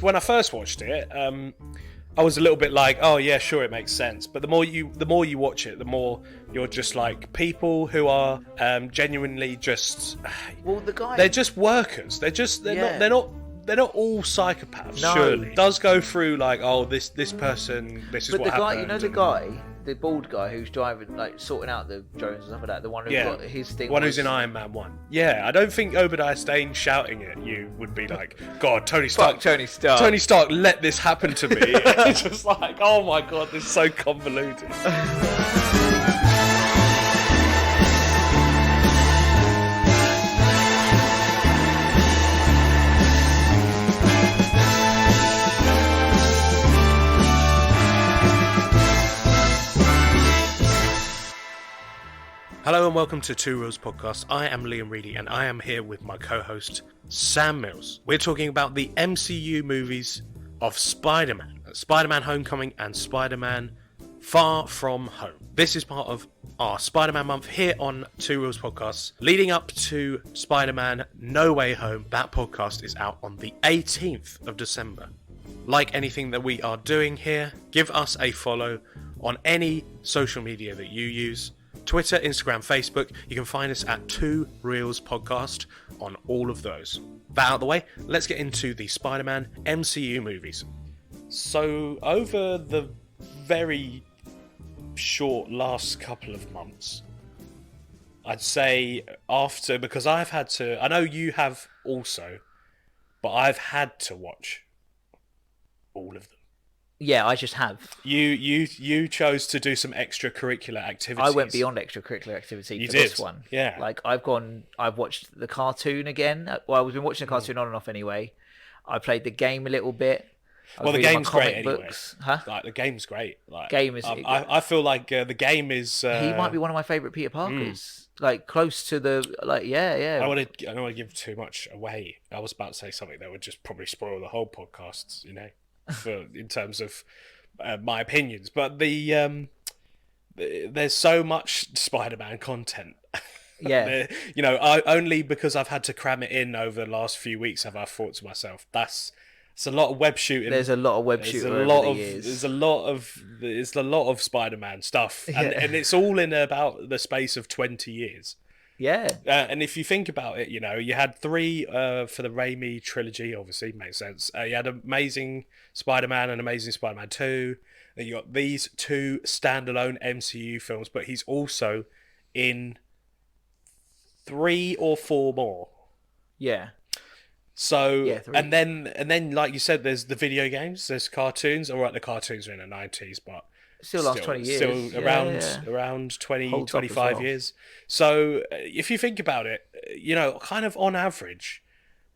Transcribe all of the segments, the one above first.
when I first watched it, I was a little bit like, oh yeah, sure, it makes sense. But the more you watch it, the more you're just like, people who are genuinely just, Well, the guy, they're just workers. They're not all psychopaths. No. Surely it does go through like, oh, this person, this is but what the guy, happened. you know, the guy, the bald guy who's driving, like sorting out the drones and stuff like that. The one who got his thing. The one who's in Iron Man 1. Yeah, I don't think Obadiah Stane shouting at you would be like, God, Tony Stark. Fuck Tony Stark. Tony Stark, let this happen to me. It's just like, oh my God, this is so convoluted. Hello and welcome to Two Reels Podcast. I am Liam Reedy and I am here with my co-host Sam Mills. We're talking about the MCU movies of Spider-Man, Spider-Man Homecoming and Spider-Man Far From Home. This is part of our Spider-Man month here on Two Reels Podcast. Leading up to Spider-Man No Way Home, that podcast is out on the 18th of December. Like anything that we are doing here, give us a follow on any social media that you use. Twitter, Instagram, Facebook. You can find us at Two Reels Podcast on all of those. That out of the way, let's get into the Spider-Man MCU movies. So, over the very short last couple of months, I'd say after, because I've had to, I know you have also, but I've had to watch all of them. Yeah, I just have. You chose to do some extracurricular activities. I went beyond extracurricular activity for this one. Yeah. Like I've watched the cartoon again. Well, I've been watching the cartoon on and off anyway. I played the game a little bit. Well, the game's great anyway. Books. Huh? Like the game's great. Like game is. I feel like the game is. He might be one of my favourite Peter Parkers. Like close to the yeah. I don't want to give too much away. I was about to say something that would just probably spoil the whole podcast. You know. In terms of my opinions, but there's so much Spider-Man content. Yeah, only because I've had to cram it in over the last few weeks have I thought to myself, it's a lot of web shooting. There's a lot of web shooting. There's a lot of Spider-Man stuff, and it's all in about the space of 20 years. Yeah. And if you think about it, you had 3 for the Raimi trilogy, obviously, makes sense. You had Amazing Spider-Man and Amazing Spider-Man 2. Then you got these 2 standalone MCU films, but he's also in 3 or 4 more. Yeah. So, yeah, 3. and then, like you said, there's the video games, there's cartoons. All right, the cartoons are in the 90s, but Still last 20 years. Still around 20, Holds 25 well. years. So if you think about it, kind of on average,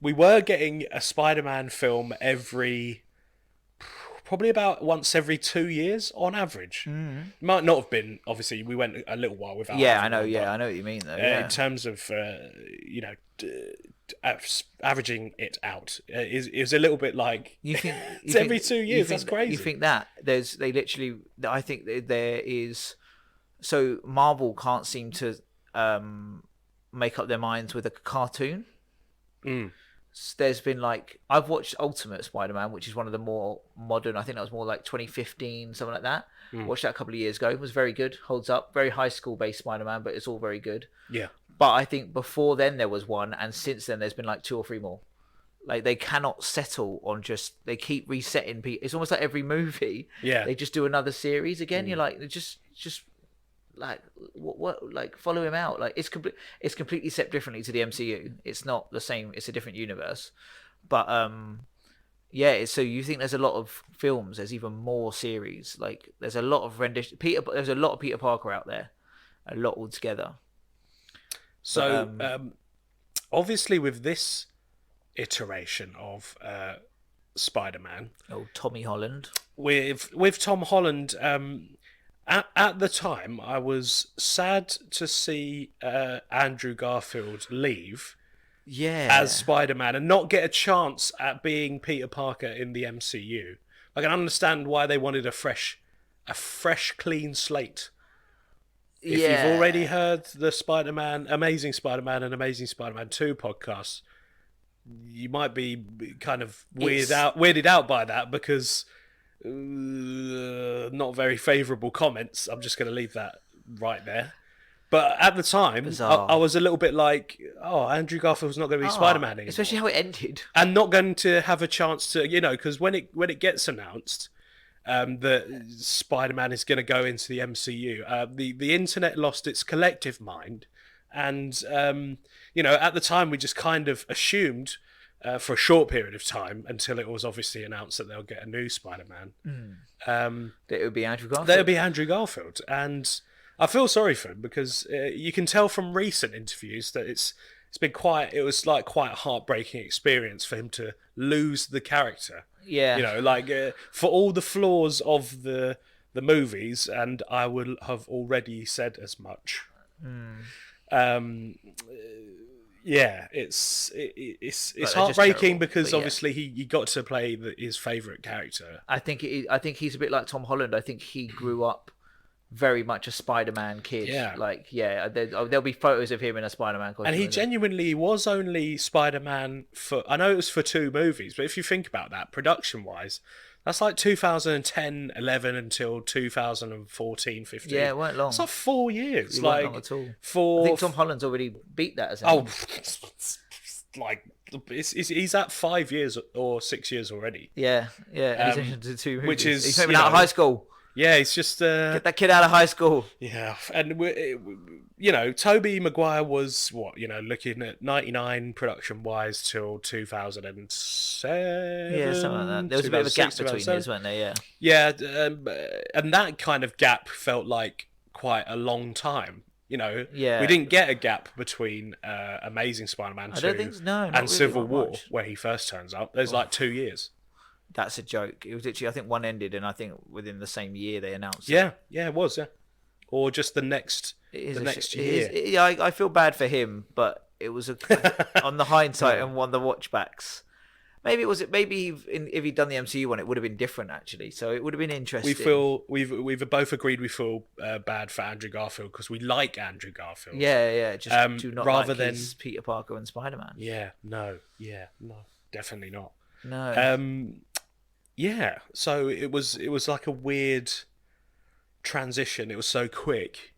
we were getting a Spider-Man film probably about once every 2 years on average. Might not have been, obviously, we went a little while without. Yeah, I know. Yeah, I know what you mean though. In terms of, averaging it out, is a little bit like it's every 2 years. That's crazy. You think that I think there is. So Marvel can't seem to make up their minds with a cartoon. There's been I've watched Ultimate Spider-Man, which is one of the more modern. I think that was more like 2015, something like that. Watched that a couple of years ago. It was very good. Holds up. Very high school based Spider-Man, but it's all very good. Yeah. But I think before then there was one, and since then there's been 2 or 3 more. They cannot settle on they keep resetting. It's almost like every movie. Yeah. They just do another series again. You're like, just what follow him out. It's completely set differently to the MCU. It's not the same. It's a different universe. But yeah. So you think there's a lot of films? There's even more series. There's a lot of rendition. There's a lot of Peter Parker out there. A lot altogether. So obviously with this iteration of Spider-Man, Tommy Holland, with Tom Holland, at the time I was sad to see Andrew Garfield leave as Spider-Man and not get a chance at being Peter Parker in the MCU. I can understand why they wanted a fresh clean slate. If you've already heard the Amazing Spider-Man and Amazing Spider-Man 2 podcasts, you might be kind of weirded out by that because not very favourable comments. I'm just going to leave that right there. But at the time, I was a little bit like, oh, Andrew Garfield's not going to be Spider-Man anymore. Especially how it ended. And not going to have a chance to, because when it gets announced that Spider-Man is going to go into the MCU, the internet lost its collective mind. And, at the time, we just kind of assumed for a short period of time until it was obviously announced that they'll get a new Spider-Man. That it would be Andrew Garfield. That it would be Andrew Garfield. And I feel sorry for him because you can tell from recent interviews that it was like quite a heartbreaking experience for him to lose the character. Yeah. For all the flaws of the movies, and I would have already said as much. It's heartbreaking because obviously he got to play his favourite character. I think he's a bit like Tom Holland. I think he grew up very much a Spider-Man kid. Yeah. There'll be photos of him in a Spider-Man costume. And he genuinely was only Spider-Man for, I know it was for 2 movies, but if you think about that, production-wise, that's like 2010, 11 until 2014, 15. Yeah, it weren't long. It's like 4 years. It weren't long at all. I think Tom Holland's already beat that as well. He's at 5 years or 6 years already. Yeah. And he's into 2 movies. Which is, he's not even out of high school. Yeah, it's just... Get that kid out of high school. Yeah, and, Tobey Maguire was, looking at 99 production-wise till 2007? Yeah, something like that. There was a bit of a gap between these, weren't there? Yeah. Yeah, and that kind of gap felt like quite a long time. Yeah. We didn't get a gap between Amazing Spider-Man 2 and really, Civil War, much. Where he first turns up. There's like 2 years. That's a joke. It was literally, I think one ended, and I think within the same year they announced it. Yeah, it was, yeah. Or just the next year. I feel bad for him, but it was on the hindsight and on the watchbacks. Maybe if he'd done the MCU one, it would have been different actually. So it would have been interesting. We've both agreed we feel bad for Andrew Garfield because we like Andrew Garfield. Yeah. Just do not rather like than his Peter Parker and Spider-Man. No, definitely not. No. Yeah, so it was like a weird transition. It was so quick.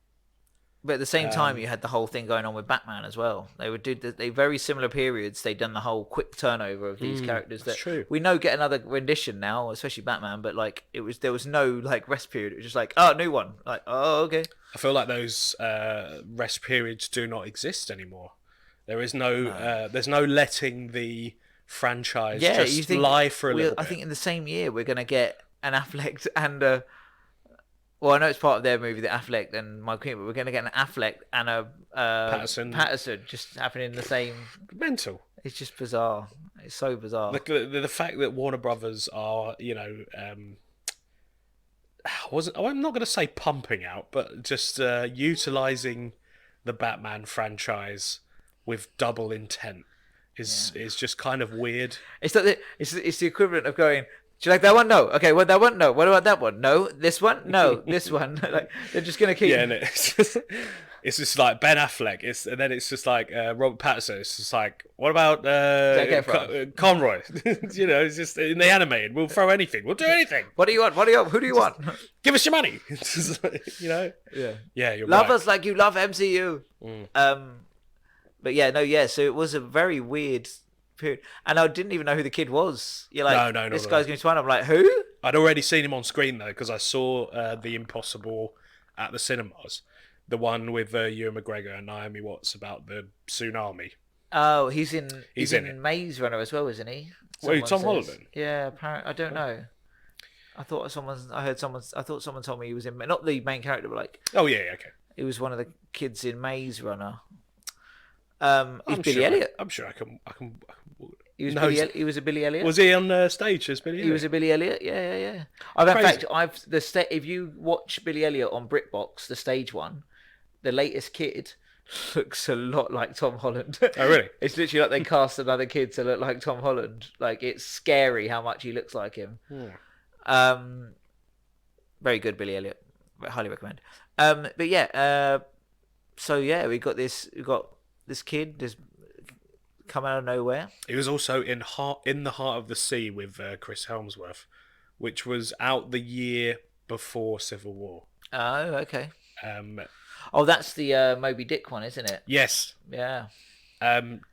But at the same time, you had the whole thing going on with Batman as well. They would do they very similar periods. They'd done the whole quick turnover of these characters. That's true. We know get another rendition now, especially Batman. But there was no rest period. It was just new one. Okay. I feel like those rest periods do not exist anymore. There is no. There's no letting the franchise just lie for a little bit. I think in the same year we're going to get an Affleck and a... Well, I know it's part of their movie, the Affleck and Michael Keaton, but we're going to get an Affleck and a Patterson just happening in the same... Mental. It's just bizarre. It's so bizarre. The fact that Warner Brothers are, I'm not going to say pumping out, but just utilising the Batman franchise with double intent is just kind of weird. It's like it's the equivalent of going, do you like that one? No. Okay, well, that one? No. What about that one? No. This one? No. This one. They're just going to keep... Yeah, and it's just like Ben Affleck. And then it's just like Robert Pattinson. It's just like, what about Conroy? It's just in the animated. We'll throw anything. We'll do anything. What do you want? Who do you want? Give us your money. Yeah. Yeah, you're love right. us like you love MCU. But so it was a very weird period. And I didn't even know who the kid was. You're like, no, this guy's going to win. I'm like, who? I'd already seen him on screen, though, because I saw The Impossible at the cinemas. The one with Ewan McGregor and Naomi Watts about the tsunami. Oh, he's in it. Maze Runner as well, isn't he? Wait, Tom Holland? Yeah, apparently. I don't know. I thought someone told me he was in... Not the main character, but Oh, yeah, okay. He was one of the kids in Maze Runner. He's Billy Elliot. I'm sure I can. He was a Billy Elliot. Was he on stage as Billy Elliot? He was a Billy Elliot. Yeah. If you watch Billy Elliot on BritBox, the stage one, the latest kid looks a lot like Tom Holland. Oh, really? It's literally like they cast another kid to look like Tom Holland. It's scary how much he looks like him. Very good, Billy Elliot. Highly recommend. We got this kid, this come out of nowhere. He was also in the Heart of the Sea with Chris Helmsworth, which was out the year before Civil War. Oh, okay. Um, Oh, that's the Moby Dick one, isn't it? yes. Yeah.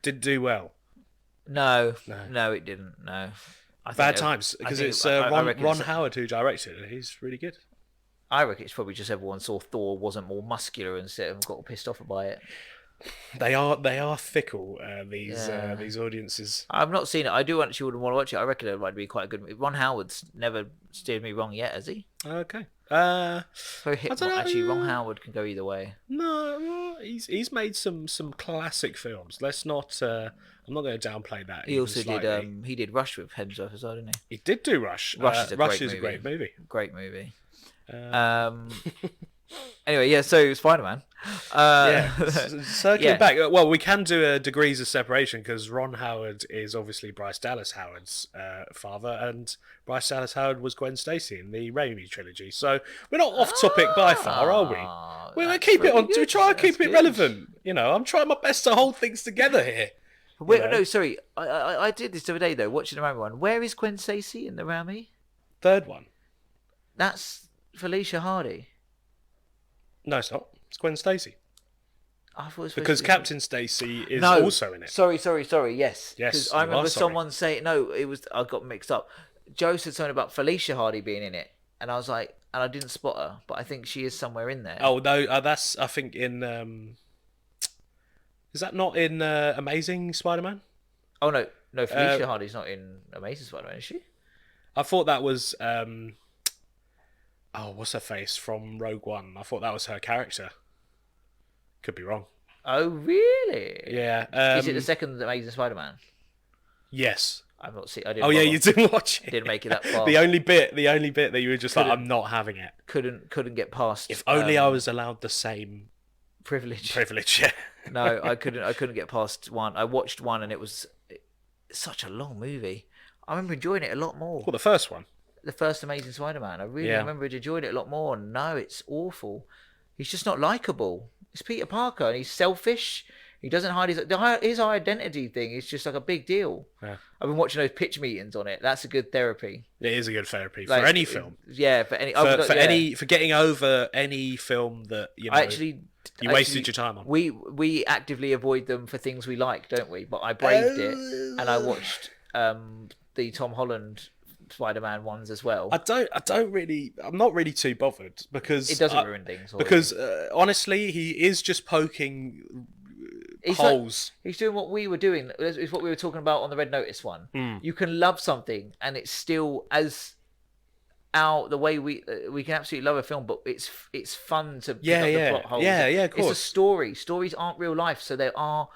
Did do well. No, No. it didn't. No. Bad times, because it's Ron Howard who directed it. He's really good. I reckon it's probably just everyone saw Thor wasn't more muscular and got pissed off by it. They are fickle. These audiences. I've not seen it. I do actually want to watch it. I reckon it might be quite a good movie. Ron Howard's never steered me wrong yet, has he? Okay. So actually, Ron Howard can go either way. No, he's made some classic films. Let's not. I'm not going to downplay that. He also did. He did Rush with Hemsworth as well, didn't he? He did do Rush. Rush is a great movie. Great movie. Anyway, yeah. So Spider-Man. Circling back. Well, we can do a degrees of separation because Ron Howard is obviously Bryce Dallas Howard's father, and Bryce Dallas Howard was Gwen Stacy in the Raimi trilogy. So we're not off topic by far, are we? We keep it on. We try to keep it relevant. You know, I'm trying my best to hold things together here. No, sorry. I did this the other day though, watching the Raimi one. Where is Gwen Stacy in the Raimi? Third one. That's Felicia Hardy. No, it's not. It's Gwen Stacy. I thought it was because Captain Stacy is also in it. Sorry. Yes. Yes. I remember someone saying it was. I got mixed up. Joe said something about Felicia Hardy being in it, and I was like, and I didn't spot her, but I think she is somewhere in there. Oh no, that's I think in. Is that not in Amazing Spider-Man? Oh no, Felicia Hardy's not in Amazing Spider-Man, is she? I thought that was. What's her face from Rogue One? I thought that was her character. Could be wrong. Oh really? Yeah. Is it the second Amazing Spider-Man? Yes. I've not seen. Yeah, you didn't watch it. Didn't make it that far. the only bit that you were just like, I'm not having it. Couldn't get past. If only I was allowed the same privilege. Yeah. No, I couldn't get past one. I watched one and it's such a long movie. I remember enjoying it a lot more. Well, the first one. The first Amazing Spider-Man. I really remember enjoying it a lot more. No, it's awful. He's just not likable. It's Peter Parker, and he's selfish. He doesn't hide his identity thing. It's just like a big deal. Yeah. I've been watching those pitch meetings on it. That's a good therapy. It is a good therapy for any film. Yeah, for any for getting over any film that you wasted your time on. We actively avoid them for things we like, don't we? But I braved it, and I watched the Tom Holland Spider-Man ones as well. I'm not really too bothered because it doesn't ruin things. Because honestly, he is just poking holes. He's doing what we were doing. It's what we were talking about on the Red Notice one. You can love something, and it's still the way we can absolutely love a film, but it's fun to pick up the plot holes. Yeah, of course. It's a story. Stories aren't real life, so there are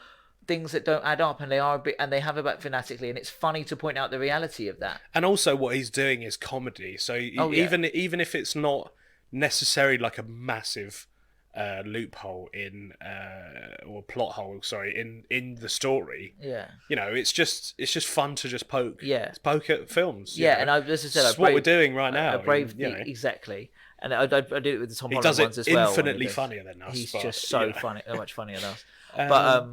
things that don't add up, and they are a bit, and they have about fanatically, and it's funny to point out the reality of that. And also, what he's doing is comedy. So even if it's not necessarily like a massive loophole or plot hole, in the story. Yeah. It's just fun to just poke at films. And as I said, that's what we're doing right now. Exactly. And I did it with the Tom Holland ones as well. He does it infinitely funnier than us. He's just so funny, so much funnier than us. But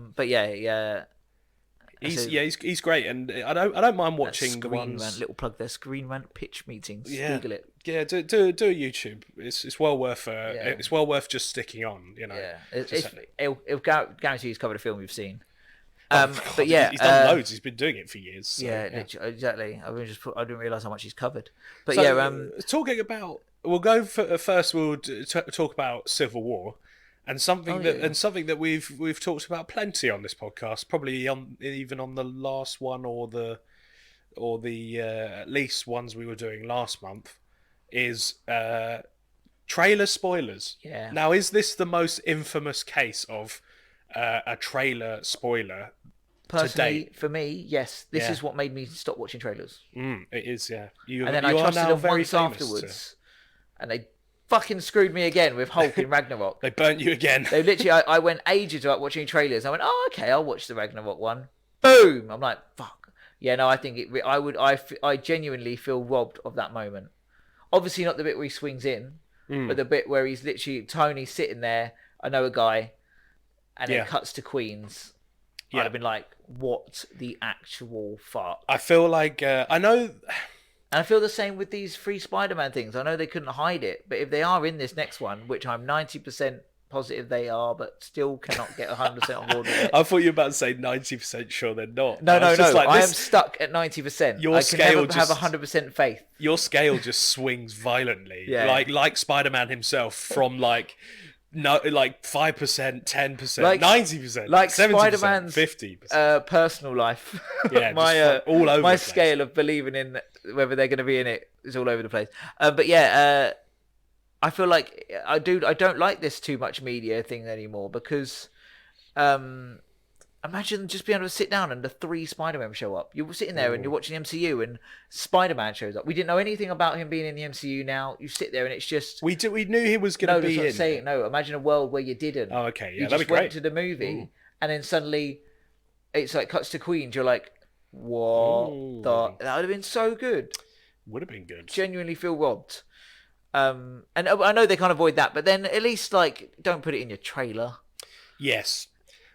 he's great, and I don't mind watching the ones. Rant, little plug there, Screen Rant pitch meetings. Google it. Yeah, do a YouTube. It's well worth. It's well worth just sticking on. It'll guarantee he's covered a film you've seen. But he's done loads. He's been doing it for years. So, exactly. I didn't realise how much he's covered. But talking about, we'll go first. We'll talk about Civil War. And something that we've talked about plenty on this podcast, probably even on the last one or the at least ones we were doing last month, is trailer spoilers. Yeah. Now, is this the most infamous case of a trailer spoiler? Personally, for me, yes. This is what made me stop watching trailers. It is, yeah. And then I trusted them once afterwards, and they fucking screwed me again with Hulk in Ragnarok. They burnt you again. They literally, I went ages without watching trailers. I went, okay, I'll watch the Ragnarok one. Boom! I'm like, fuck. Yeah, no, I think I genuinely feel robbed of that moment. Obviously not the bit where he swings in, but the bit where he's literally, Tony's sitting there, I know a guy, and it cuts to Queens. I'd Yeah. have been like, what the actual fuck? I feel like I know. And I feel the same with these 3 Spider-Man things. I know they couldn't hide it, but if they are in this next one, which I'm 90% positive they are, but still cannot get 100% on board with it. I thought you were about to say 90% sure they're not. No. Like, I am stuck at 90%. Your I can scale never have 100% faith. Your scale just swings violently. Yeah. Like Spider-Man himself from like 5%, 10%, Like 90%, like 70%, Spider-Man's 50%. personal life. Yeah, my just all over my the place. scale of believing in whether they're going to be in it is all over the place. But yeah, I feel like I don't like this too much media thing anymore because imagine just being able to sit down and the 3 Spider-Man show up. You're sitting there and you're watching the MCU and Spider-Man shows up. We didn't know anything about him being in the MCU. Now you sit there and it's just We knew he was going to be that's what I'm in. saying. No, imagine a world where you didn't. Oh, okay, yeah, you that'd just be great. went to the movie and then suddenly it's like cuts to Queens. You're like, what? That would have been so good. Would have been good. Genuinely feel robbed. And I know they can't avoid that, but then at least like don't put it in your trailer. Yes.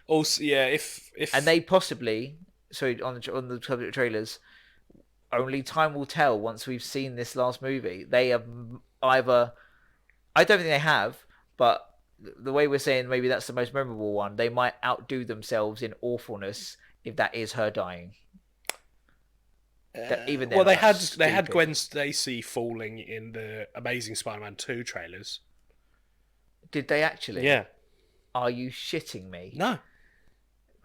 Also, yeah. If and they possibly on the subject of trailers, only time will tell once we've seen this last movie. They have either, I don't think they have, but the way we're saying maybe that's the most memorable one. They might outdo themselves in awfulness if that is her dying. Even then, well, they had Gwen Stacy falling in the Amazing Spider-Man 2 trailers. Did they actually? Yeah. Are you shitting me? No.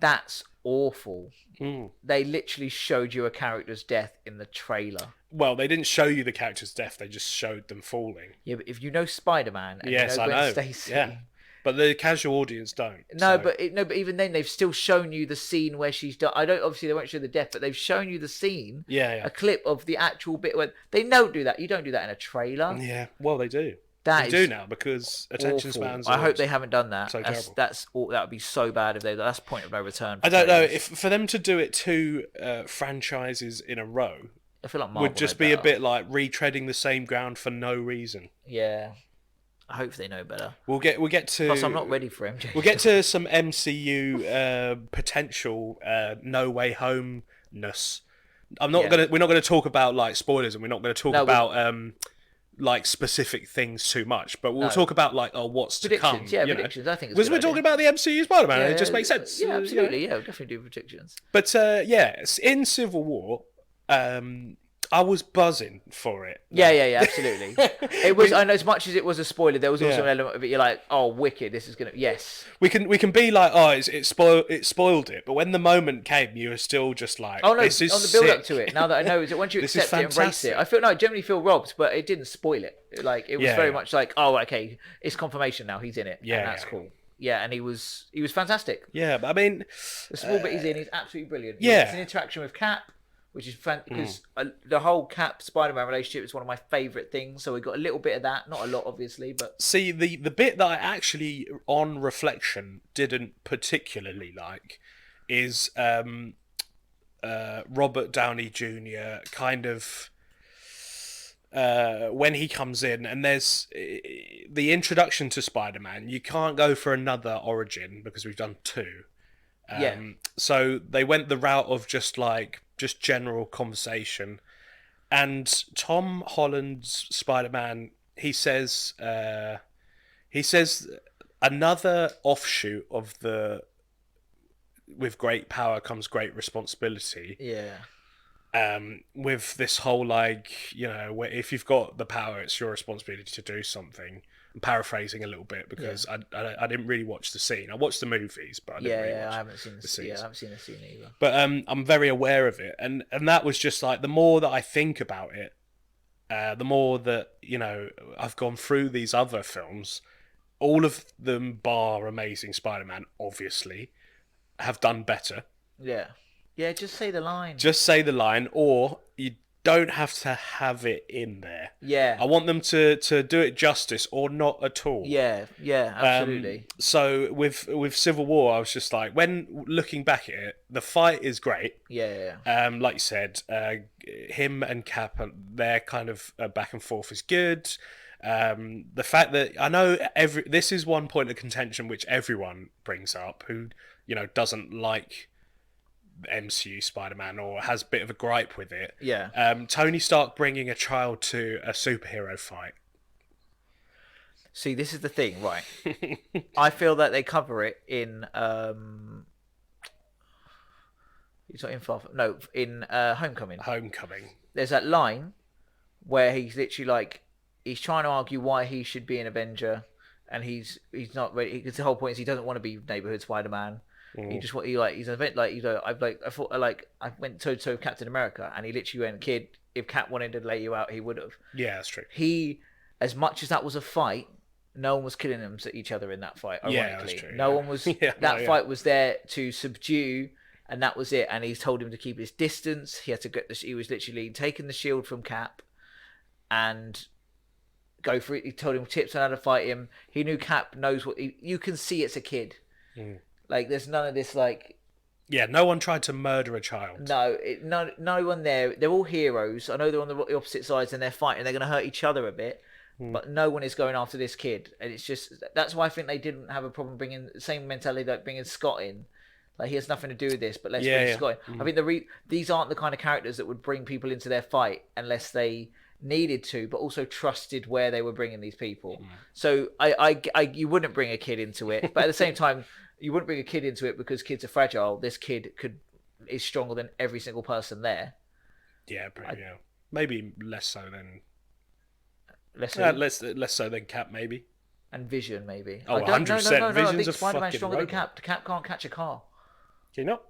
That's awful. Mm. They literally showed you a character's death in the trailer. Well, they didn't show you the character's death. They just showed them falling. Yeah, but if you know Spider-Man and Yes, you know I Gwen know. Stacy... Yeah. But the casual audience don't. No, so. but even then, they've still shown you the scene where she's done. Obviously they won't show the death, but they've shown you the scene. Yeah. A clip of the actual bit where they don't do that. You don't do that in a trailer. Yeah. Well, they do. They do now because attention awful. spans. I hope they haven't done that. So terrible. That would be so bad if they. That's point of no return. I don't know if for them to do it 2 franchises in a row. I feel like Marvel would just be a bit like retreading the same ground for no reason. Yeah. I hope they know better. We'll get to. Plus, I'm not ready for MJ. We'll get to some MCU potential No Way Home-ness. We're not gonna talk about like spoilers, and we're not gonna talk about like specific things too much. But we'll talk about like what's to come. Yeah, predictions. I think it's because we're talking about the MCU Spider-Man. Yeah, it just makes sense. Yeah, absolutely. Yeah, we'll definitely do predictions. But in Civil War. I was buzzing for it. Yeah, absolutely. It was. I know as much as it was a spoiler, there was also an element of it. You're like, oh, wicked! This is gonna. Yes. We can be like, oh, it spoiled it. But when the moment came, you were still just like, oh no, this is on the build sick. up to it. Now that I know, is that once you accept it, embrace it. I generally feel robbed, but it didn't spoil it. Like it was very much like, oh, okay, it's confirmation now. He's in it. Yeah, and that's cool. Yeah, and he was fantastic. Yeah, but I mean, the small bit he's in, he's absolutely brilliant. Yeah, it's an interaction with Cap. Which is because the whole Cap Spider-Man relationship is one of my favourite things. So we got a little bit of that, not a lot, obviously, but see the bit that I actually, on reflection, didn't particularly like is Robert Downey Jr. kind of when he comes in and there's the introduction to Spider-Man. You can't go for another origin because we've done 2. So they went the route of just general conversation, and Tom Holland's Spider-Man, he says another offshoot of the with great power comes great responsibility. With this whole if you've got the power, it's your responsibility to do something. I'm paraphrasing a little bit because I didn't really watch the scene. I watched the movies, but I didn't really watch I haven't seen the scene. Yeah, I haven't seen the scene either. But I'm very aware of it, and that was just like the more that I think about it, the more that I've gone through these other films. All of them, bar Amazing Spider-Man, obviously, have done better. Yeah. Just say the line. Just say the line, or you don't have to have it in there. Yeah. I want them to do it justice or not at all. Yeah, absolutely. So with Civil War, I was just like, when looking back at it, the fight is great. Yeah. Like you said, him and Cap, their kind of back and forth is good. The fact that I know this is one point of contention which everyone brings up who doesn't like MCU Spider-Man or has a bit of a gripe with it. Yeah. Tony Stark bringing a child to a superhero fight. See, this is the thing, right? I feel that they cover it in it's not in in Homecoming. Homecoming. There's that line where he's literally like he's trying to argue why he should be an Avenger, and he's not ready. Because the whole point is he doesn't want to be neighborhood Spider-Man. He just want he's an event like I went toe to toe with Captain America, and he literally went, kid, if Cap wanted to lay you out, he would have. Yeah, that's true. He, as much as that was a fight, no one was killing them to each other in that fight. Ironically, Yeah, that's true. No one was. Fight was there to subdue, and that was it. And he told him to keep his distance. He had to get he was literally taking the shield from Cap, and go for it. He told him tips on how to fight him. He knew Cap knows what. You can see it's a kid. Like there's none of this like. Yeah, no one tried to murder a child. No one there. They're all heroes. I know they're on the opposite sides and they're fighting. They're going to hurt each other a bit. But no one is going after this kid, and it's just that's why I think they didn't have a problem bringing the same mentality like bringing Scott in. Like he has nothing to do with this, but let's bring Scott in. I think these aren't the kind of characters that would bring people into their fight unless they needed to, but also trusted where they were bringing these people. So you wouldn't bring a kid into it, but at the same time, you wouldn't bring a kid into it because kids are fragile. This kid is stronger than every single person there. Yeah, yeah. Maybe less so than. Less so than Cap, maybe. And Vision, maybe. Oh, 100%. I Vision's think a Spider-Man's fucking stronger than robot. Cap. Cap can't catch a car. Can you not?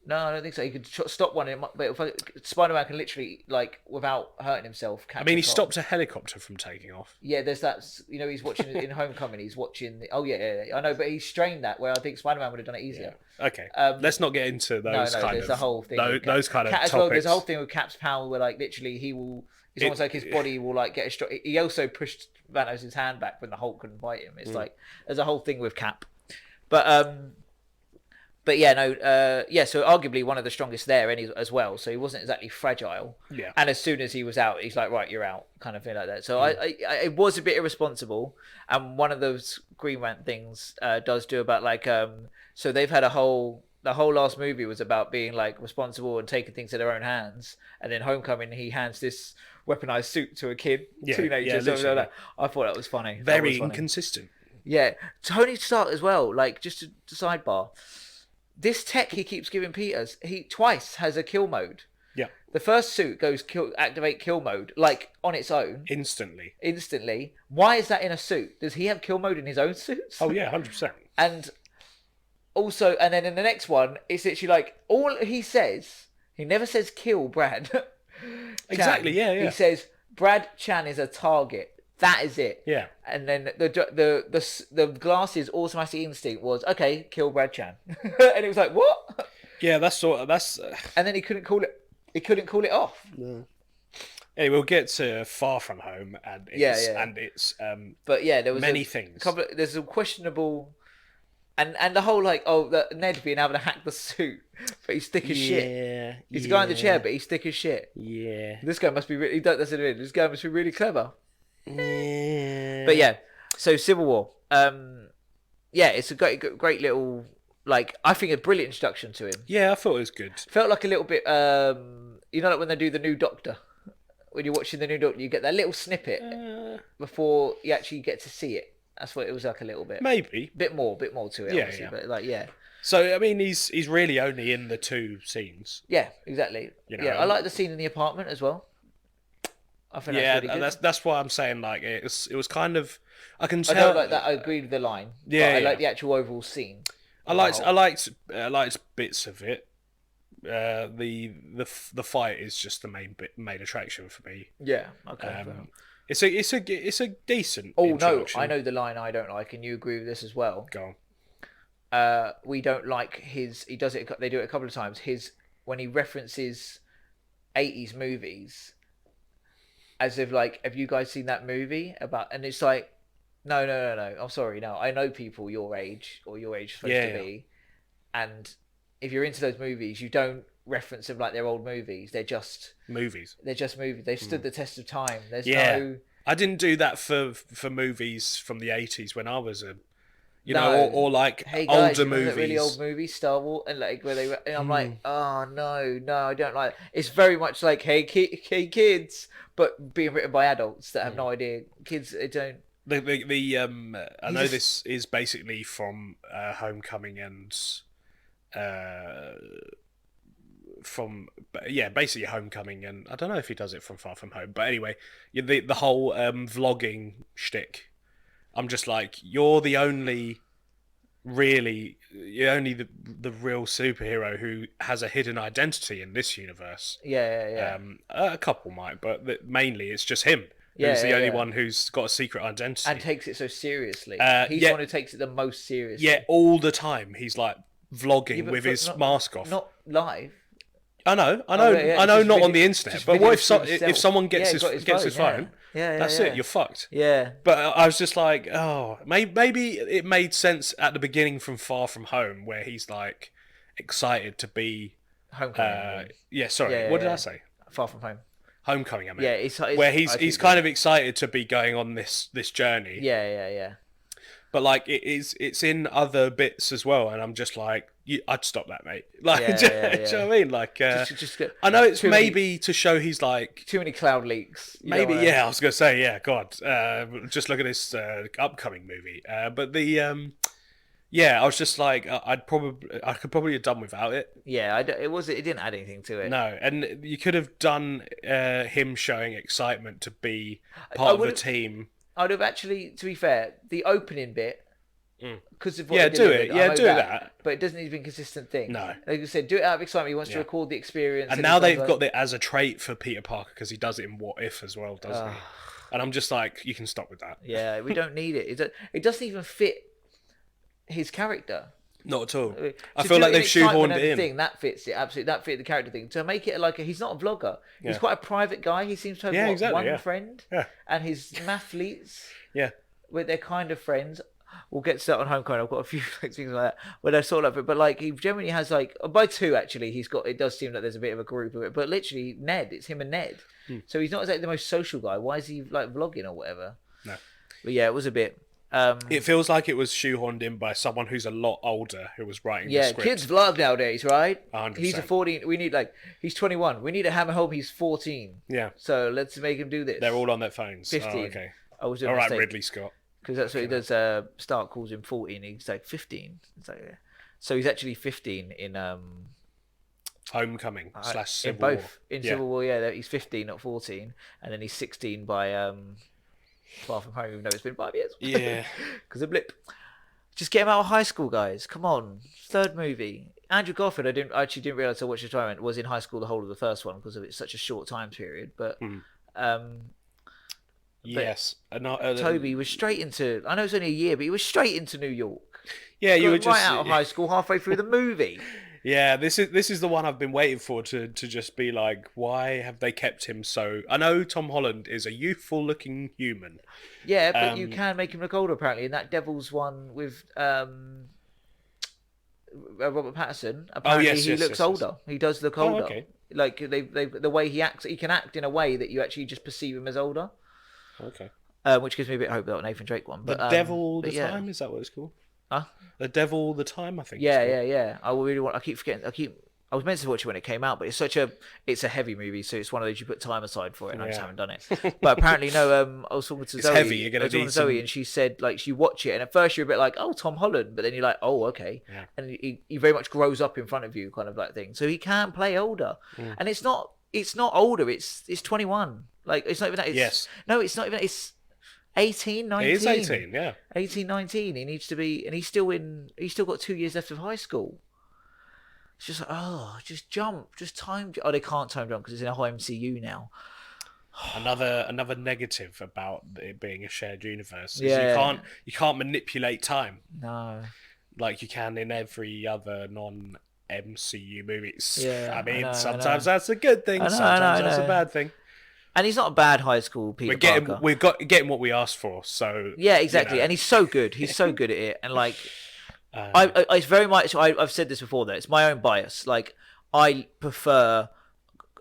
No, I don't think so. He could stop one, but Spider-Man can literally, like, without hurting himself, catch I mean, a he car. stopped a helicopter from taking off. Yeah, there's that. You know, he's watching in Homecoming. He's watching. I know, but he strained that where I think Spider-Man would have done it easier. Yeah. Okay, let's not get into those kind there's of a whole thing. those kind of Cat topics. as well. There's a whole thing with Cap's power where, like, literally he will. It's almost like his body will like get a strong. He also pushed Thanos' hand back when the Hulk couldn't fight him. It's like there's a whole thing with Cap, but yeah, no, yeah. So arguably one of the strongest there, as well. So he wasn't exactly fragile. Yeah. And as soon as he was out, he's like, right, you're out, kind of thing like that. So it was a bit irresponsible. And one of those Green Lantern things does do about like so they've had the whole last movie was about being like responsible and taking things in their own hands. And then Homecoming, he hands this weaponized suit to a kid, teenager. So like, I thought that was funny. Very inconsistent. Yeah, Tony Stark as well. Like just a sidebar. This tech he keeps giving Peters, he twice has a kill mode. Yeah. The first suit goes activate kill mode, like on its own. Instantly. Why is that in a suit? Does he have kill mode in his own suits? Oh yeah, 100%. And also, and then in the next one, it's literally like all he says. He never says kill Brad. Exactly. Yeah. He says Brad Chan is a target. That is it. Yeah. And then the glasses automatic instinct was okay, kill Brad Chan, and it was like what? Yeah, that's. And then he couldn't call it. He couldn't call it off. No. Anyway, we'll get to Far From Home and it's But yeah, there was many things. There's a questionable, and the whole like Ned being able to hack the suit, but he's thick as shit. He's the guy in the chair, but he's thick as shit. Yeah. This guy must be really. This guy must be really clever. Yeah. But yeah, so Civil War. Yeah, it's a great little like I think a brilliant introduction to him. Yeah, I thought it was good. Felt like a little bit you know like when they do the new Doctor. When you're watching the new Doctor, you get that little snippet before you actually get to see it. That's what it was like a little bit. Maybe. Bit more to it, Yeah, obviously. yeah. But like So I mean he's really only in the two scenes. Yeah, exactly. You know, yeah, I like the scene in the apartment as well. I think that's really good. that's why I'm saying like it was kind of I can tell. I don't like that. I agree with the line. Yeah, but I like the actual overall scene. I liked bits of it. The fight is just the main attraction for me. Yeah. Okay. It's a decent. Oh no, introduction. I know the line I don't like, and you agree with this as well. Go on. We don't like his. He does it. They do it a couple of times. When he references 80s movies, as if like, have you guys seen that movie about? And it's like, no. I'm sorry, no. I know people your age or your age supposed to be, and if you're into those movies, you don't reference them like they're old movies. They're just movies. They've stood the test of time. There's I didn't do that for movies from the 80s when I was You know, or like hey guys, older you remember movies. that really old movie, Star Wars, and like where they were, and I'm like, oh no, I don't like it. It's very much like, hey kids, but being written by adults that have no idea. Kids, they don't. I know this is basically from Homecoming and basically Homecoming, and I don't know if he does it from Far From Home, but anyway, the whole vlogging shtick. I'm just like, you're the only the real superhero who has a hidden identity in this universe. Yeah. A couple might, but mainly it's just him. Who's the only one who's got a secret identity and takes it so seriously. He's the one who takes it the most seriously. Yeah, all the time he's like vlogging with his mask off. Not live. I know, not on the internet. But what if someone gets his phone? That's it. You're fucked. Yeah. But I was just like, oh, maybe it made sense at the beginning from Far From Home, where he's like excited to be. Homecoming. What did I say? Far From Home. Homecoming. I mean, it's where he's kind of excited to be going on this journey. Yeah. But like it's in other bits as well, and I'm just like, I'd stop that, mate. Like, do you know what I mean? Like, I know it's maybe to show he's like too many cloud leaks. Maybe, I was gonna say, God, just look at this upcoming movie. But I was just like, I could probably have done without it. Yeah, it didn't add anything to it. No, and you could have done him showing excitement to be part of the team. I'd have actually, to be fair, the opening bit, because of what do that. But it doesn't need to be a consistent thing. No. Like you said, do it out of excitement. He wants to record the experience. And now they've got it as a trait for Peter Parker, because he does it in What If as well, doesn't he? And I'm just like, you can stop with that. Yeah, we don't need it. It doesn't even fit his character. Not at all. I feel like they've shoehorned it in. That fits it, absolutely. That fit the character thing. To make it like he's not a vlogger. He's quite a private guy. He seems to have one friend. Yeah. And his mathletes. Yeah. Where they're kind of friends. We'll get to that on Homecoming. I've got a few things like that where they're sort of, but like he generally has like by two actually. It does seem like there's a bit of a group of it, but literally Ned. It's him and Ned. So he's not exactly the most social guy. Why is he like vlogging or whatever? No. But yeah, it was a bit. It feels like it was shoehorned in by someone who's a lot older who was writing the script. Yeah, kids vlog nowadays, right? 100%. He's a 14. We need he's 21. We need to hammer home he's 14. Yeah. So let's make him do this. They're all on their phones. 15. Oh, okay. I was all right, Ridley Scott. Because that's what he does. Stark calls him 14. He's like 15. It's like, so he's actually 15 in Homecoming / Civil War. In Civil War, he's 15, not 14, and then he's 16 by Far From Home, even though it's been 5 years. Yeah. Because of blip. Just get him out of high school, guys. Come on. Third movie. Andrew Garfield, I didn't realise I watched the time, was in high school the whole of the first one because of it's such a short time period. But yes. Toby was straight into, I know it's only a year, but he was straight into New York. Yeah, you were right just out of high school halfway through the movie. Yeah, this is the one I've been waiting for to just be like, why have they kept him so? I know Tom Holland is a youthful looking human. Yeah, but you can make him look older apparently. In that Devil's one with Robert Pattinson, apparently he looks older. He does look older. Okay. Like the way he acts, he can act in a way that you actually just perceive him as older. Okay. Which gives me a bit of hope about Nathan Drake one. But the Devil All the Time, is that what it's called? Huh? The Devil All the Time, I think. Yeah. I really want. I keep forgetting. I was meant to watch it when it came out, but it's a heavy movie, so it's one of those you put time aside for it, and I just haven't done it. But apparently, no. I was talking to Zoe. Heavy. You're gonna need Zoe, and she said like you watch it, and at first you're a bit like, oh, Tom Holland, but then you're like, oh, okay, and he very much grows up in front of you, kind of like thing. So he can play older, and it's not older. It's 21. Like it's not even that. No, it's not even. It's 18, 19. It is 18, yeah. 18, 19. He needs to be, and he's still got 2 years left of high school. It's just like, just jump, just time. Oh, they can't time jump because it's in a whole MCU now. Another negative about it being a shared universe is you can't manipulate time. No. Like you can in every other non-MCU movies. Yeah, I mean, sometimes that's a good thing, sometimes that's a bad thing. And he's not a bad high school Peter Parker. We're getting what we asked for, so... Yeah, exactly. You know. And he's so good. He's so good at it. And, like... I very much... I've said this before, though. It's my own bias. Like, I prefer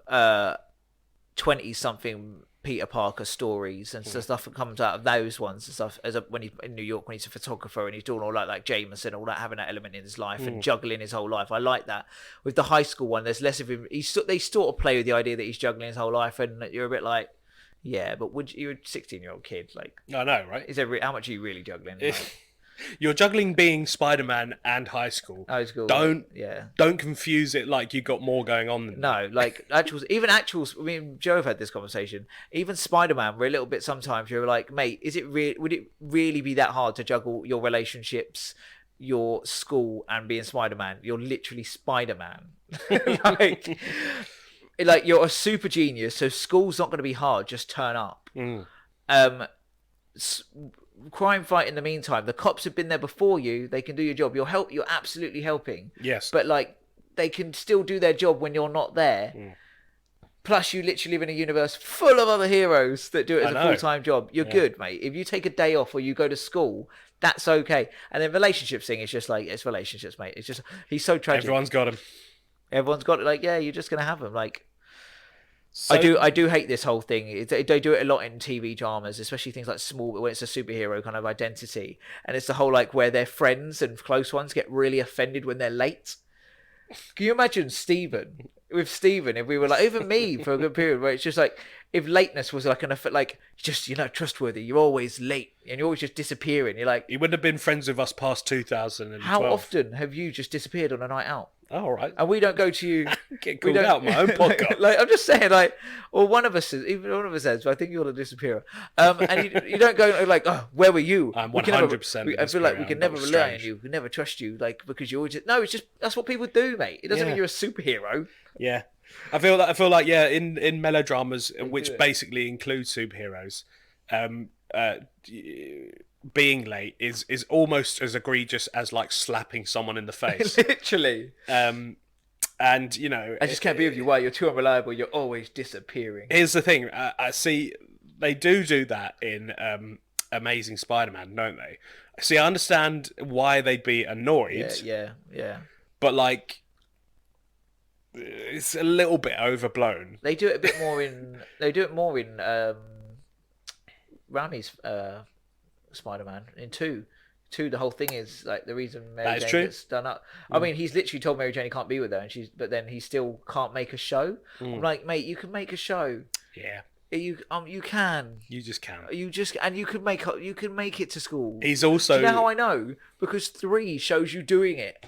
20-something Peter Parker stories and stuff that comes out of those ones and stuff. When he's in New York, when he's a photographer and he's doing all like Jameson, all that, having that element in his life and juggling his whole life. I like that. With the high school one, there's less of him. They sort of play with the idea that he's juggling his whole life, and you're a bit like, yeah, but you're a 16-year-old kid, like, I know, right? How much are you really juggling? Like, you're juggling being Spider-Man and high school. Don't confuse it like you got more going on than no, like actuals. I mean, Joe have had this conversation. Even Spider-Man, we're a little bit. Sometimes you're like, mate, would it really be that hard to juggle your relationships, your school, and being Spider-Man? You're literally Spider-Man. like you're a super genius, so school's not going to be hard. Just turn up. Crime fight in the meantime. The cops have been there before you. They can do your job. You're absolutely helping. Yes. But like, they can still do their job when you're not there. Plus, you literally live in a universe full of other heroes that do it as a full-time job. You're good, mate. If you take a day off or you go to school, that's okay. And then relationships thing is just like, it's relationships, mate. It's just, he's so tragic. Everyone's got him. Everyone's got it. Like, yeah, you're just gonna have him. Like, so, I do hate this whole thing. They do it a lot in TV dramas, especially things like Small, when it's a superhero kind of identity, and it's the whole like where their friends and close ones get really offended when they're late. Can you imagine Steven? With Steven, if we were like, even me for a good period, where it's just like, if lateness was like just, you're not trustworthy, you're always late, and you're always just disappearing. You're like, he wouldn't have been friends with us past 2012. How often have you just disappeared on a night out? Oh, all right. And we don't go to you. Get called out my own podcast. Like, I'm just saying, like, or one of us says, but I think you're the disappearer. And you don't go like, oh, where were you? I'm 100%. I feel like we can never rely on you. We can never trust you, like, because you always no. It's just that's what people do, mate. It doesn't mean you're a superhero. Yeah, I feel like in melodramas, which basically include superheroes, being late is almost as egregious as like slapping someone in the face. Literally. And you know, I just can't be with you. Why? You're too unreliable. You're always disappearing. Here's the thing. I see they do that in Amazing Spider-Man, don't they? See, I understand why they'd be annoyed. Yeah. But like, it's a little bit overblown. They do it a bit more in. They do it more in Raimi's Spider-Man in 2. The whole thing is like the reason Mary Jane gets done up. I mean, he's literally told Mary Jane he can't be with her, but then he still can't make a show. I'm like, mate, you can make a show. Yeah. You can. You just can. And you can make it to school. He's also. Do you know how I know? Because 3 shows you doing it.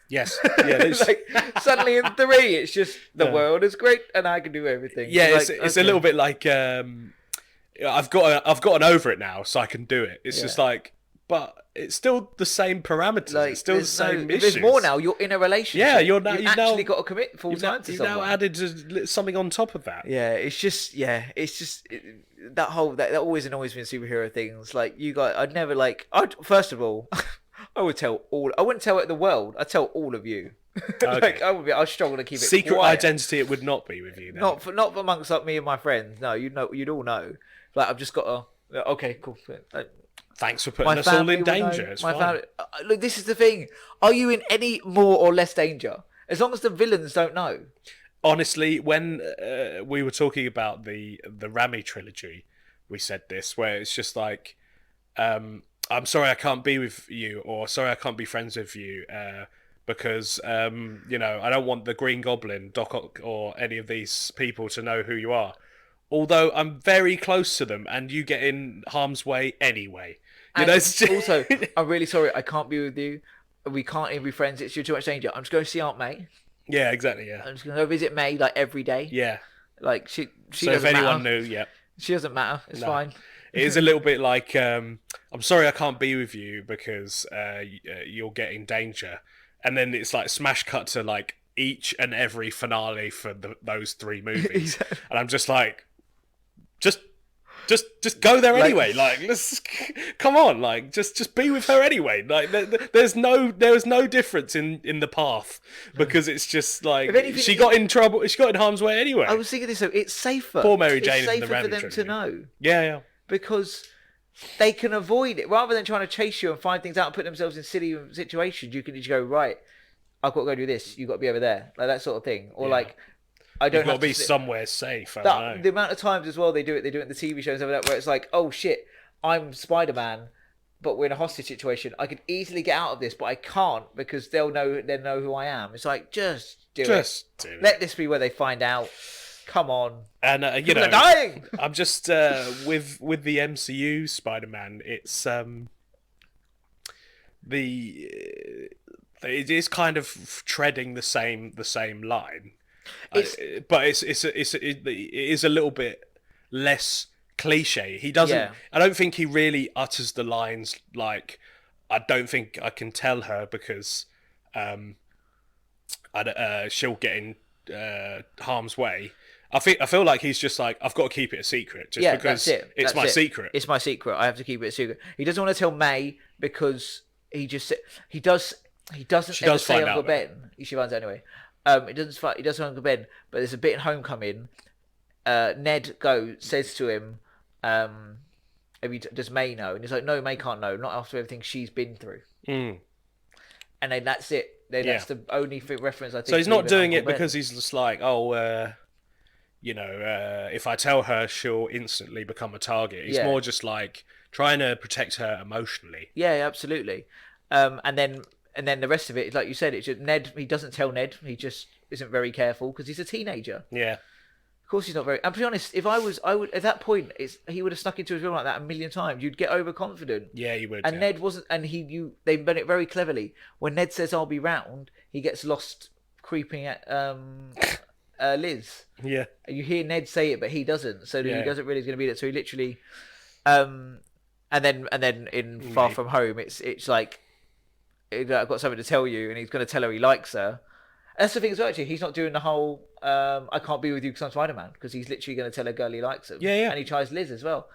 Yes. Yeah. Like, suddenly in 3, it's just the world is great and I can do everything. Yeah, it's a little bit like I've gotten over it now, so I can do it. It's just like, but it's still the same parameters. Like, it's still the same issues. There's more now. You're in a relationship. Yeah, you've actually got to commit full time to someone. You've now added something on top of that. Yeah, that always annoys me in superhero things. Like, first of all, I wouldn't tell it the world. I'd tell all of you. Okay. Like, I'd struggle to keep it secret quiet. identity. It would not be with you. Then. Not amongst me and my friends. No, you'd all know. Like, I've just got to. Okay, cool. Thanks for putting us all in danger. It's fine. Family, look, this is the thing. Are you in any more or less danger? As long as the villains don't know. Honestly, when we were talking about the Raimi trilogy, we said this, where it's just like, I'm sorry I can't be with you, or sorry I can't be friends with you, because I don't want the Green Goblin, Doc Ock, or any of these people to know who you are. Although I'm very close to them, and you get in harm's way anyway. Also, I'm really sorry I can't be with you. We can't even be friends. It's too much danger. I'm just going to see Aunt May. Yeah, exactly. Yeah. I'm just going to go visit May like every day. Yeah. Like she so doesn't if anyone matter. knew, yeah. She doesn't matter. It's fine. It is a little bit like, I'm sorry I can't be with you because you'll get in danger. And then it's like smash cut to like each and every finale for those 3 movies. Exactly. And I'm just like, just go there anyway. Like, let's come on. Like, just be with her anyway. Like, there's no difference in the path because it's just like anything, she got in trouble. She got in harm's way anyway. I was thinking this. So it's safer. Poor Mary Jane. It's safer in the for them trilogy. to know. Yeah. Because they can avoid it rather than trying to chase you and find things out and put themselves in silly situations. You can just go, right, I've got to go do this. You've got to be over there, like that sort of thing, or like. I don't You've got to have be sit- somewhere safe. I don't know. The amount of times as well they do it in the TV shows over that where it's like, oh shit, I'm Spider-Man, but we're in a hostage situation. I could easily get out of this, but I can't because they'll know who I am. It's like, just do it. Let this be where they find out. Come on. And you People know, are dying. I'm just with the MCU Spider-Man. It's it is kind of treading the same line, but it is a little bit less cliche. He doesn't. Yeah. I don't think he really utters the lines like, "I don't think I can tell her because she'll get in harm's way." I feel like he's just like, I've got to keep it a secret just because it's my secret. It's my secret. I have to keep it a secret. He doesn't want to tell May because he doesn't ever say Uncle Ben. She finds out anyway. He does say Uncle Ben, but there's a bit in Homecoming. Ned says to him, does May know? And he's like, no, May can't know. Not after everything she's been through. And then that's it. That's the only reference I think. So he's not doing it because he's just like, if I tell her, she'll instantly become a target. He's more just like trying to protect her emotionally. Yeah, absolutely. And then the rest of it, like you said, it's just Ned. He doesn't tell Ned. He just isn't very careful because he's a teenager. Yeah. Of course, he's not very. And to be honest, if I would at that point, he would have snuck into his room like that a million times. You'd get overconfident. Yeah, you would. And Ned wasn't. And they've done it very cleverly. When Ned says, "I'll be round," he gets lost creeping at Liz. Yeah. You hear Ned say it, but he doesn't. So he doesn't really is going to be there. So he literally, and then in Far From Home, it's like, I've got something to tell you, and he's going to tell her he likes her. That's the thing as well, actually. He's not doing the whole, I can't be with you because I'm Spider-Man, because he's literally going to tell a girl he likes him. Yeah. And he tries Liz as well.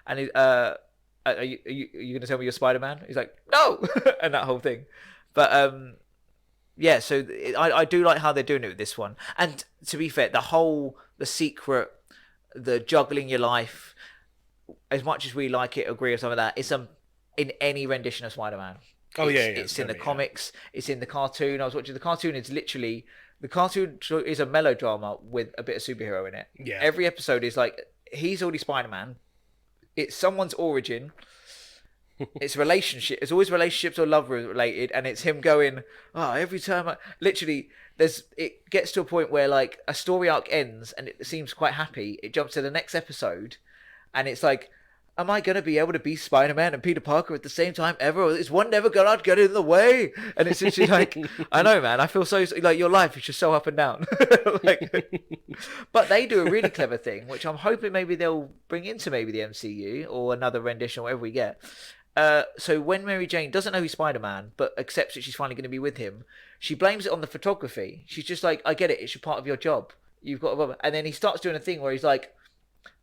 And are you going to tell me you're Spider-Man? He's like, no! And that whole thing. But, so I do like how they're doing it with this one. And to be fair, the secret, the juggling your life, as much as we like it, agree or something like that, it's in any rendition of Spider-Man. It's in the comics. It's in the cartoon. I was watching the cartoon. The cartoon is a melodrama with a bit of superhero in it. Yeah. Every episode is like, he's already Spider-Man. It's someone's origin. It's relationship. It's always relationships or love related, and it's him going, every time it gets to a point where like a story arc ends and it seems quite happy. It jumps to the next episode, and it's like, am I going to be able to be Spider-Man and Peter Parker at the same time ever? Or is one never going to get in the way? And it's literally like, I know, man. I feel so like your life is just so up and down. But they do a really clever thing, which I'm hoping maybe they'll bring into maybe the MCU or another rendition, whatever we get. So when Mary Jane doesn't know he's Spider-Man, but accepts that she's finally going to be with him, she blames it on the photography. She's just like, I get it. It's part of your job. You've got to... And then he starts doing a thing where he's like,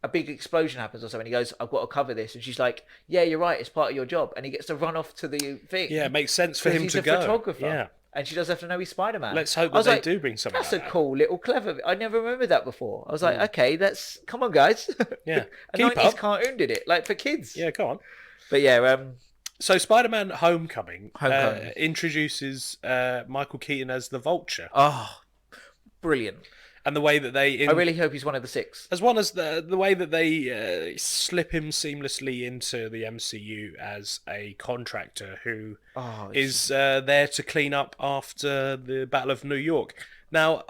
a big explosion happens or something. He goes, I've got to cover this. And she's like, yeah, you're right. It's part of your job. And he gets to run off to the thing. Yeah, it makes sense for him to go. He's a photographer. Yeah. And she does have to know he's Spider-Man. Let's hope that they do bring something That's like a that. cool little clever... I never remembered that before. I was like, okay, come on, guys. Yeah. A Keep 90s up. cartoon did it, like for kids. Yeah, go on. But yeah... So Spider-Man Homecoming. Introduces Michael Keaton as the Vulture. Oh, brilliant. And the way that they... I really hope he's one of the six. As well as the way that they slip him seamlessly into the MCU as a contractor who is there to clean up after the Battle of New York. Now,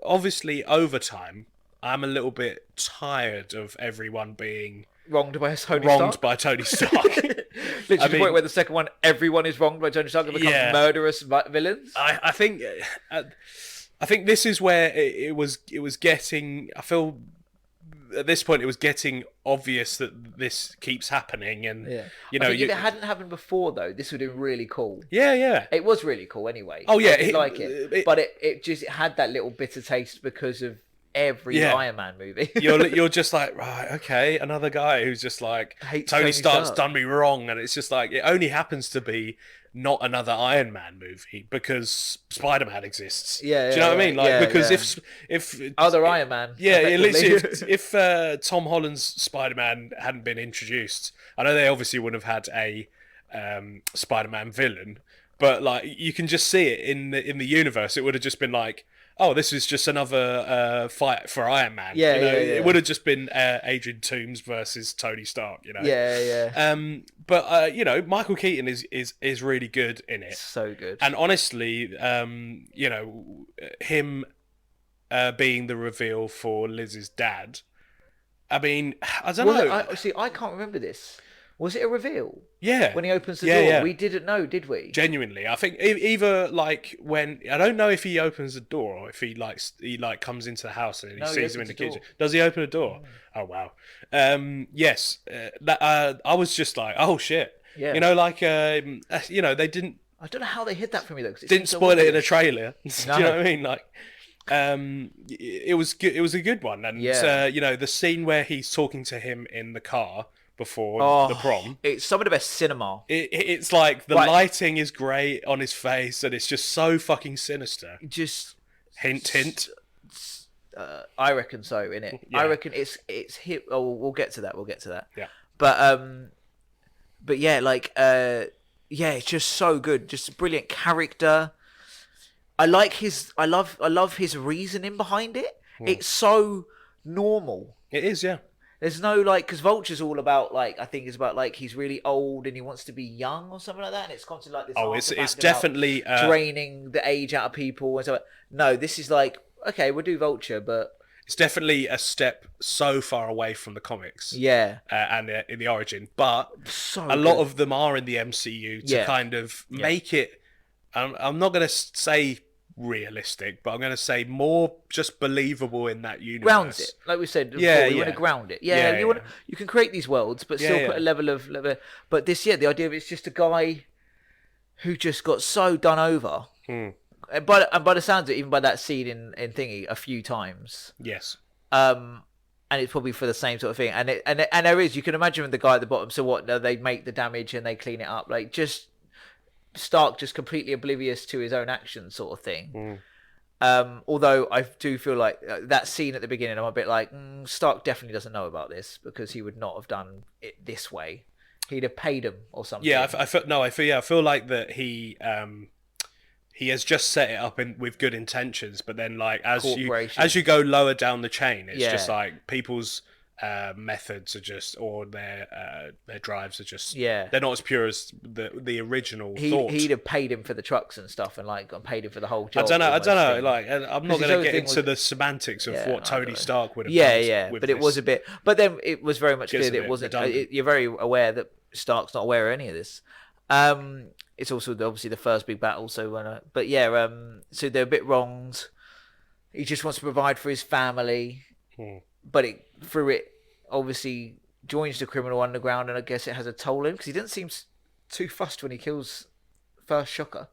obviously, over time, I'm a little bit tired of everyone being... Wronged by Tony Stark. Literally, the point where the second one, everyone is wronged by Tony Stark and becomes murderous villains. I think this is where it was getting. I feel at this point it was getting obvious that this keeps happening, and if it hadn't happened before, though, this would have been really cool. Yeah. It was really cool anyway. Oh yeah, but it had that little bitter taste because of every Iron Man movie. you're just like, right, okay, another guy who's just like, Tony Stark's done me wrong, and it's just like, it only happens to be not another Iron Man movie because Spider-Man exists. Do you know what I mean? Like, because if other Iron Man, literally, if Tom Holland's Spider-Man hadn't been introduced, I know they obviously wouldn't have had a Spider-Man villain, but like you can just see it in the universe. It would have just been like, oh, this is just another fight for Iron Man. Yeah, you know, yeah, yeah. it would have just been Adrian Toomes versus Tony Stark. You know. Yeah, yeah. But you know, Michael Keaton is really good in it. So good. And honestly, you know, him being the reveal for Liz's dad. I mean, I don't know. I can't remember this. Was it a reveal? Yeah. When he opens the door, yeah. we didn't know, did we? Genuinely, I think either like when I don't know if he opens the door or if he comes into the house and he sees him in the kitchen. Does he open the door? Oh wow. Yes. I was just like, oh shit. Yeah. You know, like you know, they didn't. I don't know how they hid that from me though. 'Cause Didn't spoil it in a trailer. No. Do you know what I mean? Like, it was good. It was a good one, and you know, the scene where he's talking to him in the car before the prom. It's some of the best cinema. It's like the lighting is great on his face, and it's just so fucking sinister. Just hint. I reckon so. In it, Yeah. I reckon it's hit. Oh, we'll get to that. We'll get to that. Yeah. But yeah, like yeah, it's just so good. Just a brilliant character. I love his reasoning behind it. It's so normal. It is, yeah. There's no like, because Vulture's all about like, I think it's about like he's really old and he wants to be young or something like that, and it's constantly like this. Oh, it's definitely draining the age out of people and so. No, this is like, okay, we'll do Vulture, but it's definitely a step so far away from the comics. Yeah, and in the origin, but a lot of them are in the MCU to kind of make it. I'm not going to say realistic, but I'm going to say more just believable in that universe. Grounds it, like we said before. You want to ground it. You can create these worlds, but still put a level of. But this, the idea of it's just a guy who just got so done over. But by the sounds of it, even by that scene in Thingy a few times. Yes. And it's probably for the same sort of thing. And there is, you can imagine the guy at the bottom. So what? They make the damage and they clean it up. Like just Stark just completely oblivious to his own actions, sort of thing. Although I do feel like that scene at the beginning, I'm a bit like Stark definitely doesn't know about this because he would not have done it this way. He'd have paid him or something. Yeah, I feel like that he has just set it up with good intentions, but then like as you go lower down the chain, it's just like people's methods are just, or their drives are just, they're not as pure as the original thought. He'd have paid him for the trucks and stuff, and like paid him for the whole job. I don't know. Like, I'm not going to get into the semantics of what Tony Stark would have done. But it was a bit. But then it was very much clear that it wasn't. You're very aware that Stark's not aware of any of this. It's also obviously the first big battle. So, so they're a bit wronged. He just wants to provide for his family. But through it, obviously joins the criminal underground, and I guess it has a toll on him because he doesn't seem too fussed when he kills first Shocker.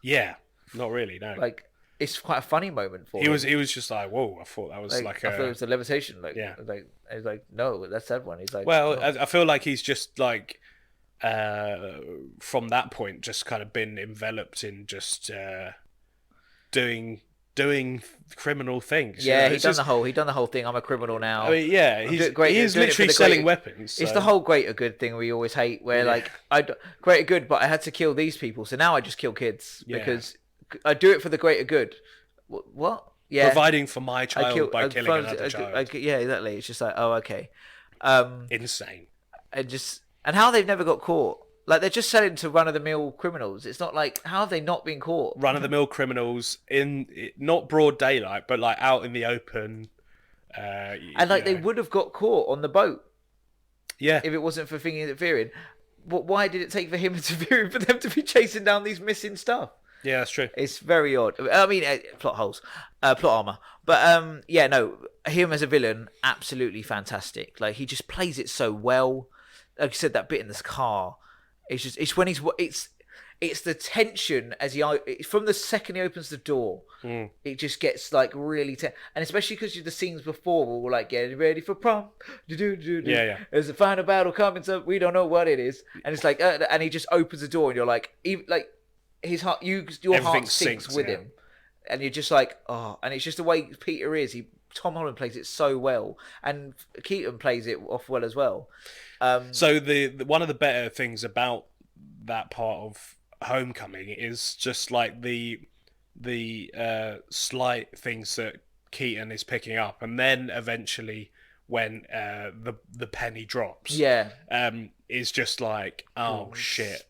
Yeah, not really. No, like it's quite a funny moment for him. He was just like, whoa! I thought that was I thought it was the levitation. Like, he's like, no, that's that one. He's like, well, no. I feel like he's just like, from that point, just kind of been enveloped in just doing criminal things. Yeah, he done the whole thing. I'm a criminal now. I mean, yeah, he's literally selling weapons. So. It's the whole greater good thing we always hate, where like greater good, but I had to kill these people, so now I just kill kids because I do it for the greater good. What? Yeah, providing for my child by killing another child. Yeah, exactly. It's just like, oh, okay, insane. And how they've never got caught. Like, they're just selling to run-of-the-mill criminals. It's not like, how have they not been caught? Run-of-the-mill criminals in, not broad daylight, but, like, out in the open. And, like, they would have got caught on the boat. Yeah. If it wasn't for Thingy interfering. But why did it take for him interfering for them to be chasing down these missing stuff? Yeah, that's true. It's very odd. I mean, plot holes. Plot armor. But, him as a villain, absolutely fantastic. Like, he just plays it so well. Like you said, that bit in this car... It's when it's the tension as from the second he opens the door, it just gets like really tense, and especially because the scenes before were like getting ready for prom, there's a final battle coming, so we don't know what it is, and it's like and he just opens the door and you're like, his heart, your heart sinks with him, and you're just like, oh, and it's just the way Peter is. Tom Holland plays it so well, and Keaton plays it off well as well. So the one of the better things about that part of Homecoming is just like the slight things that Keaton is picking up, and then eventually when the penny drops, Yeah. is just like, oh Good shit,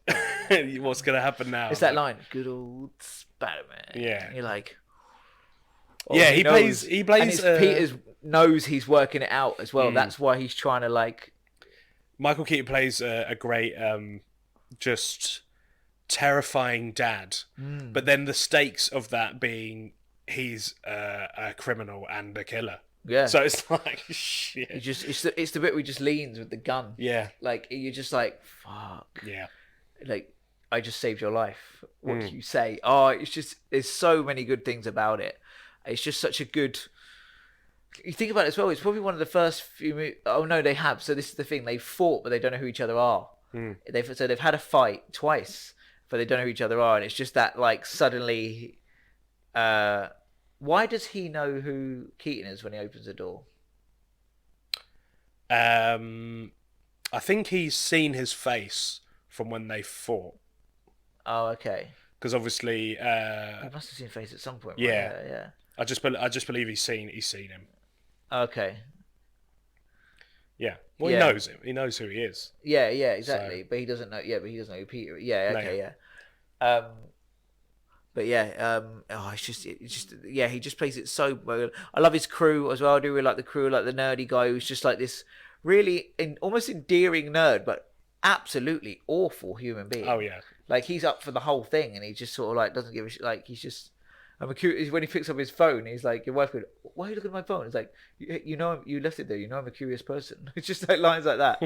what's gonna happen now? It's that line, good old Spider-Man. Yeah. You're like, Yeah, he knows. plays. He plays. And Peters knows he's working it out as well. That's why he's trying to like. Michael Keaton plays a great, just terrifying dad. But then the stakes of that being he's a criminal and a killer. Yeah. So it's like shit. It's the bit where he just leans with the gun. Yeah. Like you're just like fuck. Yeah. Like I just saved your life. What do you say? Oh, it's just there's so many good things about it. It's just such a good. You think about it as well. It's probably one of the first few. Oh no, they have. So this is the thing. They've fought, but they don't know who each other are. They've had a fight twice, but they don't know who each other are, and it's just that like suddenly. Why does he know who Keaton is when he opens the door? I think he's seen his face from when they fought. Oh, okay. Because obviously, He must have seen face at some point. Yeah. Right? Yeah. I just believe he's seen him. Okay. Yeah. Well, Yeah. he knows him. He knows who he is. Yeah, exactly. So- But he doesn't know. Yeah, but he doesn't know who Peter. Yeah, No. okay, yeah. But yeah, it's just, yeah, he just plays it so well. I love his crew as well. I do really like the crew, like the nerdy guy who's just like this really almost endearing nerd, but absolutely awful human being. Oh yeah. Like he's up for the whole thing, and he just sort of like doesn't give a shit. Like he's just. I'm curious when he picks up his phone. He's like, "Your wife goes, why are you looking at my phone?" It's like, you know, you left it there. You know, I'm a curious person. It's just like lines like that.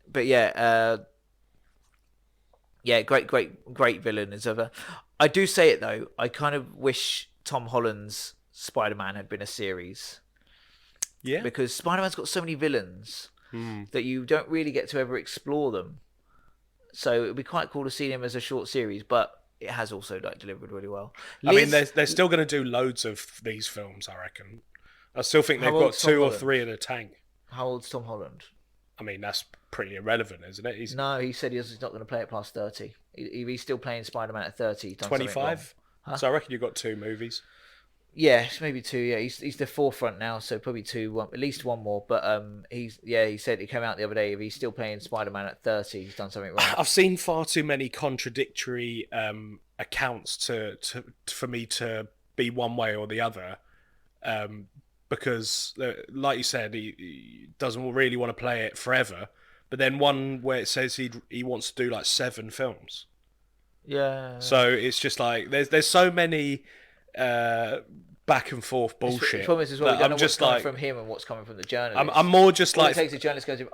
But yeah, yeah, great villain as ever. I do say it though. I kind of wish Tom Holland's Spider-Man had been a series. Yeah. Because Spider-Man's got so many villains that you don't really get to ever explore them. So it would be quite cool to see him as a short series, but it has also like delivered really well. I mean, they're still going to do loads of these films, I reckon. I still think they've got old's Tom 2 or Holland? 3 in a tank. How old's Tom Holland? I mean, that's pretty irrelevant, isn't it? No, he said he's not going to play it past 30. He's still playing Spider-Man at 30. He's done something 25. wrong. So I reckon you've got 2 movies. Yeah, maybe 2. Yeah, he's the forefront now, so probably 2, at least 1 more. But he said it came out the other day. If he's still playing Spider-Man at 30, he's done something wrong. I've seen far too many contradictory accounts for me to be one way or the other. Because, like you said, he doesn't really want to play it forever. But then one where it says he wants to do like 7 films. Yeah. So it's just like there's so many back and forth bullshit. The problem is as well, we don't know what's coming like, from him and what's coming from the journalist. I'm more just All like it takes a journalist goes to him,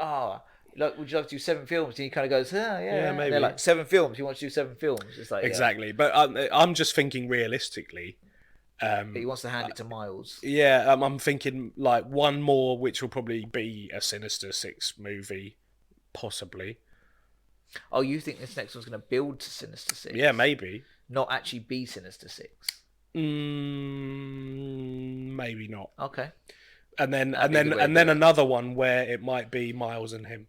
like, would you like to do 7 films? And he kind of goes, yeah, maybe. And they're like 7 films. He wants to do 7 films. It's like exactly. But I'm just thinking realistically. He wants to hand it to Miles. Yeah, I'm thinking like 1 more, which will probably be a Sinister Six movie, possibly. Oh, you think this next one's going to build to Sinister Six? Yeah, maybe. Not actually be Sinister Six. Maybe not. Okay. And then That'd be a good way to do it. another one where it might be Miles and him.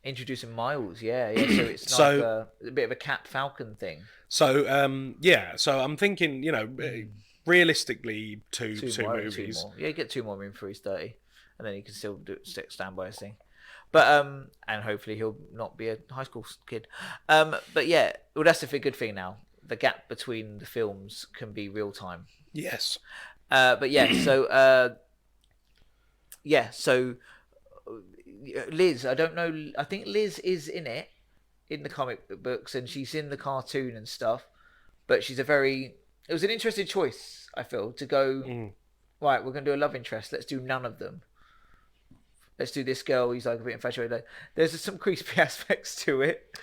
Introducing Miles, yeah. So it's like a bit of a Cat Falcon thing. So so I'm thinking, realistically, two movies. 2 more. Yeah, get 2 more in for his 30, and then he can still stand by his thing. But and hopefully he'll not be a high school kid. But yeah, well, that's a good thing now. The gap between the films can be real time. Yes. But yeah, so Liz, I don't know. I think Liz is in it, in the comic books, and she's in the cartoon and stuff. But she's it was an interesting choice, I feel, to go, right, we're going to do a love interest. Let's do none of them. Let's do this girl. He's like a bit infatuated. There's some creepy aspects to it.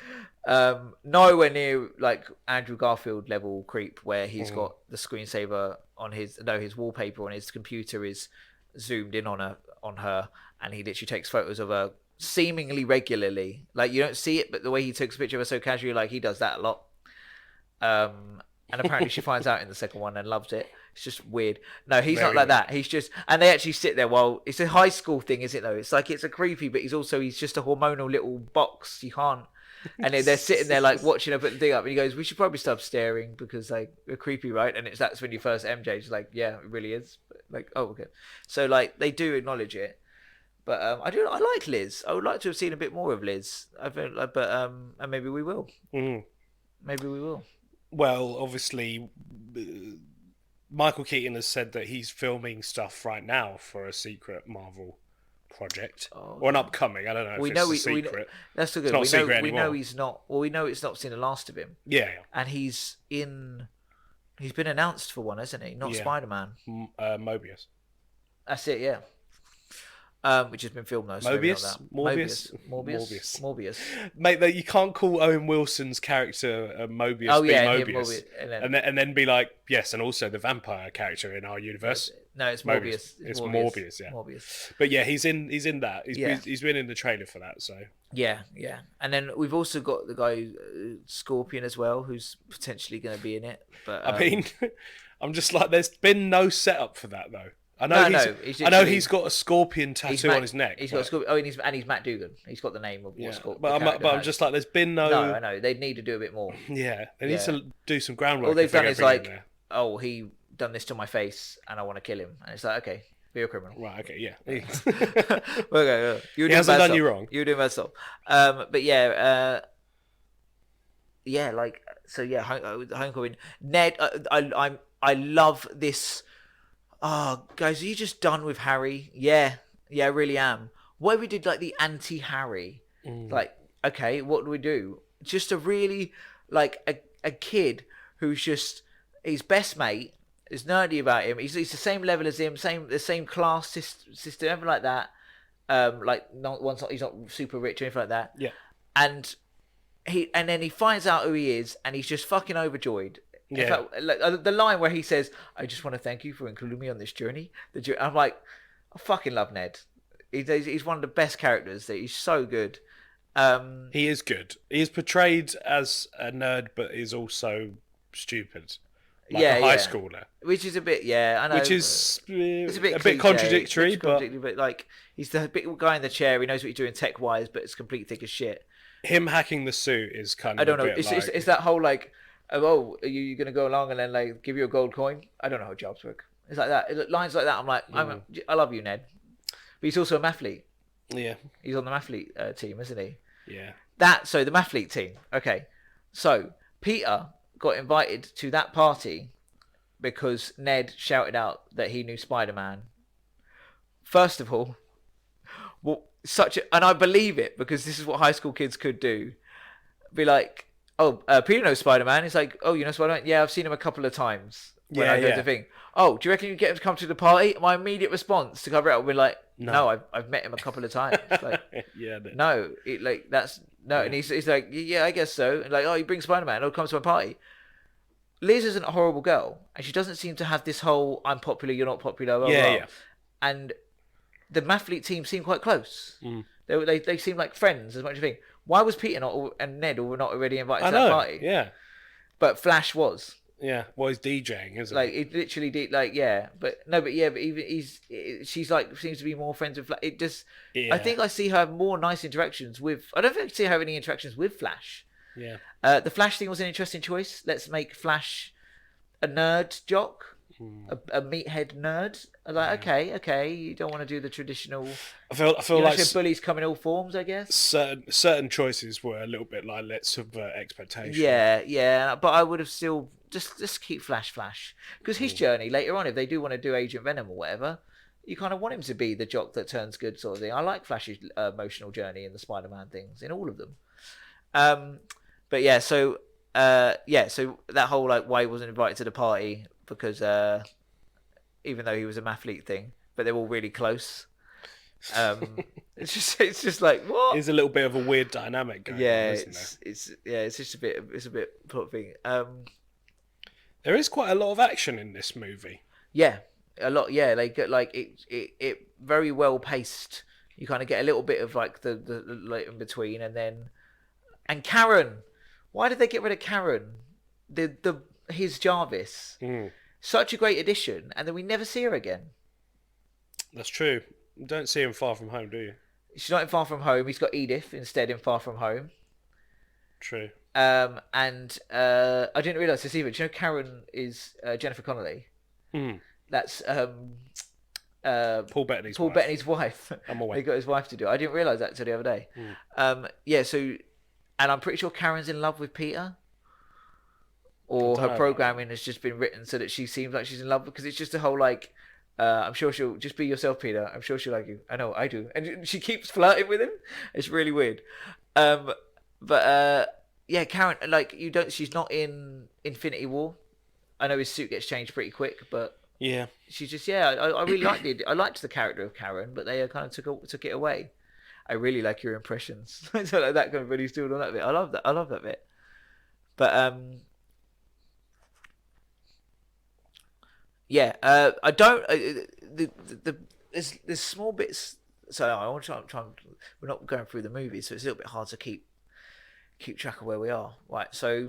Nowhere near like Andrew Garfield level creep, where he's got the screensaver on his wallpaper on his computer is zoomed in on her, and he literally takes photos of her seemingly regularly. Like you don't see it, but the way he takes a picture of her so casually, like he does that a lot. And apparently she finds out in the second one and loves it. It's just weird. No, he's not like that. He's just, and they actually sit there while it's a high school thing, is it though? It's like it's a creepy, but he's just a hormonal little box. You can't. And they're sitting there like watching her put the thing up, and he goes, "We should probably stop staring because like we're creepy, right?" And that's when you first MJ's like, "Yeah, it really is." Like, oh, okay. So like they do acknowledge it, but I like Liz. I would like to have seen a bit more of Liz. I think, but and maybe we will. Mm. Maybe we will. Well, obviously, Michael Keaton has said that he's filming stuff right now for a secret Marvel project, or an upcoming. I don't know if it's a secret. That's so good. It's not secret we anymore. know he's not. Well, we know it's not seen the last of him. Yeah, And he's in. He's been announced for one, hasn't he? Not Yeah. Spider-Man. Mobius. That's it. Yeah. Which has been filmed though. So Mobius? Morbius. Mate, you can't call Owen Wilson's character Mobius Oh yeah, Mobius, and then be like, yes, and also the vampire character in our universe. No, it's Mobius. Morbius. It's Morbius, yeah. Morbius. But yeah, he's in that. Yeah. He's been in the trailer for that. So Yeah. And then we've also got the guy Scorpion as well, who's potentially going to be in it. But I mean, I'm just like, there's been no setup for that though. I know he's got a scorpion tattoo on his neck. He's got a scorpion. Oh, and he's Matt Dugan. He's got the name of what Scorpion. But I'm just like, there's been no. No, I know they need to do a bit more. Yeah, they need to do some groundwork. All they've done is like, oh, he done this to my face, and I want to kill him. And it's like, okay, be a criminal. Right. Okay. Yeah. Okay. He hasn't done you wrong. You're doing bad stuff. But yeah. Yeah. Like so. Yeah. Homecoming. Ned. I love this. Oh, guys, are you just done with Harry? Yeah, I really am. What if we did like the anti-Harry? Like, okay, what do we do? Just a really like a kid who's just his best mate is nerdy about him. He's the same level as him, the same class system, everything like that. He's not super rich or anything like that. Yeah, and then he finds out who he is, and he's just fucking overjoyed. Yeah. In fact, like, the line where he says, "I just want to thank you for including me on this journey." I'm like, I fucking love Ned. He's one of the best characters. He's so good. He is good. He is portrayed as a nerd, but is also stupid. Like a high schooler. Which is a bit, I know. Which is it's a bit contradictory, but like he's the big guy in the chair. He knows what he's doing tech-wise, but it's complete thick as shit. Him hacking the suit is kind of. I don't know. It's that whole like. Oh, are you going to go along and then like give you a gold coin? I don't know how jobs work. It's like that. Lines like that. I'm like, I love you, Ned. But he's also a mathlete. Yeah. He's on the mathlete team, isn't he? Yeah. So the mathlete team. Okay. So Peter got invited to that party because Ned shouted out that he knew Spider-Man. First of all, and I believe it because this is what high school kids could do. Be like, oh, Peter knows Spider-Man. It's like, oh, you know Spider-Man? Yeah, I've seen him a couple of times when I go to the thing. Oh, do you reckon you get him to come to the party? My immediate response to cover it up would be like, no, I've met him a couple of times. Like, no, and he's like, yeah, I guess so. And like, oh, you bring Spider-Man, he'll come to my party. Liz isn't a horrible girl, and she doesn't seem to have this whole "I'm popular, you're not popular." Blah, blah. And the mathlete team seem quite close. They seem like friends as much as anything. Why was Peter and Ned not already invited to that party? Yeah, but Flash was. Yeah, well, he's DJing, isn't he? Like, he literally did. Like, yeah, but even she's like seems to be more friends with Flash. It just, I think I see her more nice interactions with. I don't think I see her any interactions with Flash. Yeah. The Flash thing was an interesting choice. Let's make Flash a nerd jock. A meathead nerd. Like, okay, you don't want to do the traditional. I feel like bullies come in all forms, I guess. Certain choices were a little bit like let's subvert expectations. Yeah, but I would have still just keep Flash because his journey later on, if they do want to do Agent Venom or whatever, you kind of want him to be the jock that turns good sort of thing. I like Flash's emotional journey in the Spider-Man things, in all of them. But yeah, so that whole like why he wasn't invited to the party. Because even though he was a mathlete thing, but they're all really close. It's just like what? There's a little bit of a weird dynamic going on, isn't there? It's just a bit plot thing. There is quite a lot of action in this movie. Yeah, a lot. Yeah, they get like it very well paced. You kind of get a little bit of like the like in between, and Karen. Why did they get rid of Karen? His Jarvis. Such a great addition, and then we never see her again. That's true. You don't see him Far From Home, do you? She's not in Far From Home. He's got Edith instead in Far From Home. True. And I didn't realize this either. Do you know Karen is Jennifer Connelly? Mm. That's Paul Bettany's Paul wife. Bettany's wife. I'm aware. They got his wife to do it. I didn't realize that till the other day. Yeah. So, and I'm pretty sure Karen's in love with Peter. Or her programming has just been written so that she seems like she's in love, because it's just a whole like, I'm sure she'll just be yourself, Peter. I'm sure she'll like you. I know, I do. And she keeps flirting with him. It's really weird. But yeah, Karen, like she's not in Infinity War. I know his suit gets changed pretty quick, but yeah, she's just I really liked the character of Karen, but they kind of took it away. I really like your impressions. So like that kind of really still on that bit. I love that bit. But yeah, I don't. There's small bits. So I want to try. We're not going through the movies, so it's a little bit hard to keep track of where we are. Right. So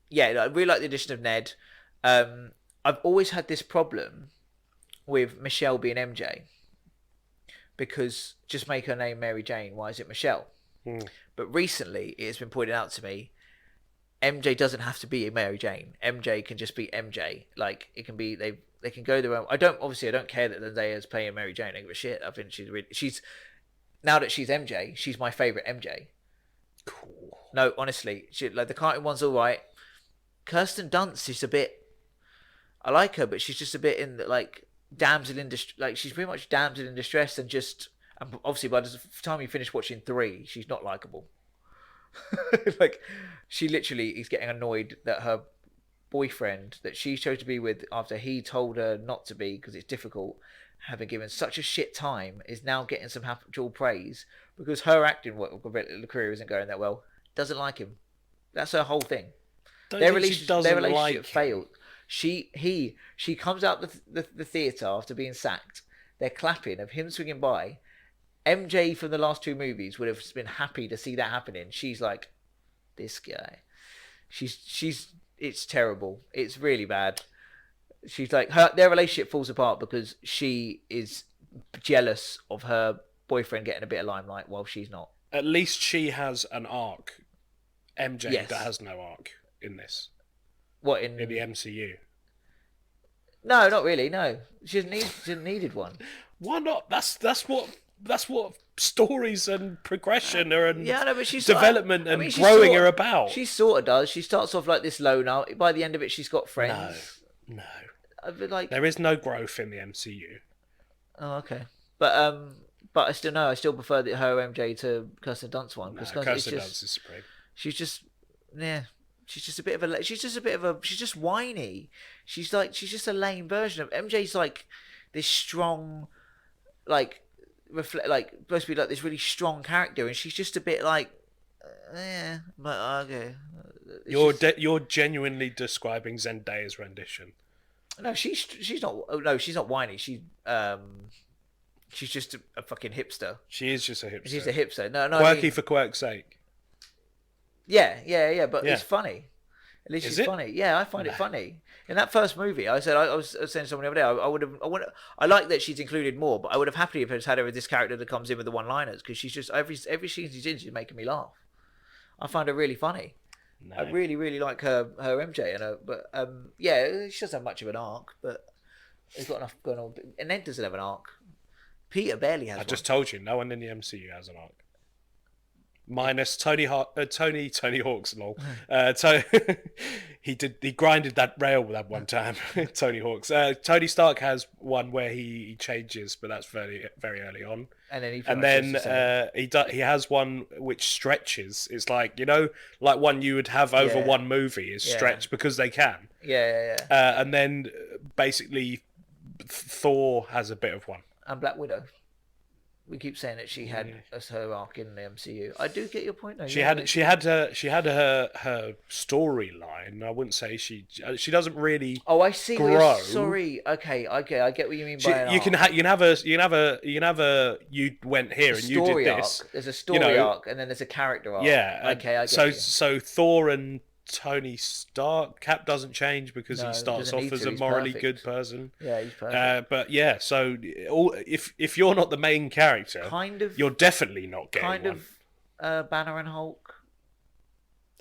yeah, I really like the addition of Ned. I've always had this problem with Michelle being MJ, because just make her name Mary Jane. Why is it Michelle? But recently, it has been pointed out to me, MJ doesn't have to be a Mary Jane. MJ can just be MJ. Like, it can be they can go their own. I don't care that Zendaya's playing Mary Jane. I don't give a shit. I think she's now that she's MJ, she's my favorite MJ. Cool. No, honestly, like the cartoon one's all right. Kirsten Dunst is a bit. I like her, but she's just a bit in like damsel in distress. Like, she's pretty much damsel in distress, and obviously by the time you finish watching 3, she's not likable. Like, she literally is getting annoyed that her boyfriend that she chose to be with after he told her not to be because it's difficult, having given such a shit time, is now getting some dual praise because her acting career isn't going that well. Doesn't like him. That's her whole thing. Their relationship failed. She comes out the theatre after being sacked. They're clapping of him swinging by. MJ from the last 2 movies would have been happy to see that happening. She's like, this guy. It's terrible. It's really bad. She's like, their relationship falls apart because she is jealous of her boyfriend getting a bit of limelight while she's not. At least she has an arc. MJ Yes. that has no arc in this. What, in the MCU? No, not really. No, she hasn't needed one. Why not? That's what stories and progression are, and but she's development and growing are about. She sort of does. She starts off like this loner. By the end of it, she's got friends. No. Like, there is no growth in the MCU. Oh, okay. But I still prefer her MJ to Kirsten Dunst one, because Kirsten Dunst is supreme. She's just she's just whiny. She's just a lame version of MJ's, like this strong, like supposed to be like this really strong character, and she's just a bit like, but okay. You're genuinely describing Zendaya's rendition. No, she's not. Oh, no, she's not whiny. She's just a fucking hipster. She is just a hipster. She's a hipster. No, quirky for quirk's sake. Yeah. But it's funny. At least Is it's funny. Yeah, I find it funny. In that first movie, I was saying to someone the other day, I like that she's included more, but I would have happily if I just had her as this character that comes in with the one-liners, because she's just every scene she's in, she's making me laugh. I find her really funny. No. I really, really like her MJ and her, but she doesn't have much of an arc, but there's got enough going on. And Ned doesn't have an arc. Peter barely has. I just told you, no one in the MCU has an arc. Minus Tony Hawk's lol. He grinded that rail with that one time. Tony Hawk's. Tony Stark has one where he changes, but that's very very early on. And then he has one which stretches. It's like, like one you would have over one movie is stretched because they can. Yeah. And then basically Thor has a bit of one. And Black Widow. We keep saying that she had as her arc in the MCU. I do get your point though. She had her storyline. I wouldn't say she doesn't really. Oh, I see. Grow. Sorry. Okay. I get what you mean by you can have a you went here and you did this. Arc. There's a story arc, and then there's a character arc. Yeah. Okay. I get so Thor and Tony Stark, Cap doesn't change because he starts off as a morally good person. Yeah, he's perfect. But yeah, so if you're not the main character, you're definitely not getting one. Banner and Hulk.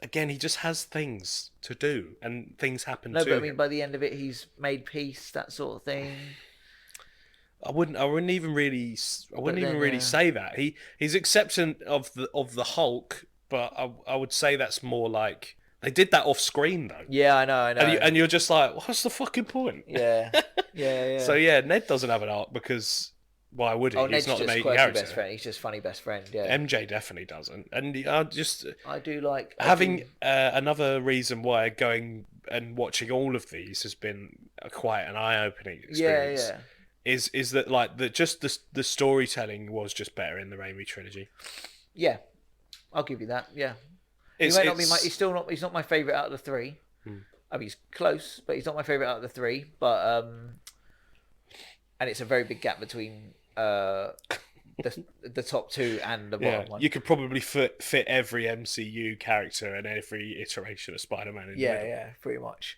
again, he just has things to do, and things happen No, to but I him. mean, by the end of it, he's made peace, that sort of thing. I wouldn't even really But then, say that he's acceptant of the Hulk, but I would say that's more like they did that off screen though, yeah, I know. and you're just like, what's the fucking point? Yeah, yeah. So yeah, Ned doesn't have an arc because why would he? Oh, He's Ned's not the just main quirky character. best friend. He's just funny best friend. Yeah. MJ definitely doesn't, and I just I do like having another reason why going and watching all of these has been quite an eye-opening experience. Yeah. Is that like just the storytelling was just better in the Raimi trilogy? Yeah, I'll give you that. Yeah, It's, he may not be it's- my. He's still not. He's not my favorite out of the three. I mean, he's close, but he's not my favorite out of the three. But and it's a very big gap between the top two and the bottom one. you could probably fit every MCU character and every iteration of Spider-Man in the middle. Yeah, pretty much.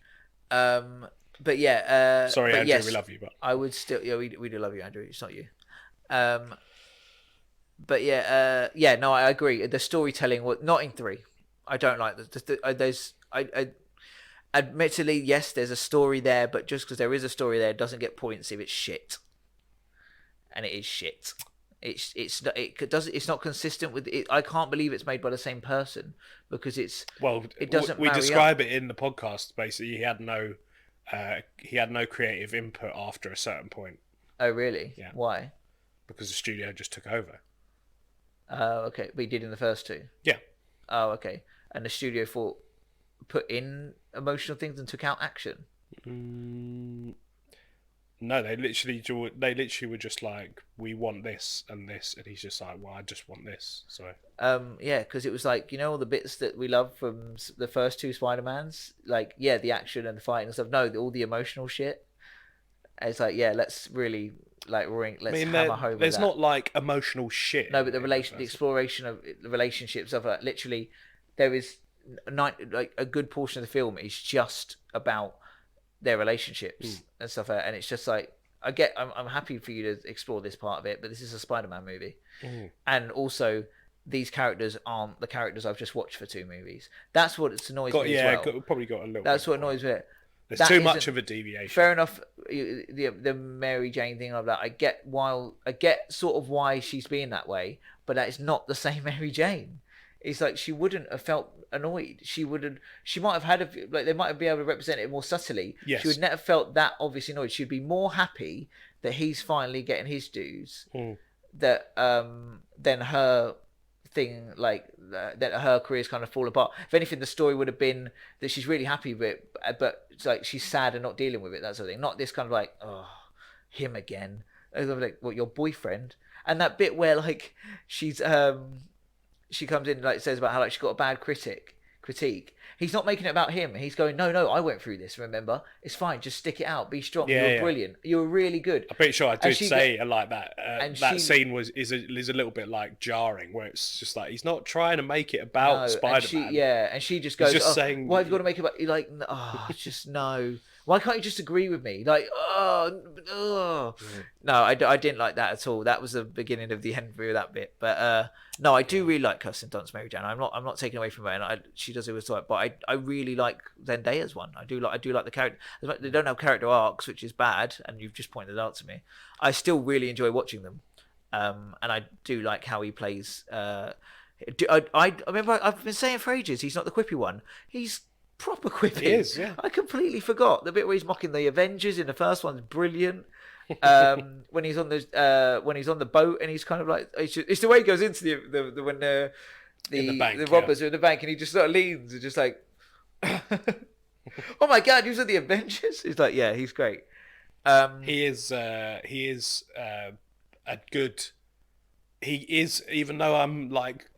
But yeah. Sorry, but Andrew, yes, we love you, but I would still. Yeah, we do love you, Andrew. It's not you. But yeah, no, I agree. The storytelling was not in three. I don't like there's. Admittedly, yes, there's a story there, but just because there is a story there, it doesn't get points if it's shit. And it is shit. It's not consistent with it. I can't believe it's made by the same person because it doesn't. We marry describe up. it in the podcast. Basically, he had no creative input after a certain point Oh really? Yeah. Why? because the studio just took over. Okay, but he did in the first two. Yeah. Oh, okay. And the studio put in emotional things and took out action. No, they literally were just like, we want this, and he's just like, well, I just want this. So Yeah, because it was like, all the bits that we love from the first two Spider-Mans, like the action and the fighting and stuff. No, all the emotional shit. And it's like, let's really hammer home. there's that. not like emotional shit. No, but the exploration of the relationships of literally, there is like a good portion of the film is just about their relationships and stuff, and it's just like I'm happy for you to explore this part of it, but this is a Spider-Man movie, and also these characters aren't the characters I've just watched for two movies. That's what annoys me as well. Probably got a little. That's bit what annoys me. There's too much of a deviation. Fair enough. The Mary Jane thing like that, I get sort of why she's being that way, but that is not the same Mary Jane. It's like she wouldn't have felt annoyed. She might have had they might have been able to represent it more subtly. Yes. She would never have felt that obviously annoyed. She'd be more happy that he's finally getting his dues. That than her thing, like that her career's kind of fall apart. If anything, the story would have been that she's really happy with it, but it's like she's sad and not dealing with it, that sort of thing. Not this kind of like, oh, him again. Like, what, your boyfriend? And that bit where like she's she comes in and like says about how like she got a bad critique. He's not making it about him. He's going, no, I went through this. Remember, it's fine. Just stick it out. Be strong. You're brilliant. You're really good. I'm pretty sure I did say it like that. That scene is a little bit like jarring, where it's just like he's not trying to make it about Spider-Man. And she just goes, just saying, why have you got to make it about? You're like, just no. Why can't you just agree with me? Like, No, I didn't like that at all. That was the beginning of the end of that bit. But no, I do really like Kirsten Dunst's Mary Jane. I'm not taking away from her, and she does it with right. But I really like Zendaya's one. I do like the character. They don't have character arcs, which is bad, and you've just pointed it out to me. I still really enjoy watching them, and I do like how he plays. I remember I've been saying for ages he's not the quippy one. He's proper quippy. He is, yeah. I completely forgot the bit where he's mocking the Avengers in the first one's brilliant. When he's on the boat and he's kind of like it's the way he goes into the when the bank, the robbers are in the bank and he just sort of leans and just like oh my god, he was in the Avengers. He's like, yeah, he's great. He is a good. He is, even though I'm like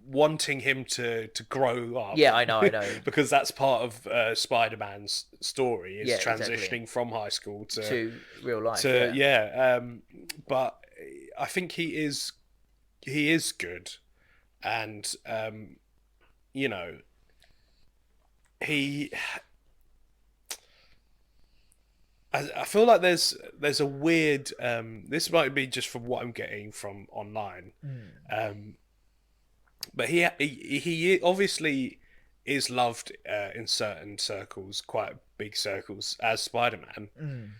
wanting him to grow up. Yeah, I know. Because that's part of Spider-Man's story, is transitioning exactly. from high school to real life. But I think he is good, and I feel like there's a weird. This might be just from what I'm getting from online. But he obviously is loved in certain circles, quite big circles, as Spider-Man.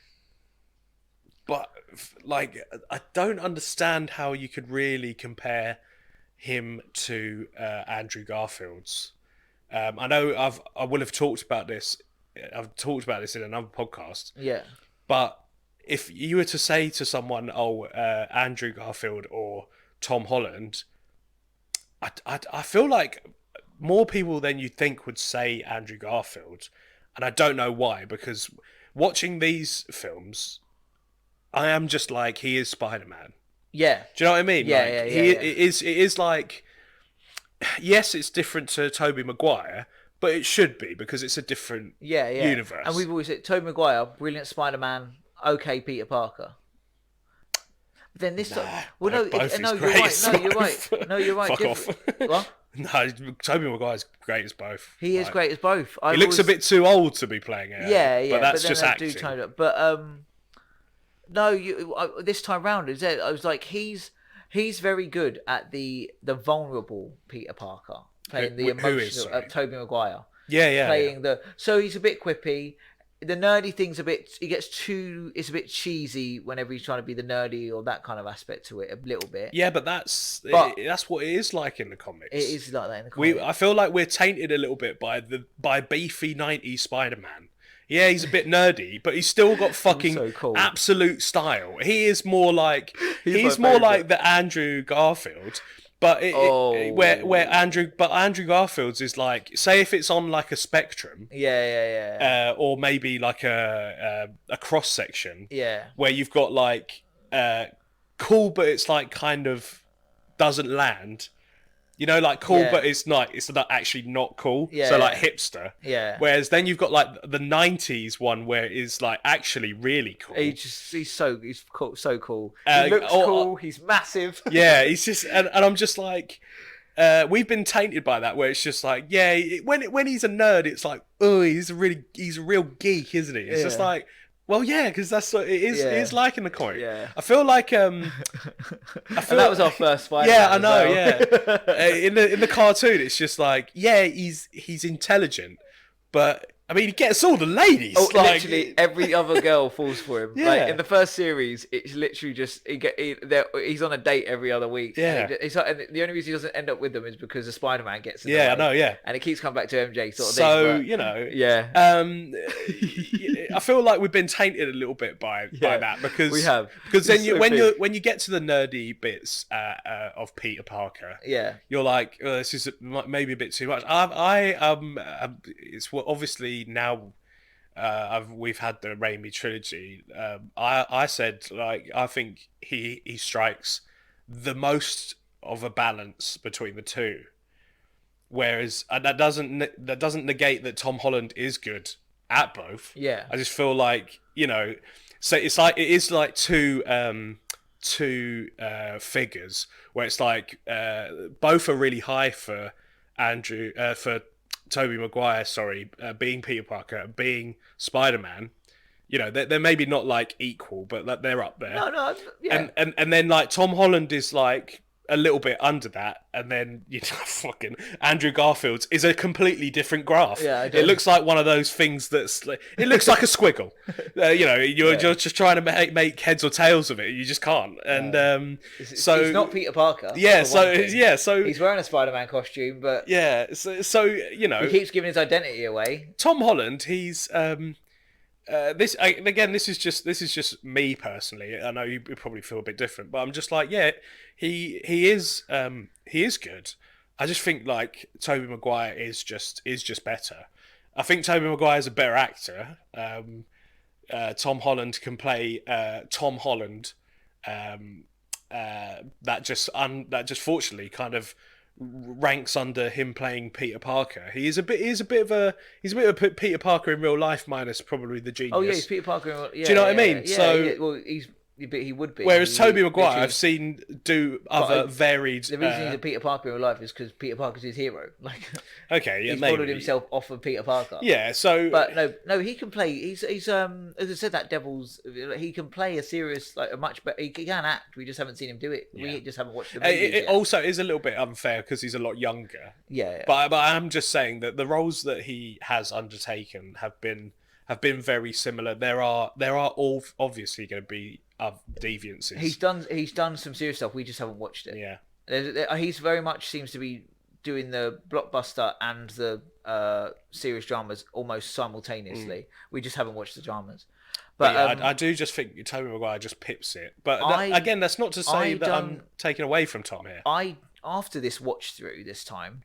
But like, I don't understand how you could really compare him to Andrew Garfield's. I know I will have talked about this. I've talked about this in another podcast. Yeah. But if you were to say to someone, "Oh, Andrew Garfield or Tom Holland," I feel like more people than you'd think would say Andrew Garfield, and I don't know why. Because watching these films, I am just like, he is Spider-Man. Yeah. Do you know what I mean? Yeah, like, yeah, It is like, yes, it's different to Tobey Maguire, but it should be because it's a different universe. And we've always said Tobey Maguire, brilliant Spider-Man, okay Peter Parker. But then this time, well, no, no, you're right. No, you're right. No, you're right. Fuck off. What? No, Tobey Maguire's great as both. He is great as both. He looks a bit too old to be playing it. Yeah, yeah. But that's then just they acting. do tone it. But no, this time round, I was like, he's very good at the vulnerable Peter Parker, playing the emotional Tobey Maguire. Yeah. Playing so he's a bit quippy. The nerdy thing's it's a bit cheesy whenever he's trying to be the nerdy or that kind of aspect to it a little bit. Yeah, but that's what it is like in the comics. It is like that in the comics. I feel like we're tainted a little bit by beefy 90s Spider-Man. Yeah, he's a bit nerdy, but he's still got fucking so cool. absolute style. He is more like the Andrew Garfield. But Andrew Garfield's is like, say if it's on like a spectrum, or maybe like a cross section, where you've got like cool, but it's like kind of doesn't land. You know, like cool, but it's not actually not cool. So like hipster. Yeah. Whereas then you've got like the 90s one where it's like actually really cool. He's cool, so cool. He looks cool. He's massive. Yeah, he's just, and I'm just like, we've been tainted by that where it's just like, when he's a nerd, it's like, oh, he's a real geek, isn't he? It's just like, well, yeah, because that's what it is. It is like in the comic. Yeah. I feel like and that was our first Spider-Man. Yeah, I know. Yeah. In the cartoon, it's just like, he's intelligent, but I mean, he gets all the ladies. Oh, like, literally every other girl falls for him. Yeah. Like in the first series, it's literally just he's on a date every other week. Yeah. And the only reason he doesn't end up with them is because the Spider-Man gets in the way. I know. Yeah. And it keeps coming back to MJ sort of thing. But, you know. Yeah. I feel like we've been tainted a little bit by that because we have. Because then when you get to the nerdy bits of Peter Parker, you're like, oh, this is maybe a bit too much. It's obviously now we've had the Raimi trilogy. I said, like, I think he strikes the most of a balance between the two, whereas that doesn't negate that Tom Holland is good at both. Yeah, I just feel like, you know, so it is like two figures where it's like both are really high for Tobey Maguire, being Peter Parker, being Spider-Man. You know, they're maybe not like equal, but they're up there. No, yeah. And then like Tom Holland is like a little bit under that, and then fucking Andrew Garfield's is a completely different graph. Yeah, it looks like one of those things that's like, it looks like a squiggle. You're just trying to make heads or tails of it. You just can't. And so he's not Peter Parker. Yeah, so he's wearing a Spider-Man costume, but so you know, he keeps giving his identity away. Tom Holland, he's this is just me personally. I know you probably feel a bit different, but I'm just like, he is good. I just think like Tobey Maguire is just better. I think Tobey Maguire is a better actor. Tom Holland can play Tom Holland. That just fortunately kind of ranks under him playing Peter Parker. He's a bit of a Peter Parker in real life, minus probably the genius. Oh yeah, he's Peter Parker. Do you know what I mean? Yeah, well, but he would be. Whereas Tobey Maguire, literally- I've seen do other varied. The reason he's a Peter Parker in real life is because Peter Parker's his hero. Like, Okay, yeah, he's maybe. modeled himself off of Peter Parker. Yeah, so. But no, he can play. He's as I said, that Devil's. He can play a serious, like a much better. He can act. We just haven't seen him do it. Yeah. We just haven't watched the movies It yet. also is a little bit unfair because he's a lot younger. Yeah. But I'm just saying that the roles that he has undertaken have been very similar. There are all obviously going to be deviances. He's done some serious stuff. We just haven't watched it. Yeah. He's very much seems to be doing the blockbuster and the serious dramas almost simultaneously. We just haven't watched the dramas. But yeah, I do just think Tobey Maguire just pips it. But again, that's not to say that I'm taking away from Tom here. After this watch through this time,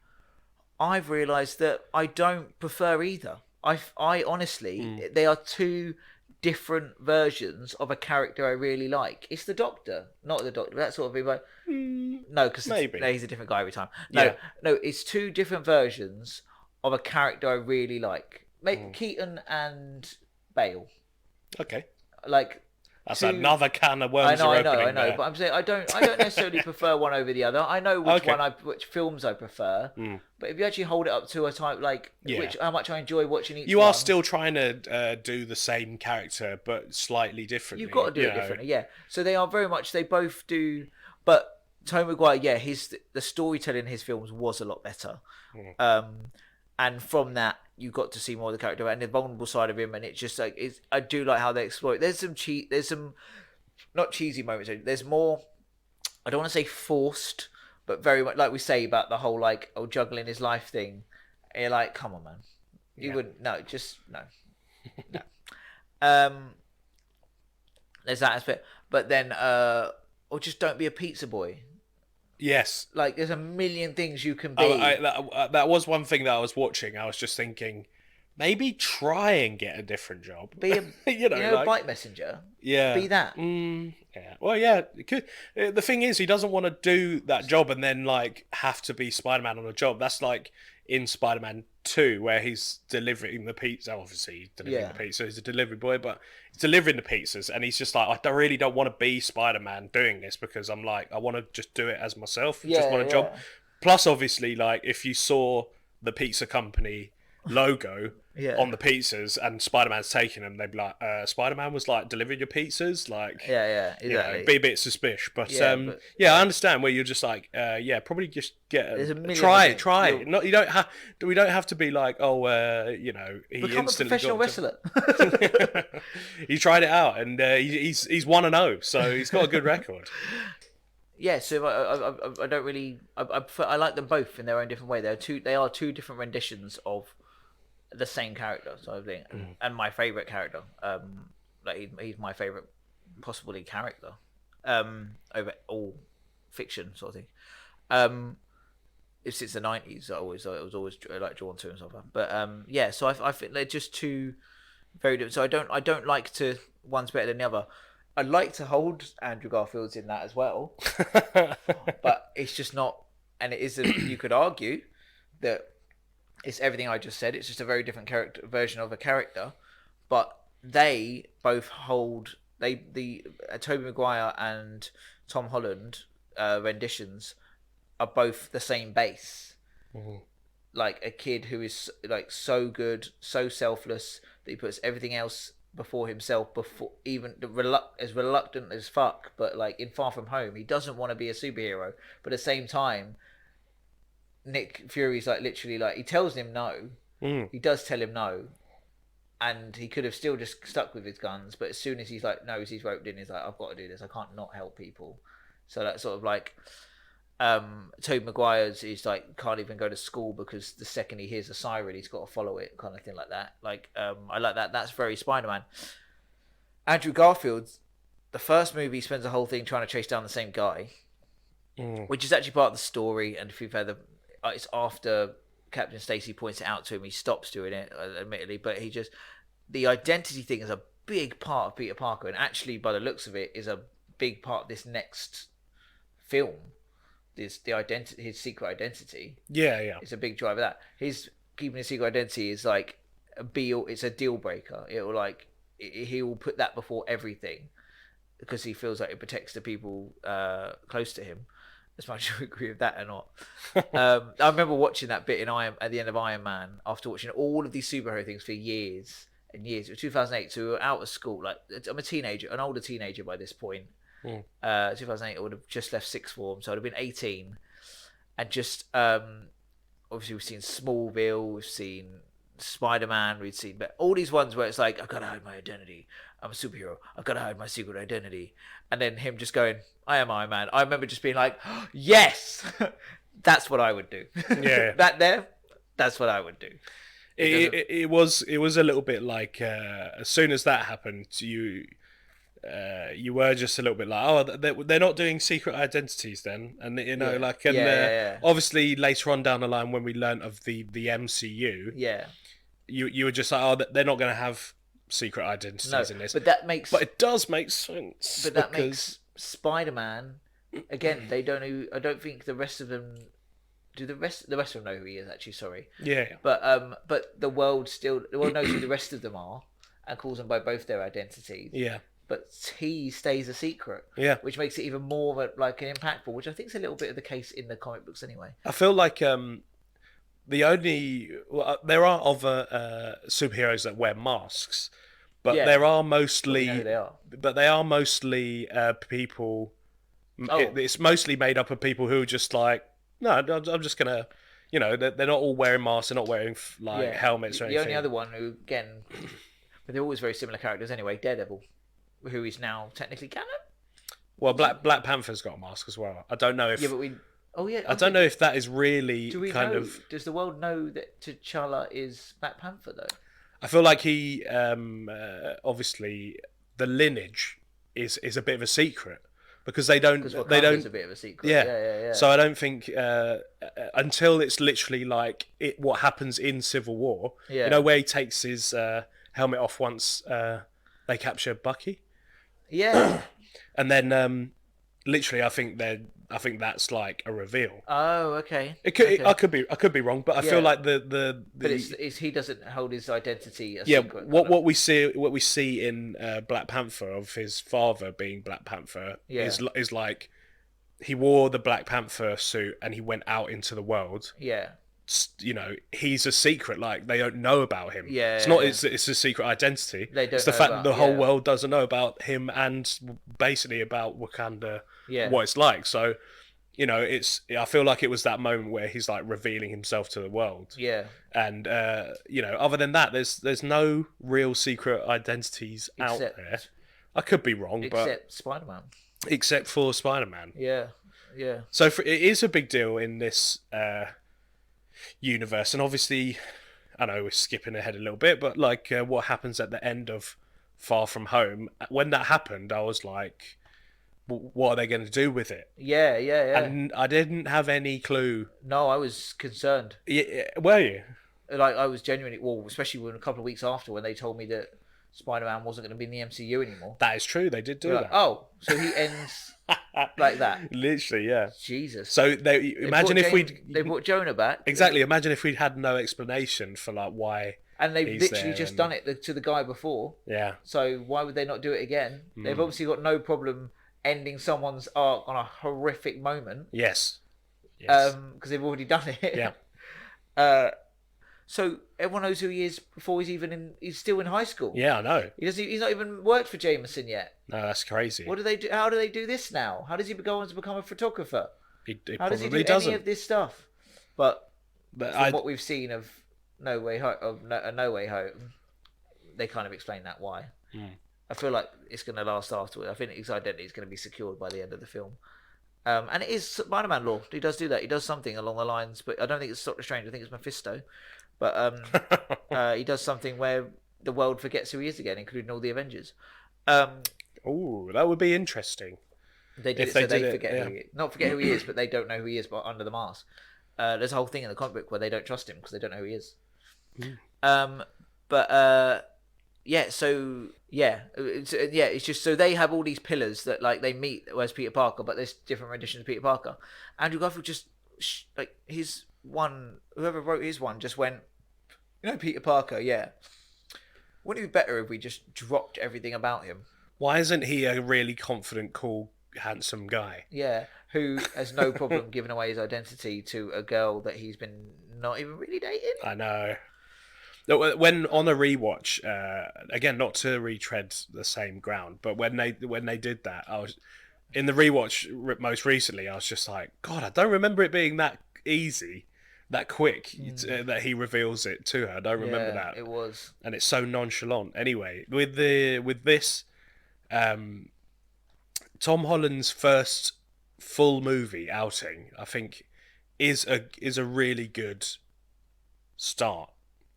I've realised that I don't prefer either. I honestly, they are two different versions of a character I really like. It's the Doctor, not the Doctor. That sort of thing. But no, because he's a different guy every time. No, it's two different versions of a character I really like. Keaton and Bale. Okay. Like. That's another can of worms. I know. But I'm saying I don't necessarily prefer one over the other. I know which films I prefer. But if you actually hold it up to a type how much I enjoy watching each. You are still trying to do the same character, but slightly differently. You've got to do it differently, yeah. So they are very much. They both do, but Tobey Maguire, yeah, the storytelling in his films was a lot better. And from that, you got to see more of the character and the vulnerable side of him, and it's just like I do like how they exploit. There's some not cheesy moments. There's more. I don't want to say forced, but very much like we say about the whole juggling his life thing. And you're like, come on, man, you wouldn't. No, just no. There's that aspect, but then or just don't be a pizza boy. Yes. Like, there's a million things you can be. That was one thing that I was watching. I was just thinking, maybe try and get a different job. Be a, a bike messenger. Yeah. Be that. Yeah. Well, yeah. It could. The thing is, he doesn't want to do that job and then, have to be Spider-Man on a job. That's like in Spider-Man 2, where he's delivering the pizza. Obviously, he's delivering the pizza. He's a delivery boy, but he's delivering the pizzas, and he's just like, I really don't want to be Spider-Man doing this because I'm like, I want to just do it as myself. Just want a job. Plus, obviously, if you saw the pizza company logo on the pizzas and Spider-Man's taking them, they'd be like, Spider-Man was delivering your pizzas, exactly. Be a bit suspicious, but I understand where you're just like, probably just get try it. Not we don't have to be like, he become instantly a professional wrestler. He tried it out and he's 1-0, so he's got a good record. Yeah, so I don't really I like them both in their own different way. They are two different renditions of the same character, so I think, and my favorite character. He's my favorite, possibly character, over all fiction sort of thing. Since the 90s, I was always drawn to and stuff. But so I think they're just two very different. So I don't like to one's better than the other. I'd like to hold Andrew Garfield's in that as well, but it's just not. And it is. You could argue that it's everything I just said. It's just a very different version of a character, but they both hold. The Tobey Maguire and Tom Holland renditions are both the same base. Like a kid who is so good, so selfless that he puts everything else before himself, before even as reluctant as fuck, but in Far From Home he doesn't want to be a superhero, but at the same time Nick Fury's literally he tells him no. He does tell him no, and he could have still just stuck with his guns, but as soon as he's knows he's roped in, he's I've got to do this, I can't not help people. So that's sort of Tobey Maguire's is can't even go to school because the second he hears a siren he's got to follow it, kind of thing like that. I like that. That's very Spider-Man. Andrew Garfield's, the first movie spends the whole thing trying to chase down the same guy, which is actually part of the story. And if you've had it's after Captain Stacy points it out to him, he stops doing it, admittedly. But the identity thing is a big part of Peter Parker, and actually, by the looks of it, is a big part of this next film. His secret identity. Yeah. It's a big driver. That his keeping his secret identity is it's a deal breaker. It will he will put that before everything, because he feels like it protects the people close to him. As much as we agree with that or not, I remember watching that bit at the end of Iron Man after watching all of these superhero things for years and years. It was 2008, so we were out of school. Like, I'm a teenager, an older teenager by this point. 2008, I would have just left sixth form, so I'd have been 18, and just obviously we've seen Smallville, we've seen Spider-Man, we've seen, but all these ones where it's like, I've got to hide my identity. I'm a superhero. I've got to hide my secret identity. And then him just going, I am Iron Man. I remember just being like, oh, yes, that's what I would do. Yeah. That's what I would do. It was a little bit like as soon as that happened, you were just a little bit like, oh, they're not doing secret identities then, and obviously later on down the line when we learnt of the MCU, you were just like, oh, they're not going to have secret identities in this, but it does make sense. But that makes Spider-Man again. They don't know. I don't think the rest of them do. The rest of them know who he is. Actually, sorry. Yeah. But the world knows who the rest of them are and calls them by both their identities. Yeah. But he stays a secret. Yeah. Which makes it even more of an impactful, which I think is a little bit of the case in the comic books anyway. I feel like there are other superheroes that wear masks, but there are mostly they are mostly people. It's mostly made up of people who are just like, no, I'm just gonna, they're not all wearing masks, they're not wearing helmets or anything. The only other one who, again, but they're always very similar characters anyway, Daredevil, who is now technically canon. Well, Black Panther's got a mask as well. I don't know if. Yeah, but we. Oh yeah. I don't know if that is really Does the world know that T'Challa is Black Panther though? I feel like he, obviously, the lineage is a bit of a secret because they don't. Because Wakanda's a bit of a secret. Yeah. So I don't think until it's literally like what happens in Civil War. Yeah. Where he takes his helmet off once they capture Bucky. Yeah. And then, literally, I think that's like a reveal. Oh, okay. I could be wrong, but I feel like the but it's he doesn't hold his identity a secret. What we see in Black Panther of his father being Black Panther is like he wore the Black Panther suit and he went out into the world. Yeah. He's a secret. Like they don't know about him. Yeah. It's not. It's a secret identity. They don't. It's the fact that the whole world doesn't know about him and basically about Wakanda. Yeah. What it's like. So, I feel like it was that moment where he's like revealing himself to the world. Yeah. And other than that, there's no real secret identities out there. I could be wrong, except Spider-Man. Except for Spider-Man. Yeah. Yeah. So it is a big deal in this universe, and obviously, I know we're skipping ahead a little bit, but like what happens at the end of Far From Home, when that happened, I was like, what are they going to do with it? Yeah. And I didn't have any clue. No, I was concerned. Yeah, were you? Like, I was genuinely, especially when a couple of weeks after when they told me that Spider-Man wasn't going to be in the MCU anymore. That is true. They did do that. Oh, so he ends like that. Literally, yeah. Jesus. So they brought Jonah back. Exactly. Imagine if we'd had no explanation for like why. And they've literally just done it to the guy before. Yeah. So why would they not do it again? They've obviously got no problem ending someone's arc on a horrific moment. Yes. Because they've already done it. Yeah. So everyone knows who he is before he's still in high school. Yeah, I know. He's not even worked for Jameson yet. No, that's crazy. What do they do? How do they do this now? How does he go on to become a photographer? How does he do any of this stuff? But from what we've seen of No Way Home, they kind of explain that why. I feel like it's going to last afterward. I think his identity is going to be secured by the end of the film. And it is Spider-Man lore. He does do that. He does something along the lines, but I don't think it's Doctor Strange. I think it's Mephisto. But he does something where the world forgets who he is again, including all the Avengers. Oh, that would be interesting. They did they forget who he is. Not forget who he is, but they don't know who he is, but under the mask. There's a whole thing in the comic book where they don't trust him because they don't know who he is. It's just so they have all these pillars that like they meet as Peter Parker, but there's different renditions of Peter Parker. Andrew Garfield just like his one, whoever wrote his one just went, Peter Parker, yeah. Wouldn't it be better if we just dropped everything about him? Why isn't he a really confident, cool, handsome guy? Yeah, who has no problem giving away his identity to a girl that he's been not even really dating. I know. No, when on a rewatch, again, not to retread the same ground, but when they did that, I was in the rewatch most recently. I was just like, God, I don't remember it being that easy, that quick that he reveals it to her. I don't remember Yeah, that, it was. and it's so nonchalant. Anyway, with this, um, Tom Holland's first full movie outing, I think, is a really good start.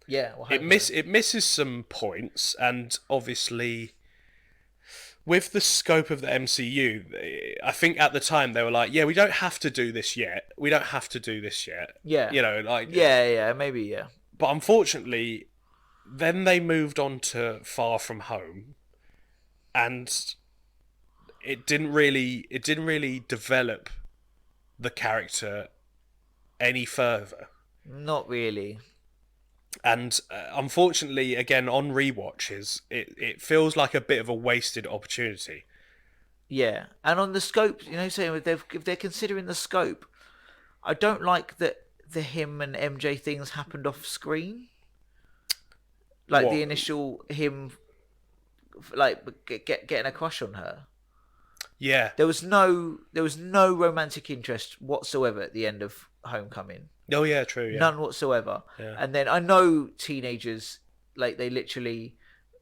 Yeah, well, It misses some points, and obviously with the scope of the MCU, I think at the time they were like, "Yeah, we don't have to do this yet. We don't have to do this yet." Yeah. You know, like Yeah, maybe, yeah. But unfortunately, then they moved on to Far From Home, and it didn't really develop the character any further. Not really. And unfortunately, again on rewatches, it feels like a bit of a wasted opportunity. Yeah, and on the scope, saying if they're considering the scope, I don't like that the him and MJ things happened off screen. Like What? the initial him, like getting a crush on her. Yeah. There was no romantic interest whatsoever at the end of Homecoming. Oh yeah, true. Yeah. None whatsoever. Yeah. And then I know teenagers, like, they literally,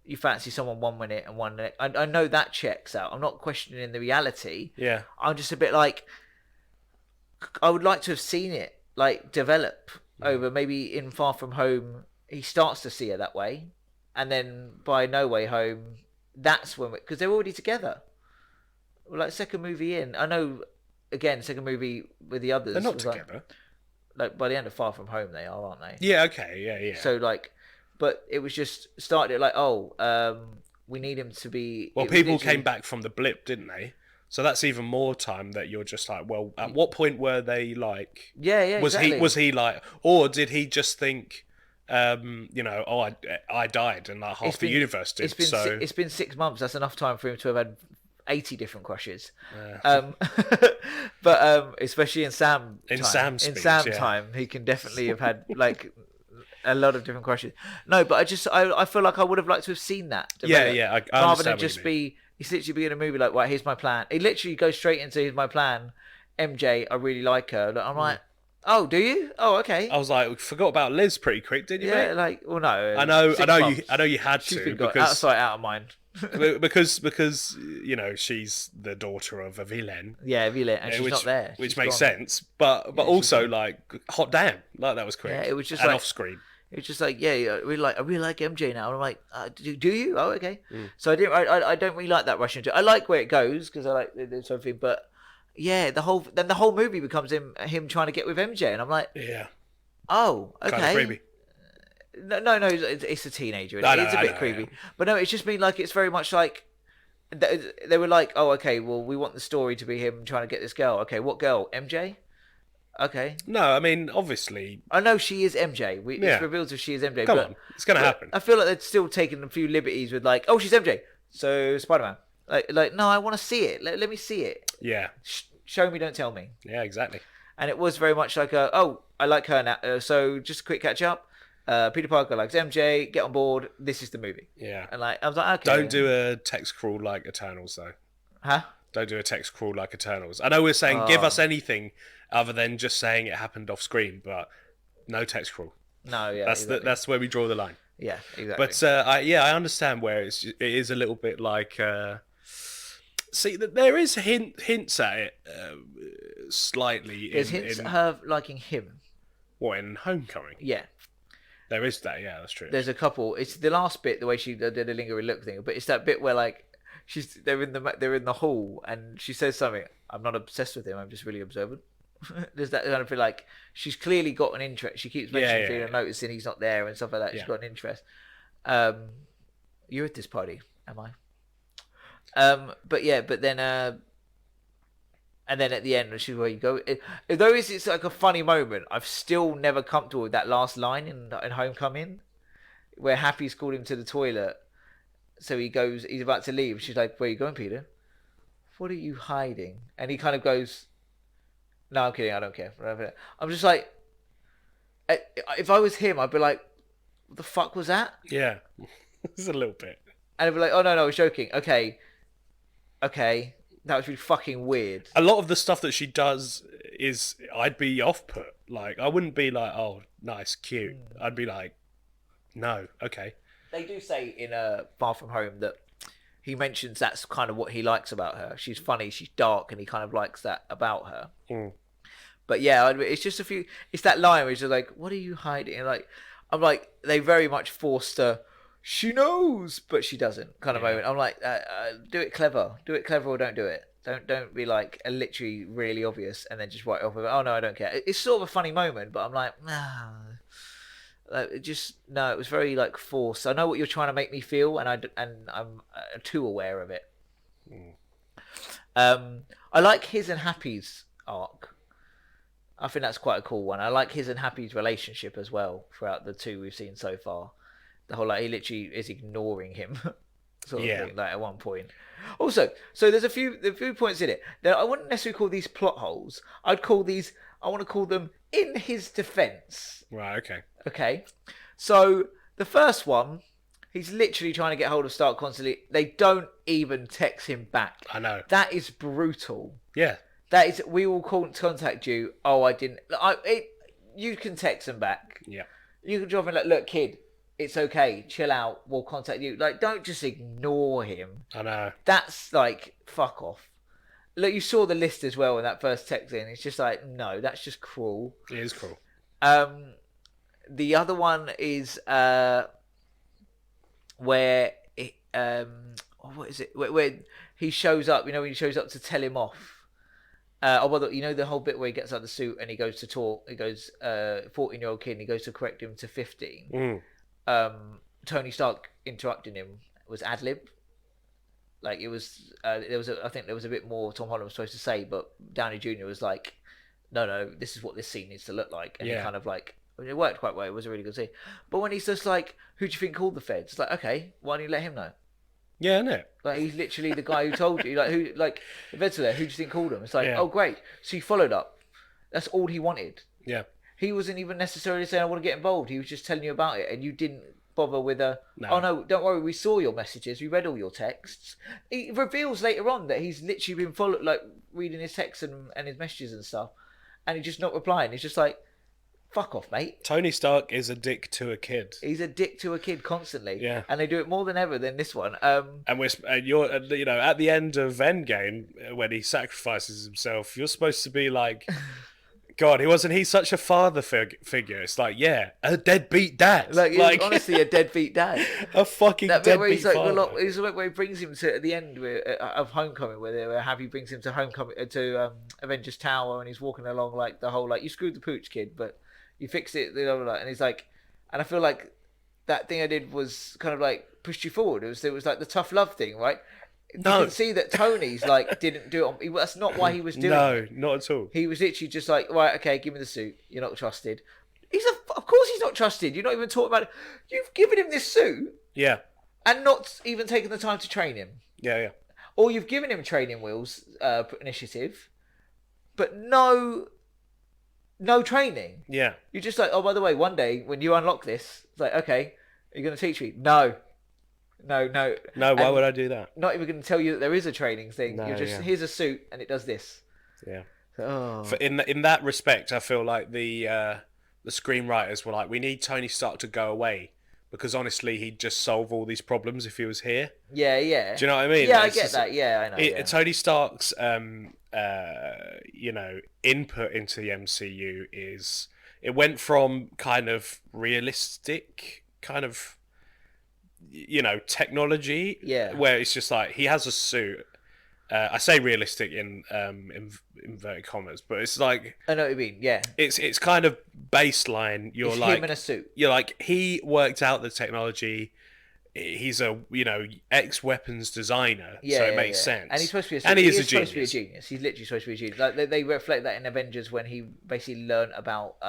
you fancy someone 1 minute and one minute. I know that checks out. I'm not questioning the reality. Yeah. I'm just a bit like, I would like to have seen it like develop over maybe in Far From Home. He starts to see her that way, and then by No Way Home, that's when, because they're already together. Like, second movie in, I know. Again, second movie with the others. They're not was together. like by the end of Far From Home, they are, aren't they? Yeah. Okay. Yeah. Yeah. So like, but it was just started like, we need him to be. Well, it was people literally- came back from the blip, didn't they? So that's even more time that you're just like, well, at what point were they like? Yeah, Was exactly. he like, or did he just think, I died and like half the universe did? It's been 6 months. That's enough time for him to have had 80 different crushes. Yeah. But especially in Sam yeah. time, he can definitely have had like a lot of different crushes. No, but I feel like I would have liked to have seen that. Yeah, develop, yeah. I rather understand than what you just mean. be. He's literally be in a movie like, right, here's my plan. He literally goes straight into here's my plan. MJ, I really like her. I'm like, oh, do you? Oh, okay. I was like, we forgot about Liz pretty quick, didn't you? Yeah, mate? like, well, no. I know 6 months. you had She's to been got because out of sight, out of mind. because she's the daughter of a villain. Yeah, Violet, and she's not there. Which She's makes gone. sense, but also like, hot damn, like that was quick. Yeah, it was just and like- off screen. It was just like, yeah, I really like MJ now. And I'm like, do you? Oh, okay. So I don't really like that rush into it. I like where it goes because I like something, but yeah, the whole movie becomes him trying to get with MJ, and I'm like, Yeah, oh, okay. kind of creepy. No, it's a teenager. I know, It's a I bit know, creepy, yeah. but no, it's just been like, it's very much like they were like, oh, okay, well, we want the story to be him trying to get this girl. Okay, what girl? MJ? Okay. No, I mean obviously. I know she is MJ. Yeah. It's revealed that she is MJ. Come but, on, it's gonna but happen. I feel like they're still taking a few liberties with like, oh, she's MJ, so Spider-Man. Like no, I want to see it. Let me see it. Yeah, Show me, don't tell me. yeah, exactly. And it was very much like, oh, I like her now. So just a quick catch up. Peter Parker likes MJ. Get on board. This is the movie. Yeah. And like, I was like, okay. Don't do a text crawl like Eternals though. Huh? Don't do a text crawl like Eternals. I know we're saying give us anything other than just saying it happened off screen, but no text crawl. No, yeah. That's where we draw the line. Yeah, exactly. But I understand where it is a little bit like. See, there is hints at it slightly. There's hints at her liking him. What, in Homecoming? Yeah. There is that. Yeah, that's true. There's a couple. It's the last bit, the way she did a lingering look thing, but it's that bit where like they're in the hall and she says something. I'm not obsessed with him. I'm just really observant. There's that kind of feel like she's clearly got an interest. She keeps mentioning, noticing he's not there and stuff like that. She's got an interest. You're at this party, am I? But then and then at the end, she's where you go. Though it's like a funny moment, I've still never comfortable with that last line in Homecoming, where Happy's called him to the toilet, So he's about to leave. She's like, "Where are you going, Peter? What are you hiding?" And he kind of goes, "No, I'm kidding. I don't care." I'm just like, if I was him, I'd be like, "What the fuck was that?" Yeah, it's a little bit. And I'd be like, "Oh no, I was joking. Okay, okay, that was really fucking weird." A lot of the stuff that she does is, I'd be off put. Like, I wouldn't be like, oh, nice, cute. I'd be like, no, okay. They do say in Far From Home that he mentions that's kind of what he likes about her. She's funny, she's dark, and he kind of likes that about her. Mm. But yeah, it's just a few. It's that line where he's just like, "What are you hiding?" And like, I'm like, they very much forced her. She knows, but she doesn't. Kind of moment. I'm like, do it clever, or don't do it. Don't be like literally really obvious and then just write it off with, "Oh no, I don't care." It's sort of a funny moment, but I'm like, nah. It just no. It was very like forced. I know what you're trying to make me feel, and I'm too aware of it. I like his and Happy's arc. I think that's quite a cool one. I like his and Happy's relationship as well throughout the two we've seen so far. The whole like he literally is ignoring him, sort of thing. Like at one point. Also, so there's a few points in it that I wouldn't necessarily call these plot holes. I want to call them in his defense. Right. Okay. Okay. So the first one, he's literally trying to get hold of Stark constantly. They don't even text him back. I know. That is brutal. Yeah. That is, we will contact you. Oh, I didn't. You can text them back. Yeah. You can drop in like, "Look, kid, it's okay. Chill out. We'll contact you." Like, don't just ignore him. I know. That's like, fuck off. Look, you saw the list as well in that first text in. It's just like, no, that's just cruel. It is cruel. The other one is where it, what is it? Where he shows up. You know, when he shows up to tell him off. You know the whole bit where he gets out of the suit and he goes to talk. He goes, 14-year-old kid, and he goes to correct him to 15. Tony Stark interrupting him was ad lib. Like it was, I think there was a bit more Tom Holland was supposed to say, but Downey Jr. was like, no, this is what this scene needs to look like, and he kind of like, it worked quite well. It was a really good scene. But when he's just like, "Who do you think called the feds?" It's like, okay, why don't you let him know? Yeah, isn't it? Like he's literally the guy who told you. Like who? Like the feds were there. Who do you think called him? It's like, oh great. So he followed up. That's all he wanted. Yeah. He wasn't even necessarily saying, "I want to get involved." He was just telling you about it, and you didn't bother with a, no. "Oh no, don't worry, we saw your messages, we read all your texts." He reveals later on that he's literally been reading his texts and his messages and stuff, and he's just not replying. He's just like, fuck off, mate. Tony Stark is a dick to a kid. He's a dick to a kid constantly. Yeah. And they do it more than ever than this one. And you're, at the end of Endgame, when he sacrifices himself, you're supposed to be like, God, wasn't he such a father figure? It's like, yeah, a deadbeat dad. Like honestly, a deadbeat dad. A fucking deadbeat father. It's like where he brings him to at the end of Homecoming, where Happy brings him to Avengers Tower, and he's walking along like the whole like, "You screwed the pooch, kid, but you fixed it," and he's like, and I feel like that thing I did was kind of like pushed you forward. It was like the tough love thing, right? No. You can see that Tony's like didn't do it. That's not why he was doing it. No, not at all. He was literally just like, "Right, okay, give me the suit. You're not trusted." Of course he's not trusted. You're not even talking about it. You've given him this suit. Yeah. And not even taken the time to train him. Yeah. Or you've given him training wheels initiative, but no training. Yeah. You're just like, "Oh, by the way, one day when you unlock this," it's like, "Okay, are you going to teach me?" No. No, why would I do that? Not even going to tell you that there is a training thing. No, You're just, here's a suit and it does this. Yeah. Oh. In that respect, I feel like the screenwriters were like, we need Tony Stark to go away, because honestly, he'd just solve all these problems if he was here. Yeah. Do you know what I mean? Yeah, I get that. Yeah, I know. Tony Stark's input into the MCU is, it went from kind of realistic kind of technology, where it's just like he has a suit. I say realistic in inverted commas, but it's like, I know what you mean. Yeah, it's kind of baseline. You're like him in a suit. You're like, he worked out the technology. He's a ex weapons designer, so it makes sense. And he's supposed to be supposed to be a genius. He's literally supposed to be a genius. Like they reflect that in Avengers when he basically learned about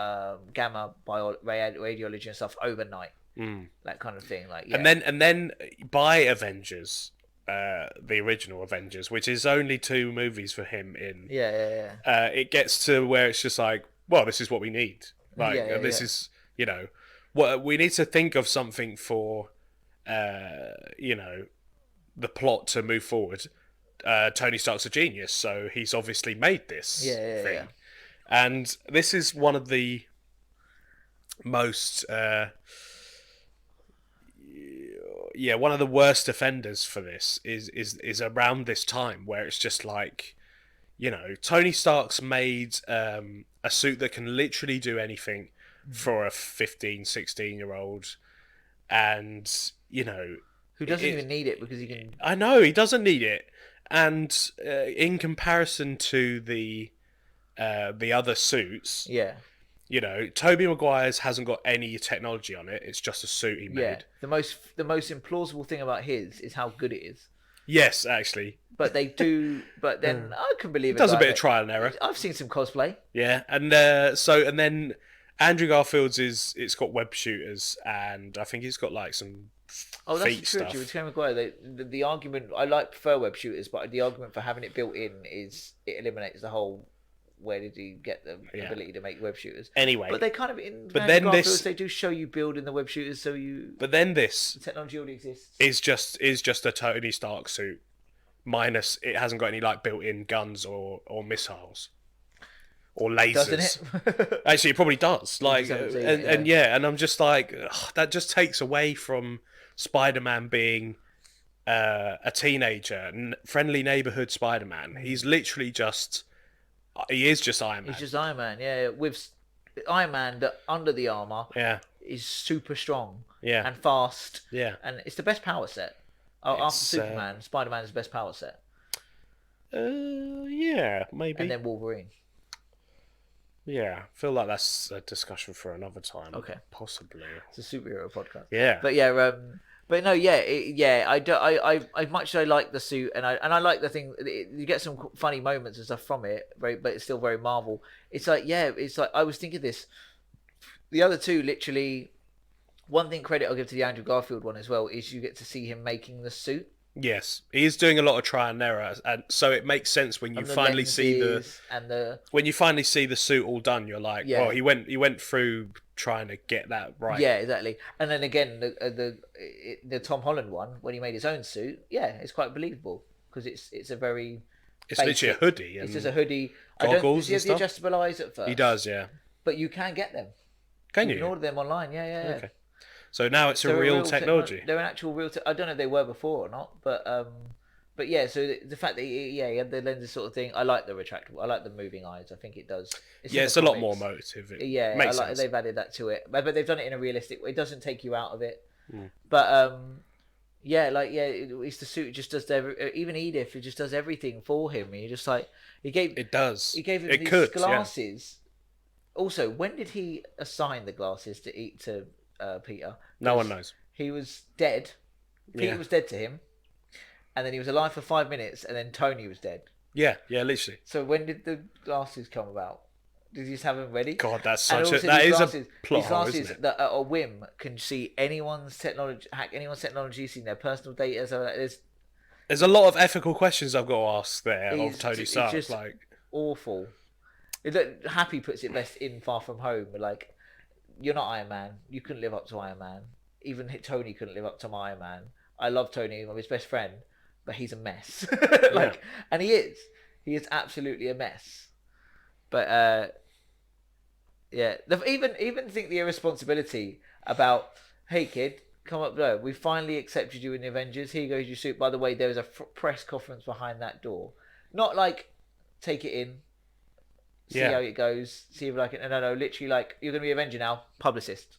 gamma radiology and stuff overnight. that kind of thing. Like, yeah. And then by Avengers, the original Avengers, which is only 2 movies for him in, it gets to where it's just like, well, this is what we need. Like, this is, you know, what we need to think of something for, you know, the plot to move forward. Tony Stark's a genius, so he's obviously made this thing. And this is one of the most, one of the worst offenders for this is around this time, where it's just like, you know, Tony Stark's made a suit that can literally do anything for a 15, 16-year-old, and, you know, who doesn't even need it because he can. I know he doesn't need it, and in comparison to the other suits, you know, Tobey Maguire's hasn't got any technology on it. It's just a suit he made. Yeah, the most implausible thing about his is how good it is. Yes, actually. But they do. But then I can believe it. Does a bit of trial and error. I've seen some cosplay. Yeah, and then Andrew Garfield's it's got web shooters, and I think he's got like some. Oh, that's true. With Tobey Maguire, the argument I prefer web shooters, but the argument for having it built in is it eliminates the whole. Where did he get the ability to make web shooters? Anyway, but they kind of they do show you building the web shooters, so you. But then the technology already exists. Is just a Tony Stark suit, minus it hasn't got any like built-in guns or missiles. Or lasers. Doesn't it? Actually, it probably does. Like, and I'm just like, that just takes away from Spider-Man being a teenager, friendly neighborhood Spider-Man. He's literally just. He is just Iron Man. He's just Iron Man, yeah. With Iron Man, under the armor, is super strong, and fast, and it's the best power set. After Superman, Spider-Man's best power set. Yeah, maybe. And then Wolverine. Yeah, I feel like that's a discussion for another time. Okay, possibly. It's a superhero podcast. Yeah, but but no, I much as I like the suit, and I like the thing. You get some funny moments and stuff from it, but it's still very Marvel. It's like I was thinking this. The other two, literally, one thing credit I'll give to the Andrew Garfield one as well is you get to see him making the suit. Yes, he's doing a lot of trial and error, and so it makes sense when you finally see when you finally see the suit all done. You're like, well, he went through trying to get that right. Yeah, exactly. And then again, the Tom Holland one, when he made his own suit, it's quite believable because it's literally a hoodie. It's just a hoodie. Goggles. Does he have the adjustable eyes at first? He does, yeah. But you can get them. Can you? You can order them online. Yeah. Okay. So now it's a real technology. They're an actual real. I don't know if they were before or not, but yeah. So the fact that he had the lenses sort of thing, I like the retractable. I like the moving eyes. I think it does. It's a lot more motive. Makes sense. They've added that to it, but they've done it in a realistic way. It doesn't take you out of it. But it's the suit. It just does even Edith. It just does everything for him. And you're just like He gave him these glasses. Yeah. Also, when did he assign the glasses to Peter? No one knows. He was dead. Peter was dead to him, and then he was alive for 5 minutes, and then Tony was dead. Yeah, literally. So when did the glasses come about? Did you just have them ready? God, that is a plot. These glasses that at a whim can see anyone's technology, hack anyone's technology, see their personal data. So there's a lot of ethical questions I've got to ask there of Tony Stark. It's just awful. Happy puts it best in Far From Home. Like, you're not Iron Man. You couldn't live up to Iron Man. Even Tony couldn't live up to my Iron Man. I love Tony. I'm his best friend, but he's a mess. And he is. He is absolutely a mess. But even think the irresponsibility about, hey kid, come up there. We finally accepted you in the Avengers. Here goes your suit. By the way, there is a press conference behind that door. Not like take it in, see how it goes, see if you like it. No. Literally, like, you're going to be Avenger now. Publicist.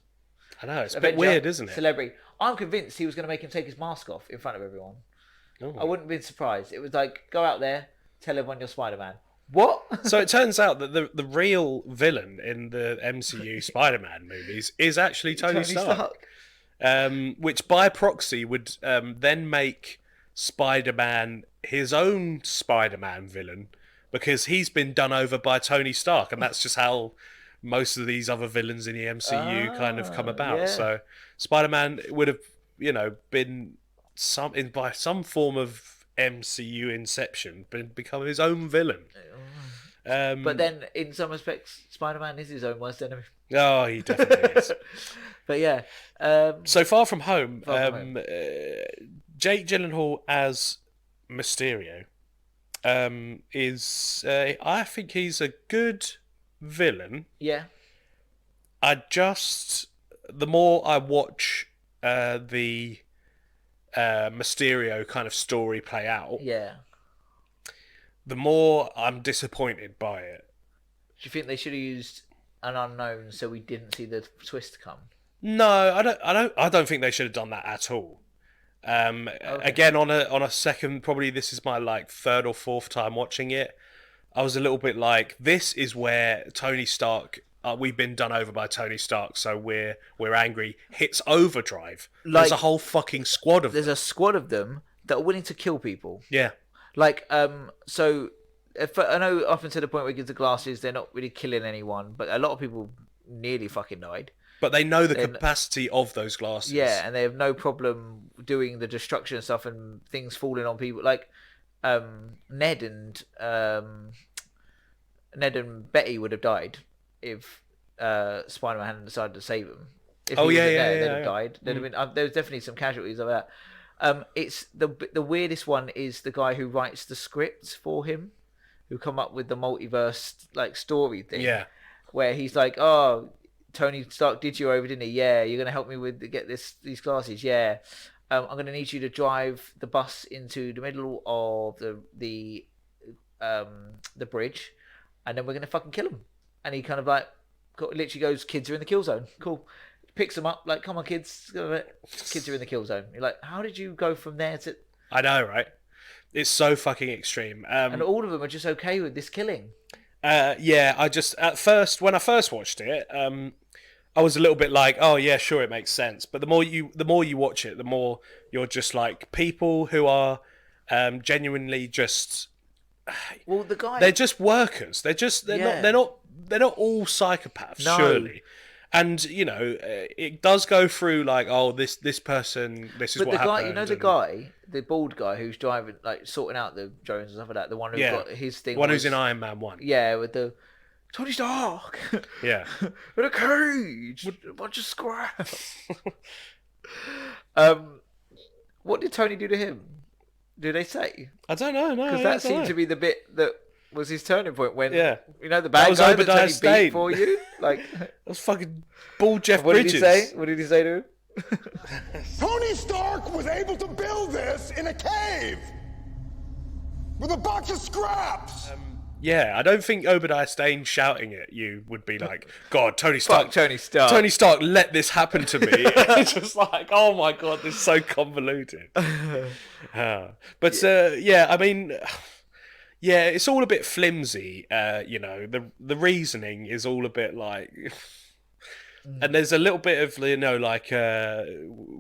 I know, it's Avenger, a bit weird, isn't it? Celebrity. I'm convinced he was going to make him take his mask off in front of everyone. Oh. I wouldn't have been surprised. It was like, go out there, tell everyone you're Spider-Man. What? So it turns out that the real villain in the MCU Spider-Man movies is actually Tony Stark. Which by proxy would then make Spider-Man his own Spider-Man villain, because he's been done over by Tony Stark, and that's just how most of these other villains in the MCU kind of come about. Yeah. So Spider-Man would have, been by some form of MCU inception, become his own villain. But then, in some respects, Spider-Man is his own worst enemy. Oh, he definitely is. But yeah. So Far From Home, Far From Home. Jake Gyllenhaal as Mysterio is, I think he's a good villain. Yeah. The more I watch the Mysterio kind of story play out, Yeah. the more I'm disappointed by it. Do you think they should have used an unknown so we didn't see the twist come? No, I don't think they should have done that at all. Again, on a second, probably this is my like third or fourth time watching it. I was a little bit like, this is where Tony Stark. We've been done over by Tony Stark, so we're angry. Hits overdrive. There's a whole fucking squad of them. There's a squad of them that are willing to kill people. Yeah. So if, I know up until the point where he gives the glasses, they're not really killing anyone, but a lot of people nearly fucking died. But they know the capacity of those glasses. Yeah, and they have no problem doing the destruction and stuff and things falling on people. Like Ned and Betty would have died if Spider-Man hadn't decided to save them. If he wasn't there, they'd have died. There'd have been, there's definitely some casualties of that. It's the weirdest one is the guy who writes the scripts for him, who come up with the multiverse like story thing. Yeah, where he's like, "Oh, Tony Stark did you over, didn't he? Yeah, you're gonna help me get these glasses. Yeah, I'm gonna need you to drive the bus into the middle of the bridge, and then we're gonna fucking kill him." And he kind of like literally goes, "Kids are in the kill zone. Cool." Picks them up, like, "Come on, kids. Kids are in the kill zone." You're like, how did you go from there to... I know, right? It's so fucking extreme. And all of them are just okay with this killing. Yeah, I just... At first, when I first watched it, I was a little bit like, oh, yeah, sure, it makes sense. But the more you watch it, the more you're just like, people who are genuinely just... Well, the guy... They're just workers. They're not all psychopaths, surely. And it does go through like, oh, this person, this is what happened. The guy, the bald guy who's driving, like sorting out the drones and stuff like that. The one who's got his thing. One who's in Iron Man 1. Yeah, with the Tony Stark. Yeah. In a cage, with a bunch of scrap. What did Tony do to him? Do they say? I don't know. No, because that seemed to be the bit that was his turning point when the bad that was guy Obadiah that Tony beat for you. Like that was fucking bald Jeff What Bridges. did he say? What did he say to him? Tony Stark was able to build this in a cave with a box of scraps. Yeah, I don't think Obadiah Stane shouting at you would be like, God, Tony Stark. Fuck Tony Stark. Tony Stark, let this happen to me. It's just like, oh my God, this is so convoluted. I mean, yeah, it's all a bit flimsy. The reasoning is all a bit like... And there's a little bit of, we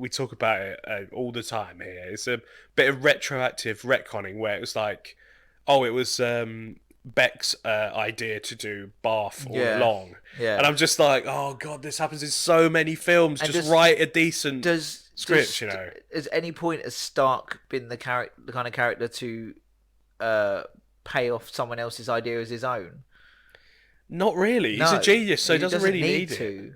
talk about it all the time here. It's a bit of retroactive retconning where it was like, oh, it was Beck's idea to do Bath all along. Yeah. And I'm just like, oh, God, this happens in so many films. And just write a decent script, Has any point has Stark been the kind of character to pay off someone else's idea as his own? Not really. He's a genius, so he doesn't really need to.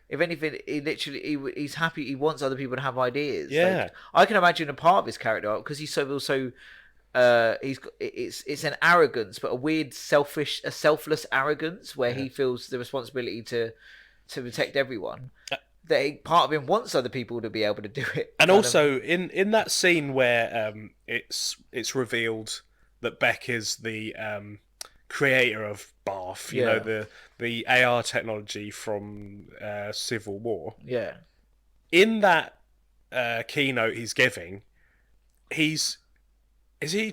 If anything, he's happy. He wants other people to have ideas. Yeah, like, I can imagine a part of his character because he's so it's an arrogance, but a weird selfless arrogance where he feels the responsibility to protect everyone. That part of him wants other people to be able to do it. And also in that scene where it's revealed that Beck is the creator of Bath, you know, the AR technology from Civil War. Yeah. In that keynote he's giving, isn't he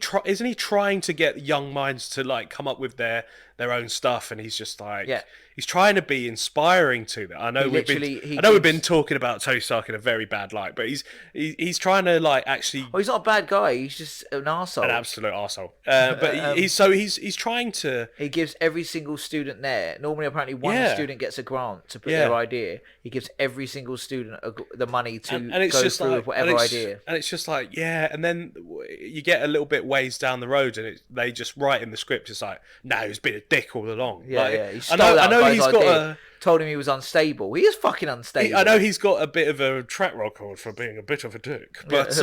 trying to get young minds to like come up with their their own stuff, and he's just like, Yeah. he's trying to be inspiring to them. I know He we've been, literally- I know we've been talking about Tony Stark in a very bad light, but he's trying to like actually Oh, he's not a bad guy. He's just an arsehole. an absolute arsehole. But he's trying to. He gives every single student there. Normally, apparently, one student gets a grant to put their idea. He gives every single student the money to And it's go just through like, with whatever and idea. And it's just like, yeah, and then you get a little bit ways down the road, and they just write in the script, it's like, no, he's been a dick all along. Yeah, like, yeah. He stole that I know guy's he's idea. got a. Told him he was unstable. He is fucking unstable. I know he's got a bit of a track record for being a bit of a dick, but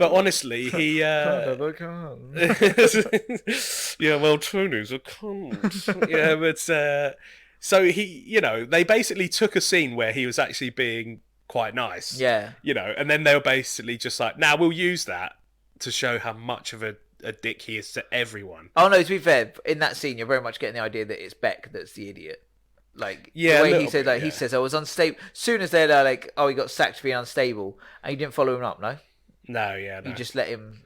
honestly, he yeah, well, Tony's a cunt. Yeah, but so he, they basically took a scene where he was actually being quite nice. Yeah. And then they were basically just like, now we'll use that to show how much of a dick he is to everyone. Oh no, to be fair, in that scene, you're very much getting the idea that it's Beck that's the idiot. Like, yeah, the way he said, like, he says, I was unstable. As soon as they're like, oh, he got sacked for being unstable, and you didn't follow him up, no? No, yeah, no. You just let him.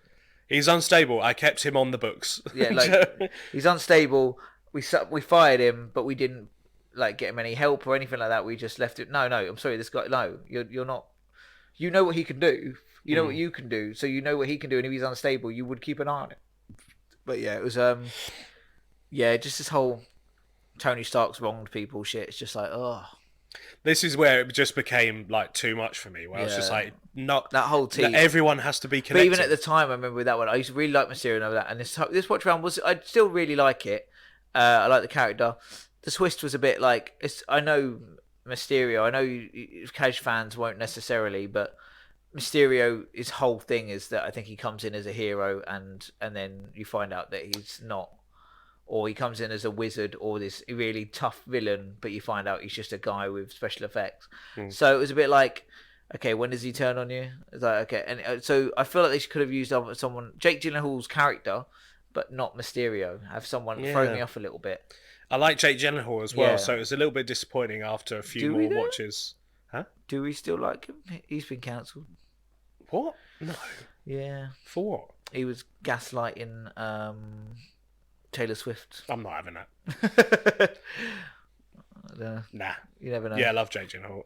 He's unstable. I kept him on the books. Yeah, like, he's unstable. We fired him, but we didn't like get him any help or anything like that. We just left it. No, I'm sorry, this guy. No, you're not. You know what he can do. You know what you can do. So you know what he can do, and if he's unstable, you would keep an eye on it. But yeah, it was just this whole Tony Stark's wronged people shit. It's just like, oh. This is where it just became like too much for me. Where I was just like, not that whole team. That everyone has to be connected. But even at the time, I remember with that one, I used to really like Mysterio and all that. And this watch around I still really like it. I like the character. The twist was a bit like, I know Mysterio. I know Cage fans won't necessarily, but Mysterio, his whole thing is that I think he comes in as a hero, and then you find out that he's not. Or he comes in as a wizard or this really tough villain, but you find out he's just a guy with special effects. So it was a bit like, okay, when does he turn on you? It's like, okay, and so I feel like they could have used someone, Jake Gyllenhaal's character, but not Mysterio. Have someone throw me off a little bit. I like Jake Gyllenhaal as well, so it was a little bit disappointing after a few more watches. Huh? Do we still like him? He's been cancelled. What? No. Yeah. For what? He was gaslighting Taylor Swift. I'm not having that. Nah. You never know. Yeah, I love Jake Gyllenhaal.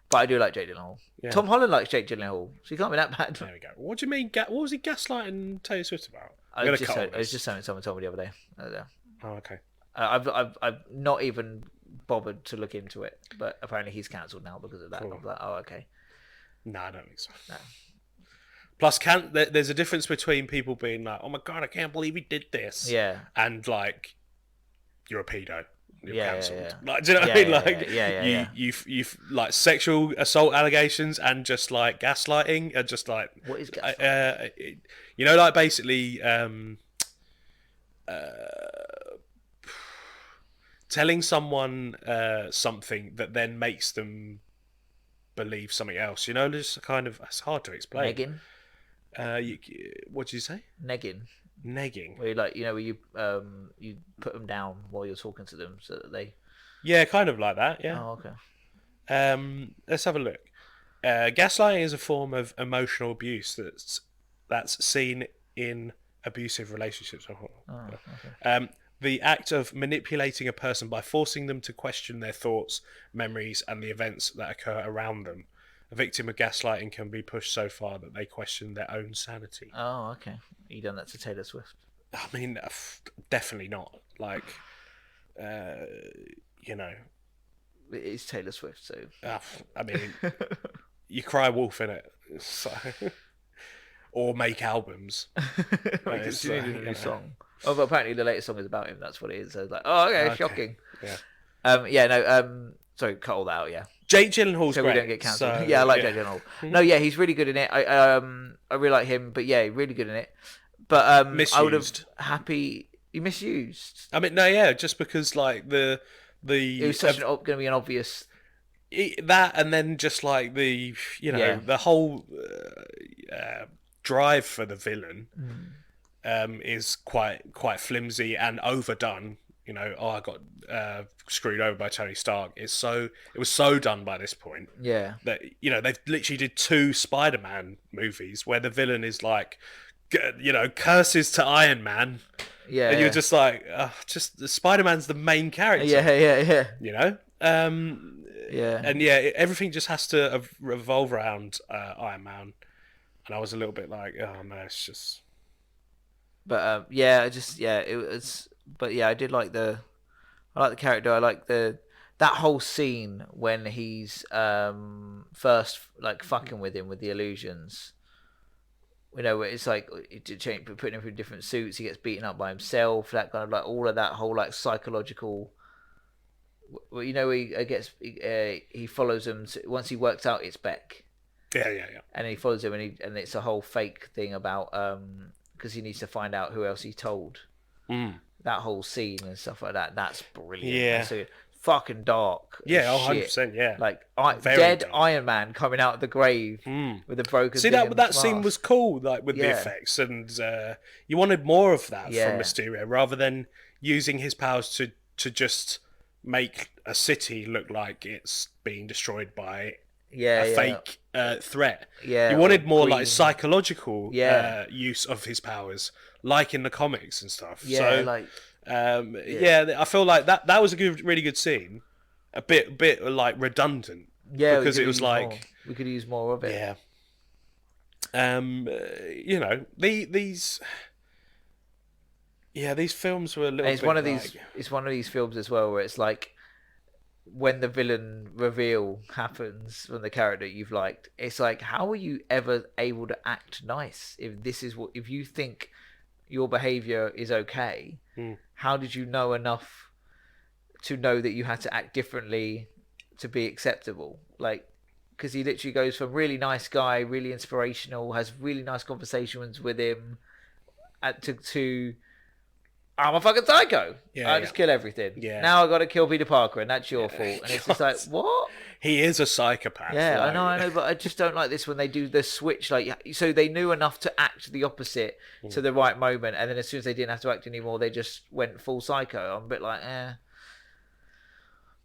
But I do like Jake Gyllenhaal. Yeah. Tom Holland likes Jake Gyllenhaal, so he can't be that bad. There we go. What do you mean? What was he gaslighting Taylor Swift about? I was just saying someone told me the other day. Oh, okay. I've not even bothered to look into it, but apparently he's cancelled now because of that. Cool. I'm like, oh, okay. No, I don't think so. No. Plus, there's a difference between people being like, "Oh my god, I can't believe he did this," and like, you're a pedo, you're cancelled. Yeah. Like, do you know what I mean? Like, you've like sexual assault allegations and just like gaslighting and just like what is gaslighting? Like basically telling someone something that then makes them believe something else. Just kind of, it's hard to explain. Negging. What did you say? Negging. Where where you put them down while you're talking to them so that they. Yeah, kind of like that. Yeah. Oh, okay. Let's have a look. Gaslighting is a form of emotional abuse that's seen in abusive relationships. Oh, okay. The act of manipulating a person by forcing them to question their thoughts, memories, and the events that occur around them. A victim of gaslighting can be pushed so far that they question their own sanity. Oh, okay. You done that to Taylor Swift? I mean, definitely not. Like, It is Taylor Swift, so. I mean, you cry wolf in it. So. Or make albums. Just need a new song. Oh, but apparently the latest song is about him. That's what it is. So it's like, oh, okay, shocking. Yeah. Sorry, cut all that out. Yeah. Jake Gyllenhaal's so great. We don't get cancelled. So, I like Jake Gyllenhaal. No, yeah, he's really good in it. I really like him, but yeah, really good in it. But misused. I would have he misused. I mean, no, yeah, just because like it was such going to be an obvious. That and then just like the the whole drive for the villain is quite flimsy and overdone. I got screwed over by Tony Stark. It was so done by this point. Yeah. That they've literally did 2 Spider-Man movies where the villain is like, curses to Iron Man. Yeah, and you're just like, just the Spider-Man's the main character. yeah. You know. Yeah. And yeah, everything just has to revolve around Iron Man, and I was a little bit like, oh no, it's just. But it was. But yeah, I like the character. I like that whole scene when he's first like fucking with him with the illusions. You know, where it's like putting him through different suits. He gets beaten up by himself. That kind of like all of that whole like psychological. Well, you know, he follows him once he works out it's Beck. Yeah. And he follows him, and it's a whole fake thing about because he needs to find out who else he told. That whole scene and stuff like that. That's brilliant. Yeah. So fucking dark. Yeah, 100%. Yeah. Like Very dark. Iron Man coming out of the grave with a broken. See that scene was cool, like with the effects, and you wanted more of that from Mysterio rather than using his powers to just make a city look like it's being destroyed by a fake threat. Yeah, you wanted more like psychological use of his powers, like in the comics and stuff. Yeah, so, I feel like that was a really good scene. A bit like redundant. Yeah, because it was like more. We could use more of it. Yeah. You know, these films were a little. And it's bit one of like... these. It's one of these films as well where it's like when the villain reveal happens from the character you've liked. It's like, how are you ever able to act nice if you think your behavior is okay? How did you know enough to know that you had to act differently to be acceptable? Like, because he literally goes from really nice guy, really inspirational, has really nice conversations with him, to I'm a fucking psycho. I just kill everything. Yeah. Now I got to kill Peter Parker, and that's your fault. And it's just like, what? He is a psychopath. Yeah, like... I know, but I just don't like this when they do the switch. Like, so they knew enough to act the opposite to the right moment, and then as soon as they didn't have to act anymore, they just went full psycho. I'm a bit like, eh.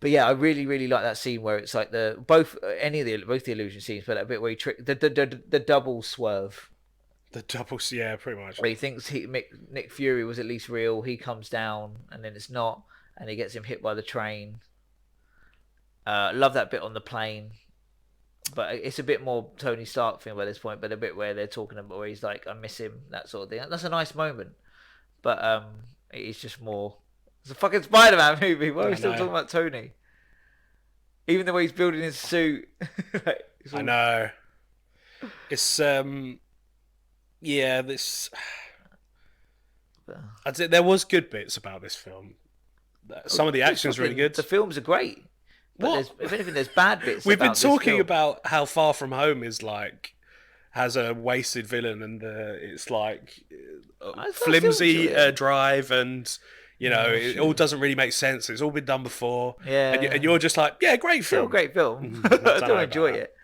But yeah, I really, really like that scene where it's like both the illusion scenes, but a bit where he the double swerve. The double, yeah, pretty much. Where he thinks Nick Fury was at least real. He comes down, and then it's not, and he gets him hit by the train. Love that bit on the plane, but it's a bit more Tony Stark thing by this point. But a bit where they're talking about where he's like, "I miss him," that sort of thing. That's a nice moment, but it's just more. It's a fucking Spider-Man movie. Why are we still talking about Tony? Even the way he's building his suit. I know. It's yeah, this. I'd say there was good bits about this film. Some of the action's really good. The films are great. But if anything, there's bad bits. We've been talking about how Far From Home is like has a wasted villain, and it's like flimsy drive, and you know it all doesn't really make sense. It's all been done before. Yeah, and you're just like, yeah, great film. Still a great film. I don't enjoy it.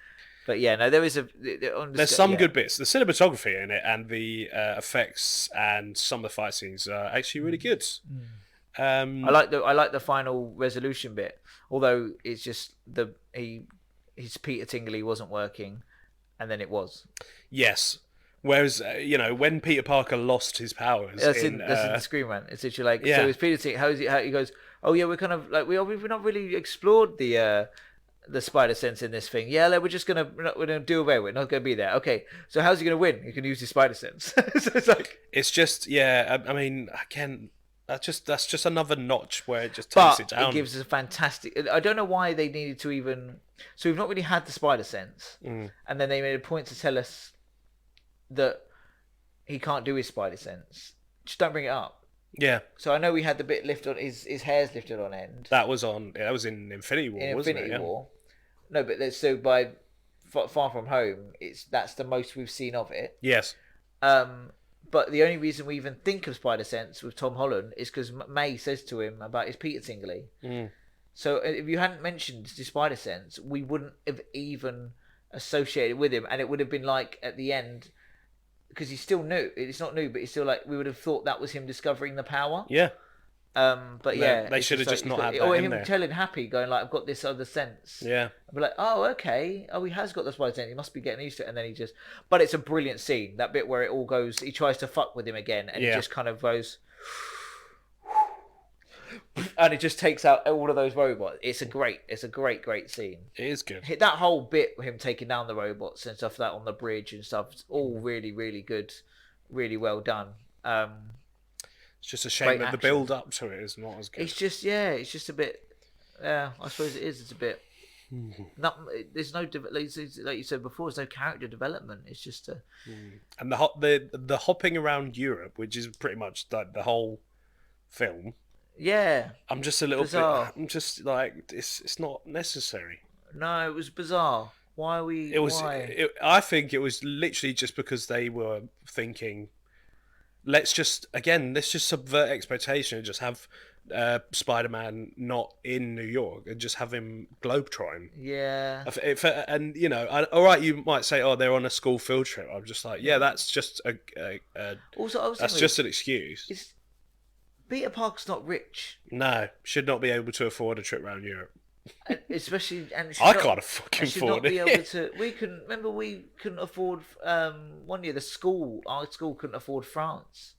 But yeah, no, there's some good bits. The cinematography in it and the effects and some of the fight scenes are actually really good. I like the final resolution bit, although it's just his Peter Tingley wasn't working, and then it was. Yes. Whereas when Peter Parker lost his powers, that's in the screen rant. It's literally like so. Is Peter Tingley? How he goes? Oh yeah, we're kind of like we've not really explored the spider sense in this thing. Yeah, like, we're gonna do away with it. Not gonna be there. Okay, so how's he gonna win? He can use his spider sense. So it's just I mean, again, that's just another notch where it just takes it down. It gives us a fantastic. I don't know why they needed to even. So we've not really had the spider sense, and then they made a point to tell us that he can't do his spider sense. Just don't bring it up. Yeah. So I know we had the bit lift on his hair's lifted on end. That was in Infinity War, wasn't it? Infinity War. No, but so by Far From Home, that's the most we've seen of it. Yes. But the only reason we even think of Spider Sense with Tom Holland is because May says to him about his Peter Tingley. So if you hadn't mentioned the Spider Sense, we wouldn't have even associated with him, and it would have been like at the end, because he's still new. It's not new, but it's still like we would have thought that was him discovering the power. Yeah. But yeah, they should have just not had that or in him there. telling Happy, going like, "I've got this other sense." Yeah, I'd be like, "Oh, okay. Oh, he has got the spider sense. He must be getting used to it." And then he just, but it's a brilliant scene. That bit where it all goes, he tries to fuck with him again, and he just kind of goes, and it just takes out all of those robots. It's a great scene. It is good. That whole bit with him taking down the robots and stuff like that on the bridge and stuff, it's all really, really good, really well done. It's just a shame that the build up to it is not as good. It's just a bit. Yeah, I suppose it is. It's a bit. Not there's no like you said before. There's no character development. It's just a. And the hopping around Europe, which is pretty much like the whole film. Yeah. I'm just a little bizarre. bit. I'm just like it's not necessary. No, it was bizarre. Why are we? It was. Why? I think it was literally just because they were thinking, let's just subvert expectation and just have Spider-Man not in New York and just have him globetrotting. Yeah. And you know, all right, you might say, oh, they're on a school field trip. I'm just like, yeah, that's just Also, that's just an excuse. Peter Parker's not rich. No, should not be able to afford a trip around Europe. Especially, and I can't fucking afford it. Able to. We couldn't afford. One year, our school couldn't afford France.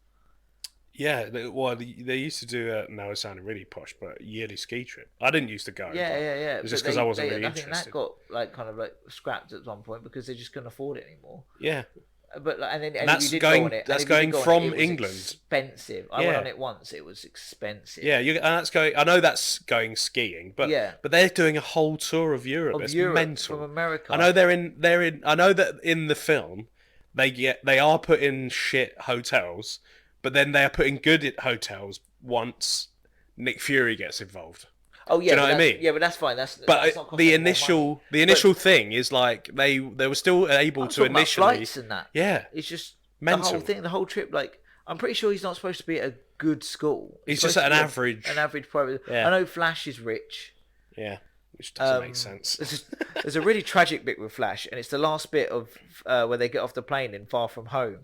Yeah, well, they used to do. Now it's sounding really posh, but a yearly ski trip. I didn't used to go. Yeah. It was just because I wasn't really I interested. think that got kind of scrapped at one point because they just couldn't afford it anymore. Yeah. But and that's going. That's going from England. Expensive. I went on it once. It was expensive. Yeah, and that's going. I know that's going skiing, but they're doing a whole tour of Europe. It's mental. From America. I know they're in. I know that in the film, they are put in shit hotels, but then they are put in good hotels once Nick Fury gets involved. Oh yeah, do you know what I mean? Yeah, but that's fine. That's not the initial thing is like they were still able to initially about flights and that. Yeah, it's just mental. The whole thing, the whole trip. Like, I'm pretty sure he's not supposed to be at a good school. He's just at an average private. Yeah. I know Flash is rich. Yeah, which doesn't make sense. There's a really tragic bit with Flash, and it's the last bit of where they get off the plane in Far From Home,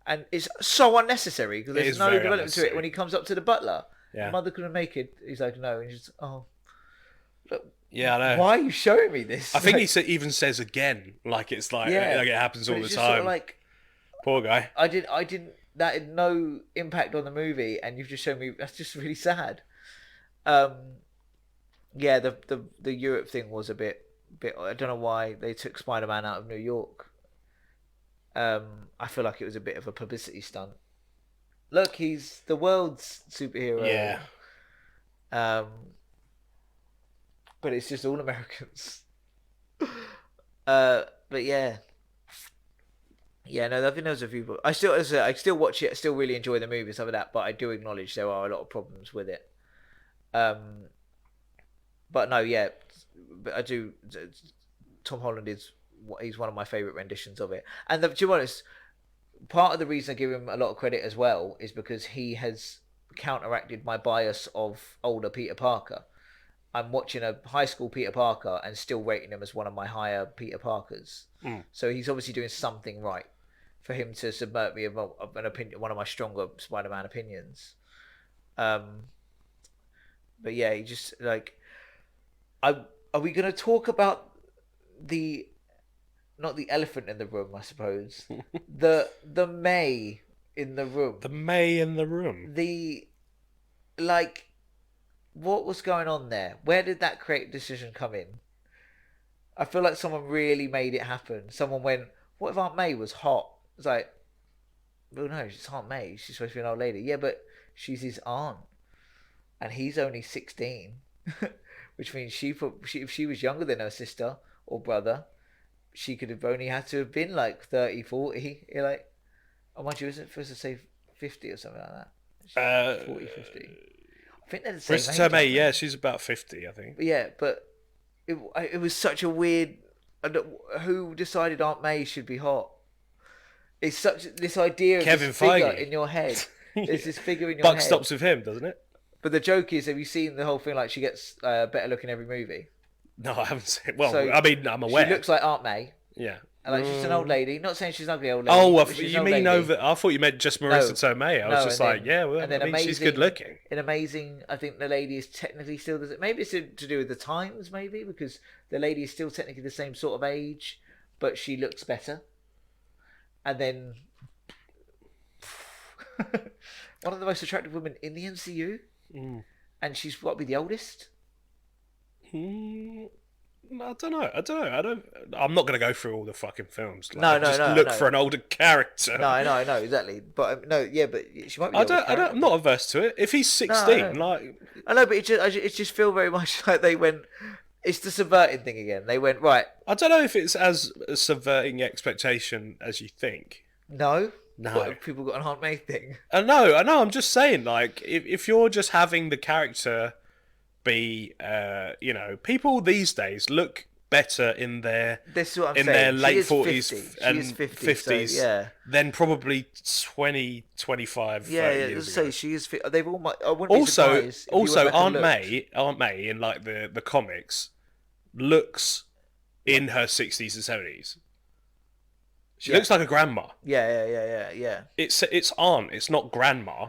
and it's so unnecessary because there's no development to it when he comes up to the butler. Yeah. Mother couldn't make it. He's like, no. And he's just, oh. But yeah, I know. Why are you showing me this? I think he even says again, like it's like it happens all the time. Sort of like, poor guy. I didn't. That had no impact on the movie, and you've just shown me. That's just really sad. Yeah, the Europe thing was a bit. I don't know why they took Spider-Man out of New York. I feel like it was a bit of a publicity stunt. Look, he's the world's superhero. Yeah. But it's just all Americans. But yeah. Yeah, no, I think there was a few. I still watch it. I still really enjoy the movie and stuff like that. But I do acknowledge there are a lot of problems with it. But no, yeah, but I do. Tom Holland he's one of my favorite renditions of it. And to be honest, part of the reason I give him a lot of credit as well is because he has counteracted my bias of older Peter Parker. I'm watching a high school Peter Parker and still rating him as one of my higher Peter Parkers. So he's obviously doing something right for him to subvert me of an opinion, one of my stronger Spider-Man opinions. But yeah, he just like, are we going to talk about not the elephant in the room, I suppose, the May in the room. The May in the room. What was going on there? Where did that creative decision come in? I feel like someone really made it happen. Someone went, what if Aunt May was hot? It's like, well, no, she's Aunt May. She's supposed to be an old lady. Yeah, but she's his aunt. And he's only 16. Which means if she was younger than her sister or brother, she could have only had to have been like 30, 40. You're like, oh, mind you, isn't it supposed to say 50 or something like that? 40, 50. I think they're the same age. May, yeah, she's about 50, I think. Yeah, but it was such a weird. Who decided Aunt May should be hot? It's such this idea of Kevin this figure Feige in your head. There's this figure in your Buck head. stops with him, doesn't it? But the joke is, have you seen the whole thing? Like she gets better look in every movie. No, I haven't seen. Well, so I mean, I'm aware. She looks like Aunt May. Yeah. Like she's an old lady. Not saying she's an ugly old lady. Oh, you mean over? I thought you meant just Marissa Tomei. I was just like, then, yeah, well, I mean, she's good looking. Amazing. I think the lady is technically still. Maybe it's to do with the times, maybe because the lady is still technically the same sort of age, but she looks better. And then, one of the most attractive women in the MCU, and she's got to be the oldest. I don't know. I'm not going to go through all the fucking films. No, just no, look no. for an older character. No, I know exactly. But no, yeah, but she might be. I'm not averse to it. If he's 16, I know, but it just feel very much like they went. It's the subverting thing again. They went right. I don't know if it's as subverting expectation as you think. No. No. What, have people got an Aunt May thing? I know. I'm just saying, like, if you're just having the character be, people these days look better in their This is what I'm in saying. their late She is 40s 50. and She is 50, 50s so, yeah. than probably 20, 25 Yeah, 30 yeah. years Let's ago. say she is. They've all. I wouldn't be surprised if you went back Aunt and looked. May in like the comics looks in her 60s and 70s. She looks like a grandma. Yeah. It's aunt. It's not grandma.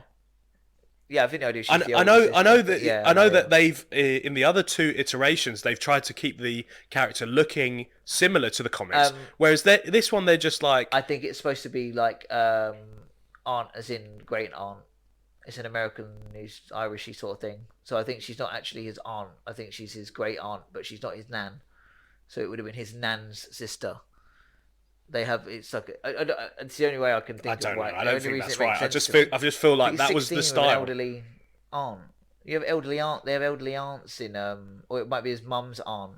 Yeah, I think I do. I know that they've in the other two iterations they've tried to keep the character looking similar to the comics, whereas this one they're just like. I think it's supposed to be like aunt, as in great aunt. It's an American, Irishy sort of thing. So I think she's not actually his aunt. I think she's his great aunt, but she's not his nan. So it would have been his nan's sister. They have. It's like it's the only way I can think. I don't of know. why. I don't think that's right. I just feel like that was the He's 16 with style. an elderly aunt. You have elderly aunt. They have elderly aunts in or it might be his mum's aunt.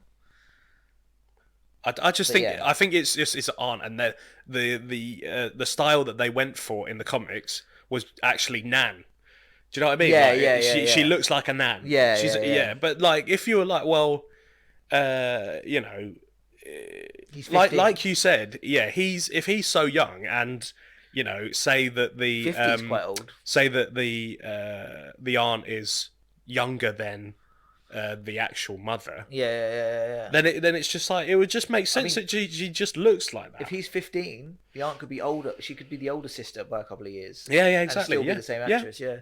I just think I think it's aunt, and the style that they went for in the comics was actually nan. Do you know what I mean? Yeah, She looks like a nan. Yeah. But like, if you were like, well, He's 50. like you said, if he's so young, and say that the 50's quite old. Say that the aunt is younger than the actual mother. Yeah. Then it's just like it would just make sense that she just looks like that. If he's 15, the aunt could be older. She could be the older sister by a couple of years. Yeah, exactly. And still be the same actress. Yeah.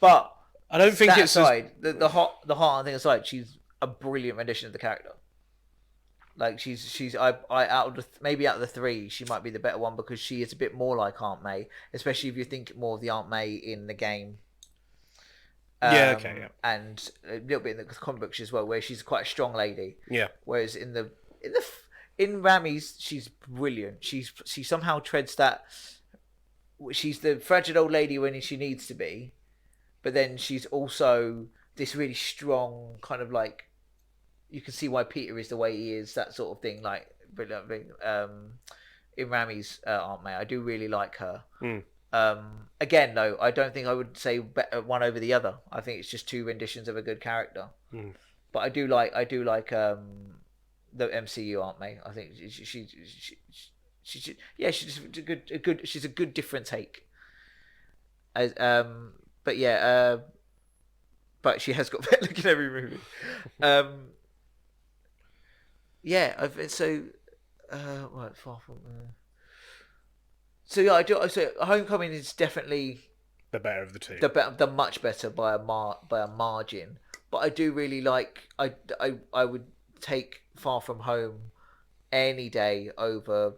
But I don't think it's aside. The hot thing aside, she's a brilliant rendition of the character. Like she's out of the three, she might be the better one because she is a bit more like Aunt May, especially if you think more of the Aunt May in the game. And a little bit in the comic books as well, where she's quite a strong lady. Yeah. Whereas in Rami's, she's brilliant. She somehow treads that. She's the fragile old lady when she needs to be, but then she's also this really strong kind of like. You can see why Peter is the way he is, that sort of thing. Like, in Rami's Aunt May, I do really like her. Again, though, I don't think I would say one over the other. I think it's just two renditions of a good character. But I do like the MCU Aunt May. I think she's a good different take. But she has got better look in every movie. Far from. So yeah, I do. So Homecoming is definitely the better of the two. The much better by a margin. But I do really like. I would take Far From Home any day over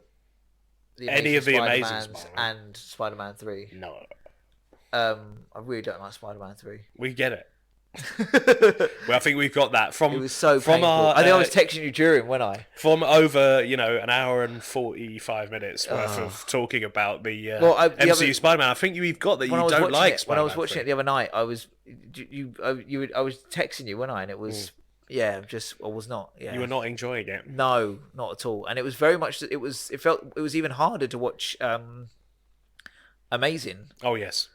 any of the Amazing Spider-Man and Spider-Man 3. No. I really don't like Spider-Man 3. We get it. Well, I think we've got that from. It was so from painful. our. I think I was texting you during, wasn't I? From over, an hour and 45 minutes worth of talking about the MCU Spider-Man. I think we've got that you don't like Spider-Man. When I was watching it the other night, I was texting you, wasn't I? And it was I was not. Yeah. You were not enjoying it. No, not at all. And it was very much. It was even harder to watch. Amazing. Oh yes.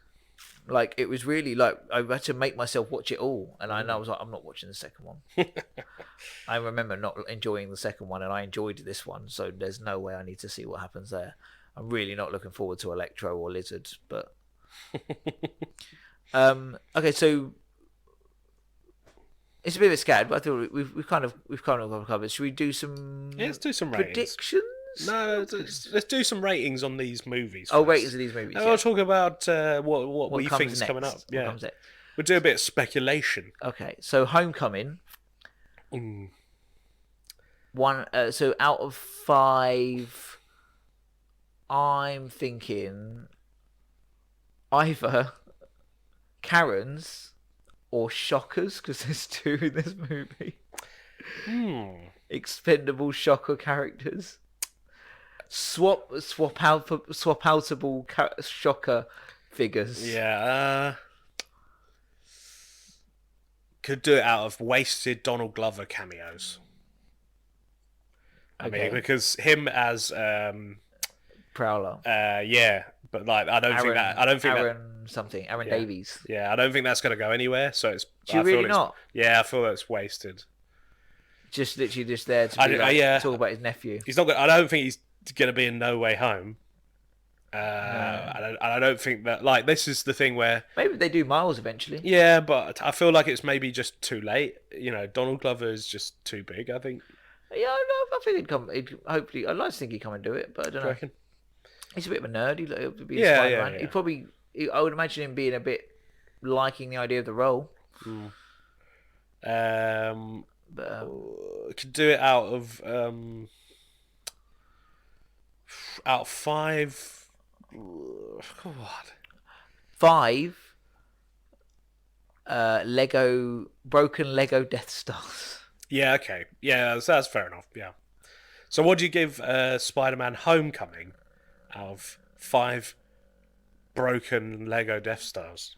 Like it was really like I had to make myself watch it all, and I was like, I'm not watching the second one. I remember not enjoying the second one, and I enjoyed this one, so there's no way I need to see what happens there. I'm really not looking forward to Electro or Lizard, but okay, so it's a bit of a scad, but I thought we've kind of got covered. Should we do some? Yeah, let's do some ratings. Predictions. No, let's do some ratings on these movies. Oh, ratings of these movies. And we'll talk about what we think is coming up. Yeah, comes next? We'll do a bit of speculation. Okay, so Homecoming. One. So out of 5, I'm thinking either Karens or Shockers, because there's two in this movie. Expendable Shocker characters. Swap-outable Shocker figures. Yeah. Could do it out of wasted Donald Glover cameos. I mean, because him as Prowler. Yeah, but like I don't think Aaron Davies. Yeah, I don't think that's going to go anywhere. So it's. Do you really not? Yeah, I feel that's wasted. Just literally just there to talk about his nephew. He's not. I don't think he's going to be in No Way Home. No. I don't think that. Like, this is the thing where maybe they do Miles eventually. Yeah, but I feel like it's maybe just too late. You know, Donald Glover is just too big, I think. Yeah, I think he'd come. Hopefully, I'd like to think he'd come and do it, but I don't know. Reckon? He's a bit of a nerd. He'd be a Spider-Man. He'd probably. I would imagine him being a bit liking the idea of the role. Could do it out of 5. God. 5 broken Lego Death Stars. Yeah, okay. Yeah, that's fair enough. Yeah. So what do you give Spider-Man Homecoming out of 5 broken Lego Death Stars?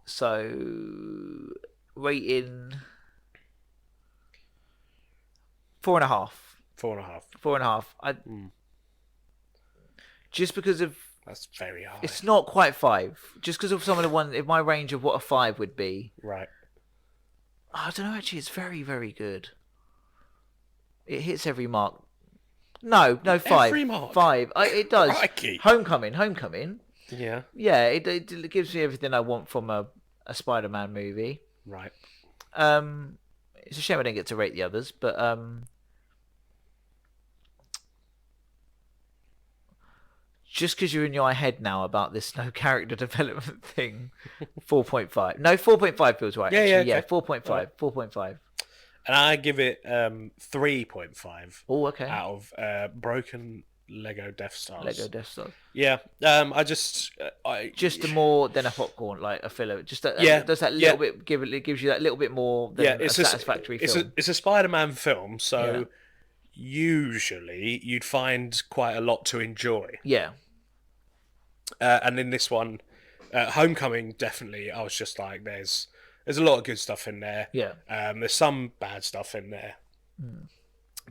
So rating 4.5. 4.5. 4.5. Just because of that's very high. It's not quite 5. Just because of some of the one in my range of what a 5 would be. Right. I don't know. Actually, it's very, very good. It hits every mark. No, 5. Every mark. 5. It does. Crikey. Homecoming. Yeah. Yeah, it gives me everything I want from a Spider-Man movie. Right. It's a shame I didn't get to rate the others, but just because you're in your head now about this no character development thing, 4.5. No, 4.5 feels right. Yeah, 4.5. Right. 4.5. And I give it 3.5. Oh, okay. Out of broken Lego Death Stars. Yeah. I just more than a popcorn, like a filler. Does that little bit it gives you that little bit more than a satisfactory film. It's a Spider-Man film, so usually you'd find quite a lot to enjoy. Yeah. And in this one, Homecoming, definitely, I was just like, there's a lot of good stuff in there. Yeah. There's some bad stuff in there.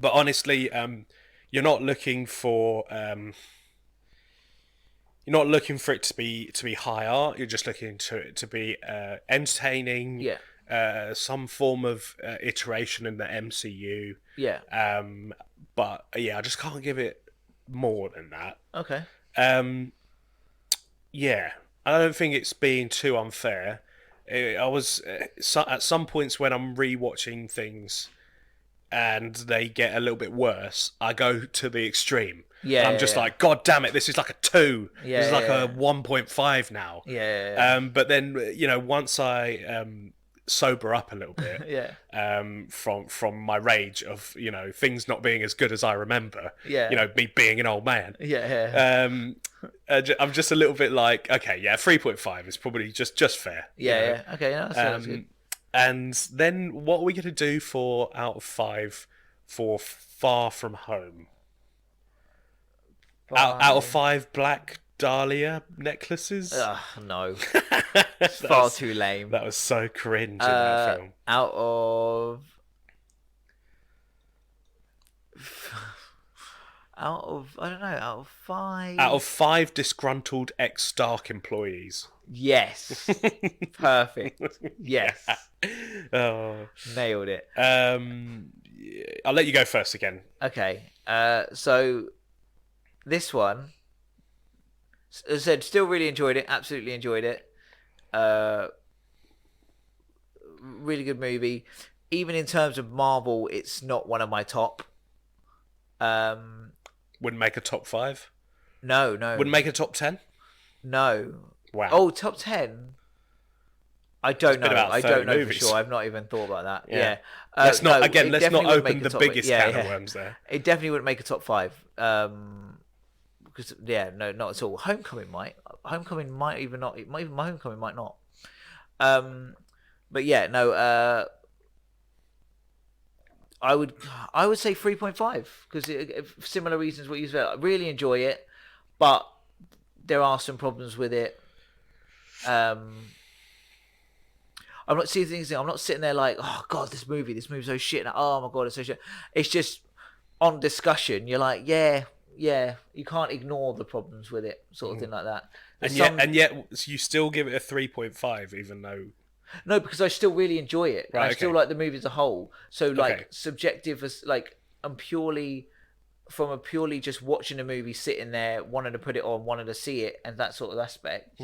But honestly, you're not looking for it to be high art. You're just looking to be entertaining. Yeah. Some form of iteration in the MCU. Yeah. But yeah, I just can't give it more than that. Okay. Yeah, I don't think it's being too unfair. I was at some points when I'm rewatching things and they get a little bit worse, I go to the extreme. Yeah, and I'm just like, God damn it, this is like a 2. Yeah, this is like a 1.5 now. Yeah. But then, once I sober up a little bit, from my rage of things not being as good as I remember, me being an old man, I'm just a little bit like, okay, 3.5 is probably just fair. Okay, that's good. And then what are we going to do for out of 5 for Far From Home? Out of 5 Black Dahlia necklaces? No. It's far too lame. That was so cringe in that film. Out of 5. Out of 5 disgruntled ex-Stark employees. Yes. Perfect. Yes. Oh. Nailed it. I'll let you go first again. Okay. So this one, as I said, still really enjoyed it. Absolutely enjoyed it. Really good movie. Even in terms of Marvel, it's not one of my top. Wouldn't make a top 5? No. Wouldn't make a top 10? No. Wow. Oh, top 10? I don't know. I don't know movies. for sure. I've not even thought about that. Yeah. Let's not open the biggest can of worms there. It definitely wouldn't make a top 5. because yeah, no, not at all. Homecoming might. Homecoming might even not. It might even my Homecoming might not. But yeah, no. I would say 3.5 because similar reasons what you said. I really enjoy it, but there are some problems with it. I'm not seeing things. I'm not sitting there like, oh god, this movie's so shit. And, oh my god, it's so shit. It's just on discussion. You're like, yeah. You can't ignore the problems with it, sort of thing like that. And yet, you still give it a 3.5, even though. No, because I still really enjoy it. Right, I still like the movie as a whole. So like subjective as like I'm purely just watching a movie, sitting there, wanting to put it on, wanting to see it, and that sort of aspect.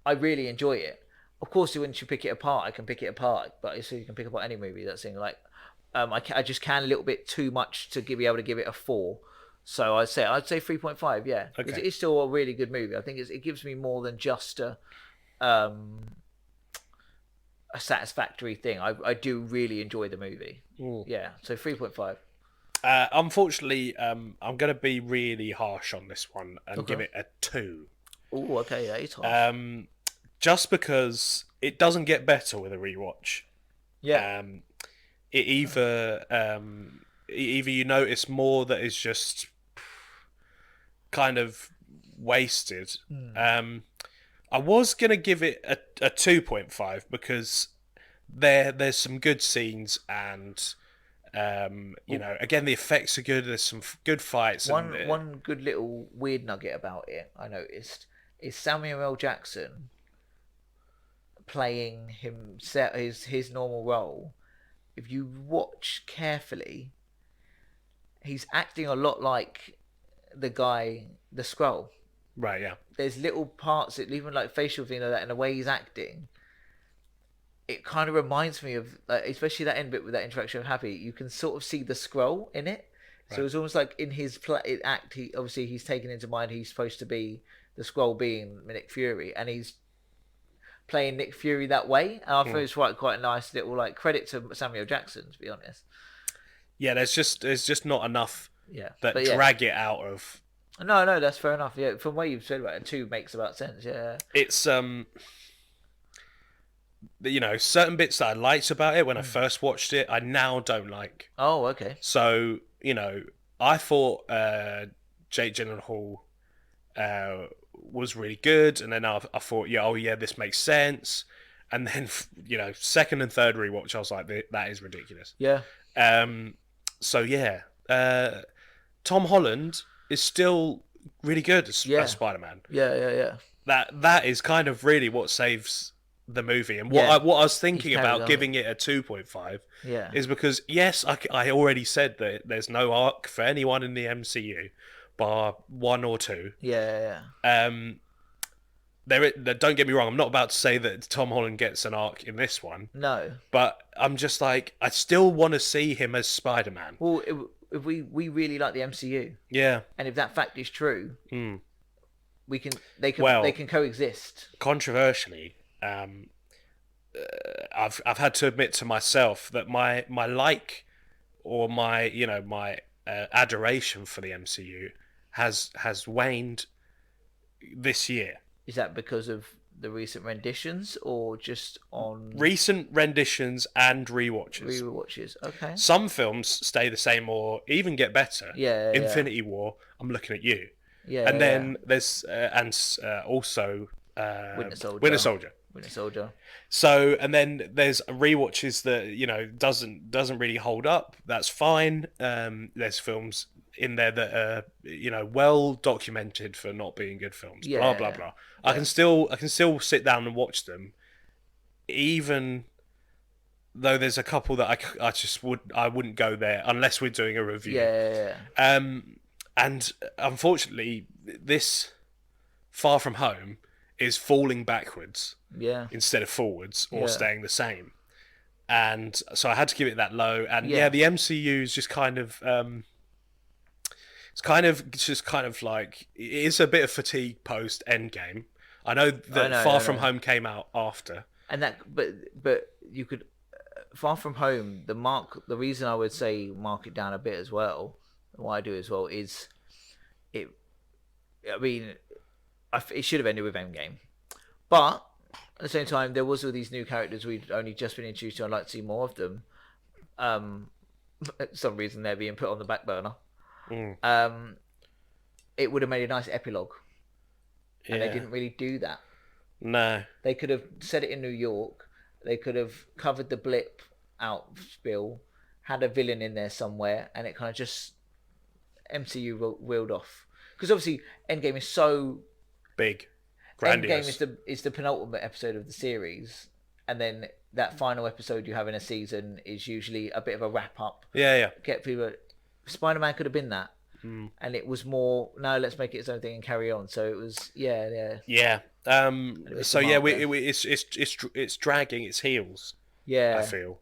I really enjoy it. Of course, once you pick it apart, I can pick it apart. But so you can pick apart any movie. That's thing. Like, I just can a little bit too much to be able to give it a 4. So I'd say 3.5. Yeah, okay. It's still a really good movie. I think it gives me more than just a satisfactory thing. I do really enjoy the movie. Yeah, so 3.5. Unfortunately, I'm going to be really harsh on this one and give it a 2. Oh, okay, yeah, it's harsh. Just because it doesn't get better with a rewatch. Yeah. It either you notice more that is just kind of wasted. I was gonna give it a 2.5 because there's some good scenes and again the effects are good. There's some good fights. One good little weird nugget about it I noticed is Samuel L. Jackson playing his normal role. If you watch carefully, he's acting a lot like the Skrull. Right, yeah. There's little parts, even like facial thing like that, and the way he's acting, it kind of reminds me of, like, especially that end bit with that interaction with Happy. You can sort of see the Skrull in it, so it's almost like in his act, he's taken into mind he's supposed to be the Skrull being Nick Fury, and he's playing Nick Fury that way. And I thought it's quite a nice little like credit to Samuel Jackson, to be honest. Yeah, there's just not enough that but drag it out of. No, that's fair enough. Yeah, from what you've said about it, 2 makes about sense. Yeah, it's certain bits that I liked about it when I first watched it, I now don't like. Oh, okay. So I thought Jake Gyllenhaal was really good, and then I thought, this makes sense, and then second and third rewatch, I was like, that is ridiculous. Yeah. So yeah, Tom Holland is still really good as Spider-Man. Yeah. That is kind of really what saves the movie, and what I was thinking about giving it a 2.5 is because yes, I already said that there's no arc for anyone in the MCU bar 1 or 2. Yeah. Don't get me wrong, I'm not about to say that Tom Holland gets an arc in this one. No. But I'm just like, I still want to see him as Spider-Man. Well, if we really like the MCU. Yeah. And if that fact is true, they can coexist. Controversially, I've had to admit to myself that my like, or my adoration for the MCU has waned this year. Is that because of the recent renditions, or just on recent renditions and rewatches? Rewatches, okay. Some films stay the same or even get better. Yeah. Infinity War, I'm looking at you. Yeah. And then there's also Winter Soldier. So, and then there's rewatches that doesn't really hold up. That's fine. There's films in there that are well documented for not being good films. Yeah, blah blah blah. Yeah. I can still sit down and watch them, even though there's a couple that I wouldn't go there unless we're doing a review. Yeah. And unfortunately, this Far From Home is falling backwards. Yeah. Instead of forwards, or staying the same. And so I had to give it that low. And the MCU is just kind of it's kind of like, it is a bit of fatigue post Endgame. I know that Far From Home came out after. And that, but you could, Far From Home, the reason I would say mark it down a bit as well, what I do as well is I mean, it should have ended with Endgame, but at the same time, there was all these new characters we'd only just been introduced to. I'd like to see more of them. For some reason, they're being put on the back burner. It would have made a nice epilogue, and they didn't really do that. No, they could have set it in New York. They could have covered the blip out spill, had a villain in there somewhere, and it kind of just MCU wheeled off. Because obviously, Endgame is so big, grandiose. Endgame is the penultimate episode of the series, and then that final episode you have in a season is usually a bit of a wrap up. Yeah. Get people. Spider-Man could have been that, and it was more. No, let's make it its own thing and carry on. So it was, yeah. So yeah, it's dragging its heels. Yeah, I feel.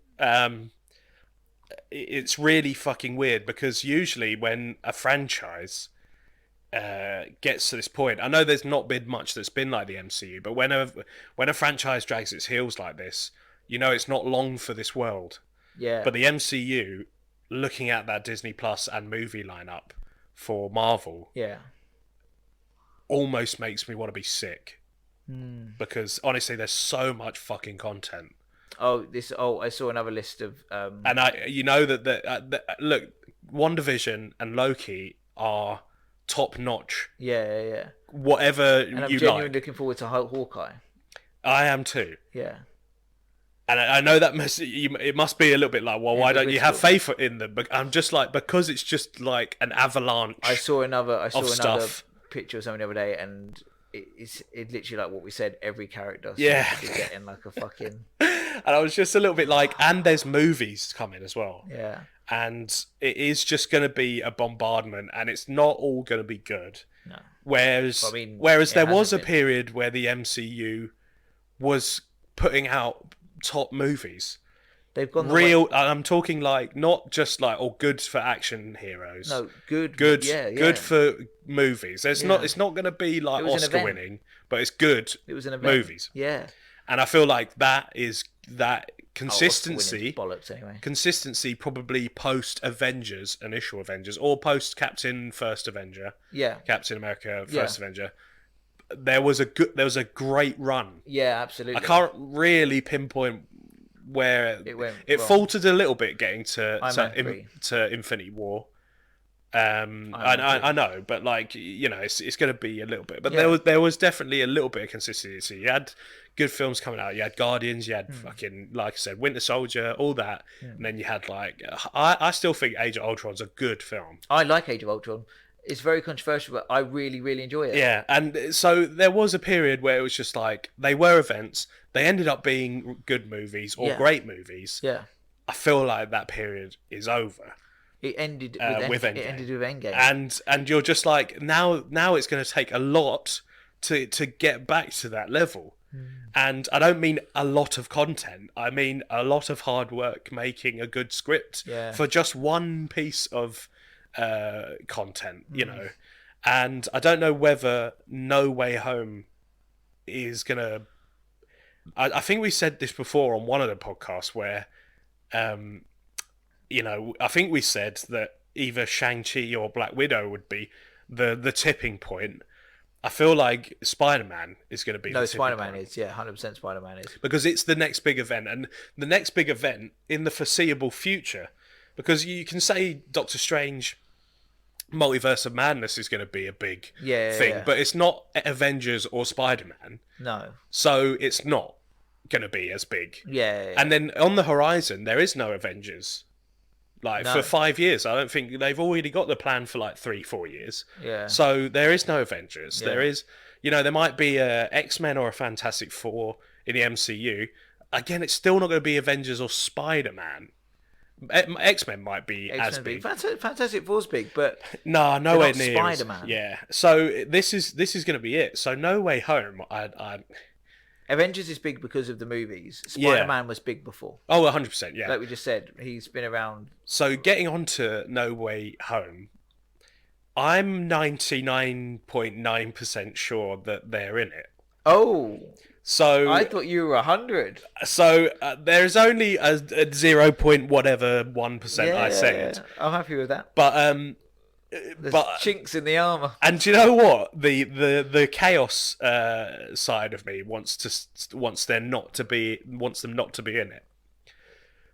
It's really fucking weird because usually when a franchise gets to this point, I know there's not been much that's been like the MCU, but when a franchise drags its heels like this, you know it's not long for this world. Yeah. But the MCU, looking at that Disney Plus and movie lineup for Marvel, almost makes me want to be sick. Because honestly, there's so much fucking content. I saw another list of and you know that look, WandaVision and Loki are top notch. Yeah. Whatever and I'm you genuinely like. looking forward to Hawkeye. I am too. Yeah. And I know that it must be a little bit like, well, why don't you have faith in them? But I'm just like, because it's just like an avalanche. I saw another stuff. picture of something the other day, and it's literally like what we said. Every character, seems to be getting like a fucking. And I was just a little bit like, and there's movies coming as well. Yeah. And it is just going to be a bombardment, and it's not all going to be good. No. Whereas there was a period where the MCU was putting out top movies. They've gone real. I'm talking like not just like good for action heroes. No, good. Good for movies. It's not going to be like Oscar winning, but it's good. It was an event. Movies. Yeah. And I feel like that consistency. Bollocks anyway. Consistency probably post Avengers, initial Avengers, or post Captain First Avenger. Yeah. Captain America First Avenger. There was a great run. Yeah, absolutely. I can't really pinpoint where it faltered a little bit getting to Infinity War. I know, but like it's going to be a little bit. But there was definitely a little bit of consistency. You had good films coming out. You had Guardians. You had fucking, like I said, Winter Soldier, all that, and then you had like I still think Age of Ultron's a good film. I like Age of Ultron. It's very controversial, but I really, really enjoy it. Yeah, and so there was a period where it was just like they were events. They ended up being good movies or great movies. Yeah, I feel like that period is over. It ended with Endgame. It ended with Endgame. And you're just like now it's going to take a lot to get back to that level. And I don't mean a lot of content. I mean a lot of hard work making a good script for just one piece of content, you know. And I don't know whether No Way Home is going to... I think we said this before on one of the podcasts where... I think we said that either Shang-Chi or Black Widow would be the tipping point. I feel like Spider-Man is going to be the tipping point. Spider-Man is, 100% Spider-Man is. Because it's the next big event, and the next big event in the foreseeable future. Because you can say Doctor Strange, Multiverse of Madness is going to be a big thing, but it's not Avengers or Spider-Man. No. So it's not going to be as big. Yeah. And then on the horizon, there is no Avengers. For 5 years, I don't think they've already got the plan for like 3-4 years. Yeah. So there is no Avengers. Yeah. There is, there might be a X-Men or a Fantastic Four in the MCU. Again, it's still not going to be Avengers or Spider-Man. X-Men might be as big. Fantastic Four's big, but nowhere near Spider-Man. Yeah. So this is going to be it. So No Way Home, Avengers is big because of the movies. Spider-Man was big before. Oh, 100%, yeah. Like we just said, he's been around. So getting on to No Way Home, I'm 99.9% sure that they're in it. Oh. So I thought you were 100. So there's only a 0. Whatever 1% I said. Yeah. I'm happy with that. But There's but chinks in the armor. and do you know what? The chaos side of me wants them not to be in it.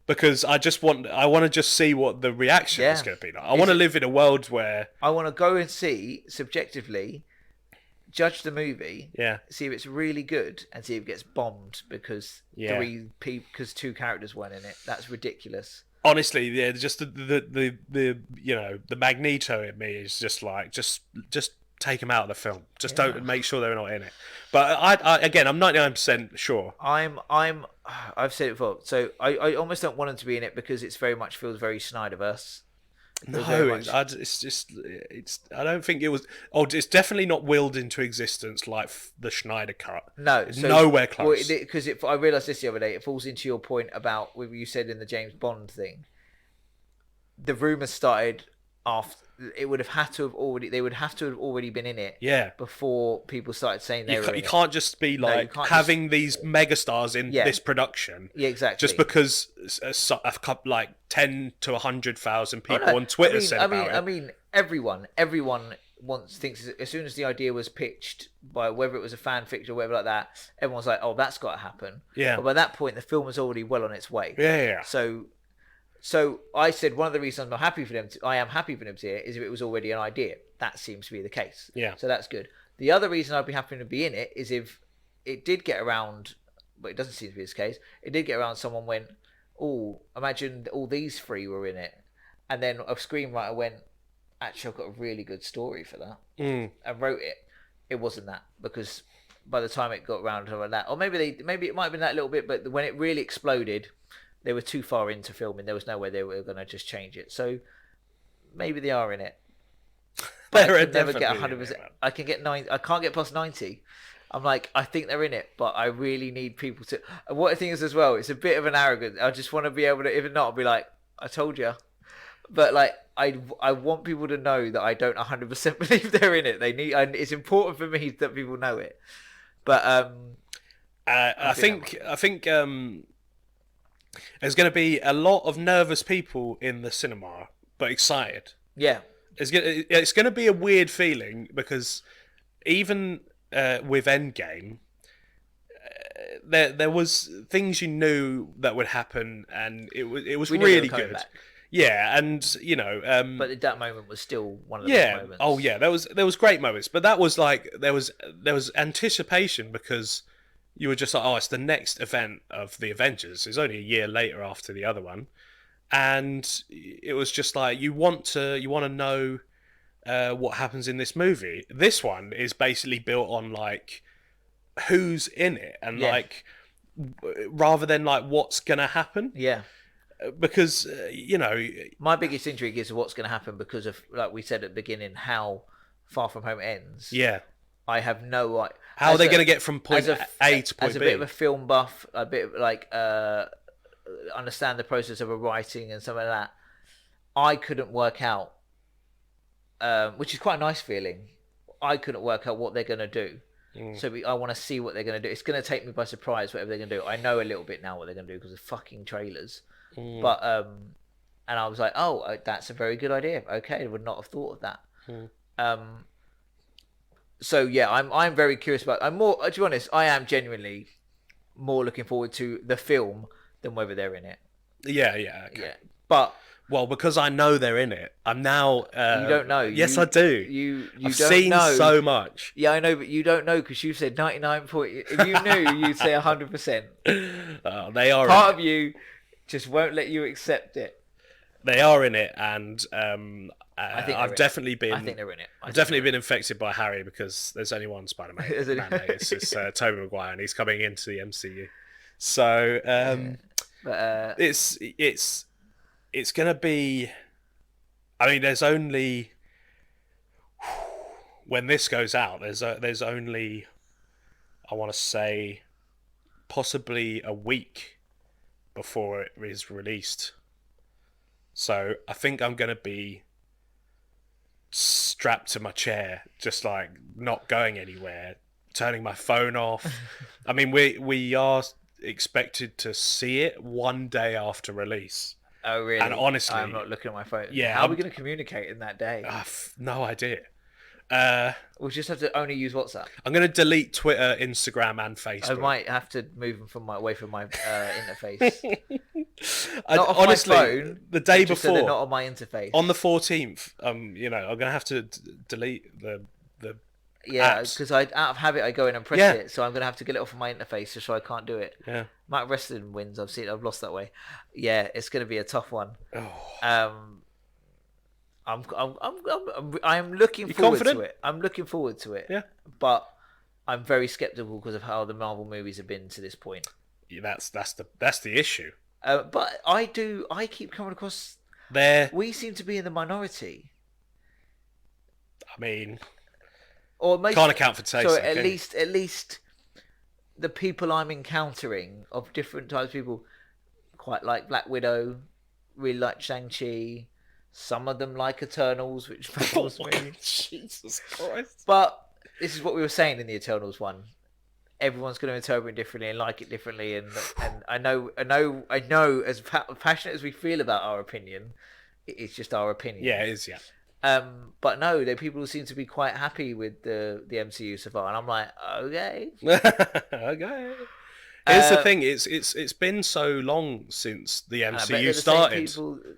Because I want to just see what the reaction is going to be like. I want to live in a world where I want to go and see subjectively, judge the movie, see if it's really good, and see if it gets bombed because two characters weren't in it. That's ridiculous. Honestly, yeah, just the the Magneto in me is just like just take them out of the film. Just don't make sure they're not in it. But I'm 99% sure. I've said it before. So I almost don't want them to be in it because it's very much feels very Snyderverse. No, it's just I don't think it was. Oh, it's definitely not willed into existence like the Schneider cut. No, nowhere close. Because I realised this the other day. It falls into your point about what you said in the James Bond thing. The rumours started after. It would have had to have already. They would have to have already been in it. Yeah. Before people started saying they were. You can't just be like having these megastars in this production. Yeah, exactly. Just because a couple like 10 to 100,000 people on Twitter said about it. I mean, everyone thinks as soon as the idea was pitched by whether it was a fan fiction or whatever like that, everyone's like, "Oh, that's got to happen." Yeah. But by that point, the film was already well on its way. Yeah. So I said one of the reasons I am happy for them to see it is if it was already an idea. That seems to be the case. Yeah. So that's good. The other reason I'd be happy to be in it is if it did get around, but it doesn't seem to be this case. It did get around. Someone went, "Oh, imagine all these three were in it," and then a screenwriter went, "Actually, I've got a really good story for that," and wrote it. It wasn't that because by the time it got around to that, or maybe it might have been that a little bit, but when it really exploded. They were too far into filming. There was no way they were going to just change it. So maybe they are in it. I can never get 100%. I can get 9. I can't get past 90. I'm like, I think they're in it, but I really need people to. And what I think is as well, it's a bit of an arrogance. I just want to be able to, if not, I'll be like, I told you. But like, I want people to know that I don't 100% believe they're in it. It's important for me that people know it. But I think there's going to be a lot of nervous people in the cinema, but excited. Yeah. It's going to be a weird feeling because even with Endgame, there was things you knew that would happen, and it was really good. Back. Yeah, and you know, but that moment was still one of the best moments. Oh yeah, there was great moments, but that was like there was anticipation because. You were just like, oh, it's the next event of the Avengers. It's only a year later after the other one, and it was just like you want to know what happens in this movie. This one is basically built on like who's in it, and like rather than like what's gonna happen. Yeah, because you know, my biggest intrigue is what's gonna happen because of like we said at the beginning how Far From Home ends. Yeah. I have no idea. How are they going to get from point A to point B? As a bit of a film buff, a bit of like understand the process of a writing and some of that, I couldn't work out, which is quite a nice feeling. I couldn't work out what they're going to do. So I want to see what they're going to do. It's going to take me by surprise, whatever they're going to do. I know a little bit now what they're going to do because of fucking trailers. But, and I was like, oh, that's a very good idea. Okay, I would not have thought of that. So yeah, I'm very curious about. I'm more. To be honest, I am genuinely more looking forward to the film than whether they're in it. Yeah, okay. Yeah. But because I know they're in it, I'm now. You don't know. Yes, I do. I've seen so much. Yeah, I know, but you don't know because you said 99. If you knew, you'd say 100%. They are. Part of you just won't let you accept it. They are in it, and I've definitely been. I think they're in it. I've definitely been infected by Harry because there's only one Spider-Man. It's Tobey Maguire, and he's coming into the MCU. So it's gonna be. I mean, there's only when this goes out. There's only, I want to say, possibly a week before it is released. So I think I'm going to be strapped to my chair, just like not going anywhere, turning my phone off. I mean, we are expected to see it one day after release. Oh, really? And honestly, I'm not looking at my phone. yeah, How are we going to communicate in that day? no idea. We'll just have to only use WhatsApp. I'm going to delete Twitter, Instagram, and Facebook. I might have to move them away from my interface. Not off honestly, my phone, the day just so before, they're not on my interface. on the 14th, I'm going to have to delete the Yeah, apps. because out of habit I go in and press Yeah. it, so I'm gonna have to get it off of my interface just so I can't do it. Yeah. Amount of wrestling wins I've lost that way. Yeah, it's gonna be a tough one. Oh. I'm looking forward confident? to it. I'm looking forward to it. Yeah. But I'm very skeptical because of how the Marvel movies have been to this point. Yeah, that's the issue. But I keep coming across. We seem to be in the minority. I mean, Or most, can't account for taste. So at least the people I'm encountering of different types of people quite like Black Widow, really like Shang-Chi. Some of them like Eternals, which baffles me. Jesus Christ! But this is what we were saying in the Eternals one. Everyone's going to interpret it differently and like it differently, and I know. As passionate as we feel about our opinion, it's just our opinion. Yeah, it is. Yeah. But no, there people seem to be quite happy with the MCU so far, and I'm like, okay. Okay. Here's the thing: it's been so long since the MCU started.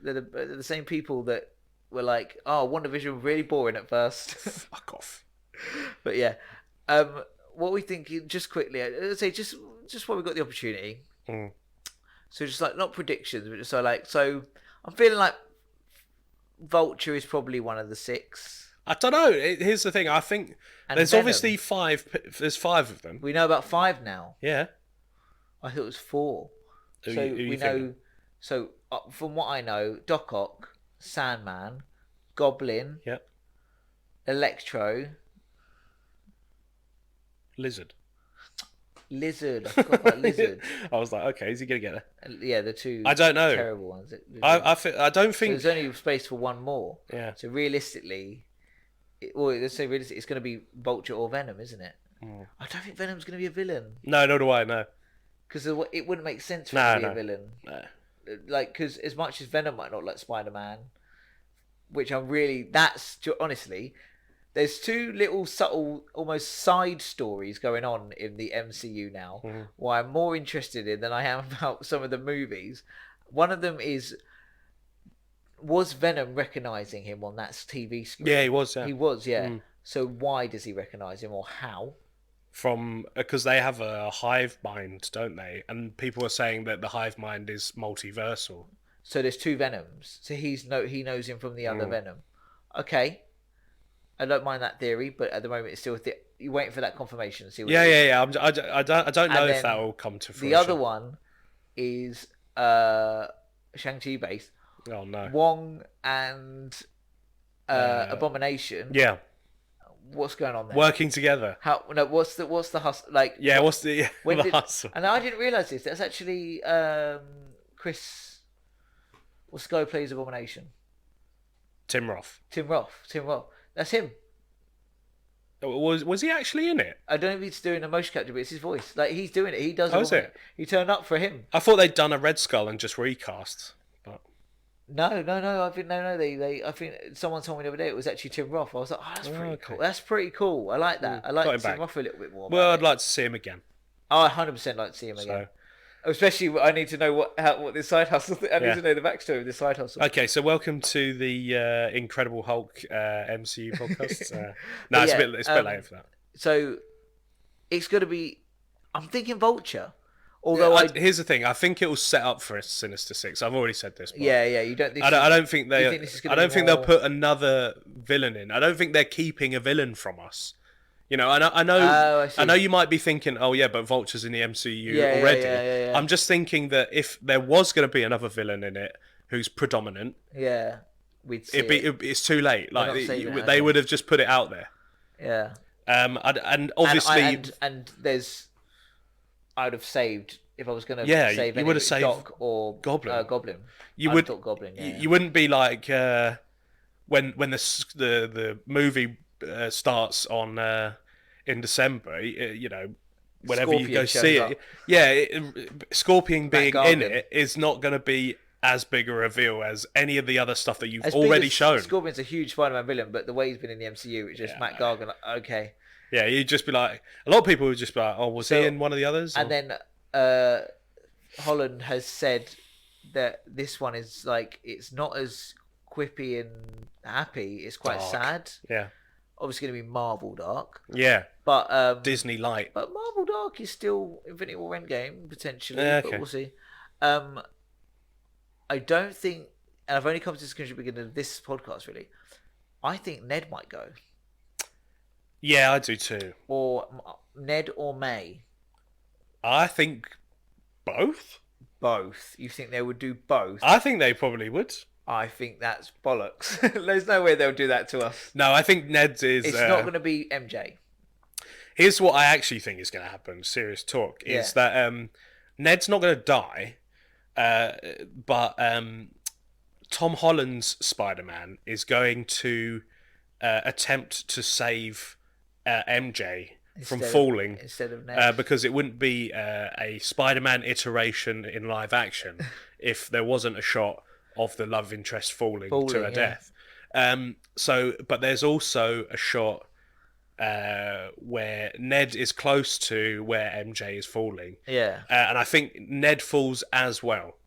They're the same people that were like, "Oh, WandaVision was really boring at first." Fuck off. But yeah, what we think, just quickly, I'd say just while we got the opportunity. So just like not predictions, but just so I'm feeling like Vulture is probably one of the 6. I don't know. Here's the thing. I think And there's Venom. obviously 5. There's 5 of them. We know about 5 now. Yeah. I thought it was 4. Who So you we thinking? know. So from what I know, Doc Ock, Sandman, Goblin, Yep. Electro, Lizard. Lizard. I forgot about Lizard. I was like, okay, is he gonna get there? Yeah, the 2. I don't know. Terrible ones. I don't So think. there's only space for one more. Yeah. So realistically, let's say realistically, it's going to be Vulture or Venom, isn't it? I don't think Venom's going to be a villain No, nor do I. No. because it wouldn't make sense for him to be a villain. No. Like, because as much as Venom might not like Spider-Man, which honestly, there's 2 little subtle, almost side stories going on in the MCU now, why I'm more interested in than I am about some of the movies. One of them was Venom recognizing him on that TV screen? Yeah, he was. Yeah. He was, yeah. So why does he recognize him, or how? Because they have a hive mind, don't they? And people are saying that the hive mind is multiversal. So there's 2 Venoms. So he knows him from the other Venom. Okay. I don't mind that theory, but at the moment it's still you're waiting for that confirmation to see what it is. Yeah. I don't know And if then that will come to fruition. The other one is Shang-Chi based. Oh no. Wong and Abomination. Yeah. What's going on there? Working together. What's the hustle like? Yeah. What's the hustle? And I didn't realize this. That's actually Chris. What's the guy who plays Abomination? Tim Roth. Tim Roth. That's him. Was he actually in it? I don't know if he's doing a motion capture, but it's his voice. Like, he's doing it. He does. Oh, is it? He turned up for him. I thought they'd done a Red Skull and just recast. But No. I think no. They. I think someone told me the other day it was actually Tim Roth. I was like, oh, that's pretty cool. That's pretty cool. I like that. I got him like Tim back. Roth a little bit more. Well, about I'd like to see him again. I 100% like to see him again. Especially, I need to know what this side hustle. I need to know the backstory of this side hustle. Okay, so welcome to the Incredible Hulk MCU podcast. No, it's a bit late for that. So it's going to be. I'm thinking Vulture. Although here's the thing, I think it will set up for a Sinister Six. I've already said this. But yeah. You don't. I don't think they. I don't think more... they'll put another villain in. I don't think they're keeping a villain from us. You know, I know you might be thinking, oh yeah, but Vulture's in the MCU already. Yeah. I'm just thinking that if there was going to be another villain in it who's predominant, we'd see it. it's too late. Like they would have just put it out there. Yeah. And obviously, and there's, I'd have saved if I was going to save. You would have saved Doc or Goblin. Goblin. You would thought Goblin. You wouldn't be like when the movie starts on in December. You know, whenever Scorpion you go see shows it, Scorpion being in Gargan. it is not going to be as big a reveal as any of the other stuff that you've As big already as shown. Scorpion's a huge Spider-Man villain, but the way he's been in the MCU, it's just Matt Gargan. Okay. Yeah, you'd just be like, a lot of people would just be like, oh, was he in one of the others? And then Holland has said that this one is like, it's not as quippy and happy. It's quite Dark. sad. Yeah. Obviously going to be Marvel Dark. Yeah. But Disney Light. But Marvel Dark is still Infinity War Endgame, potentially. Yeah, but okay. we'll see. I don't think, and I've only come to this conclusion at the beginning of this podcast, really. I think Ned might go. Yeah, I do too. Or Ned or May. I think both. Both. You think they would do both? I think they probably would. I think that's bollocks. There's no way they'll do that to us. No, I think Ned's is... It's not going to be MJ. Here's what I actually think is going to happen, serious talk, is that Ned's not going to die, but Tom Holland's Spider-Man is going to attempt to save MJ from falling instead of Ned. because it wouldn't be a Spider-Man iteration in live action if there wasn't a shot of the love interest falling to her death. But there's also a shot where Ned is close to where MJ is falling. Yeah. And I think Ned falls as well.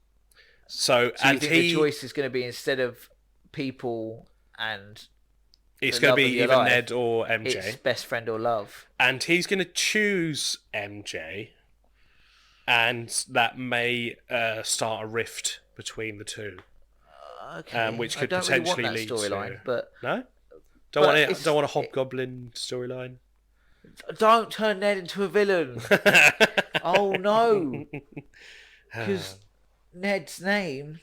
So you think the choice is going to be, instead of people and it's going to be either Ned or MJ. It's best friend or love. And he's going to choose MJ, and that may start a rift between the two. Okay. Which could I don't potentially really want that lead storyline, to... but No? Don't want a Hobgoblin storyline? don't turn Ned into a villain. Oh no. Because Ned's name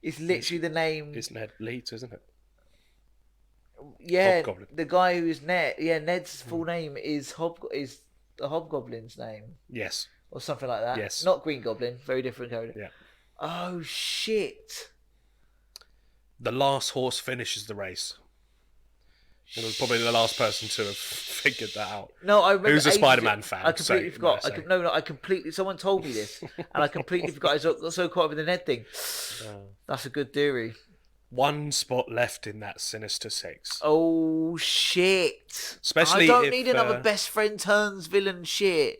is literally the name... It's Ned Leeds, isn't it? Yeah, Hobgoblin. the guy who's Ned. Yeah, Ned's full name is the Hobgoblin's name. Yes. Or something like that. Yes. Not Green Goblin. Very different character. Yeah. Oh shit. The last horse finishes the race. It was probably the last person to have figured that out. No, I remember. Who's a Spider-Man fan? I completely forgot. I completely. Someone told me this, and I completely forgot. I got so caught up with the Ned thing. That's a good theory. One spot left in that Sinister Six. Oh shit! Especially I don't if, need another best friend turns villain shit.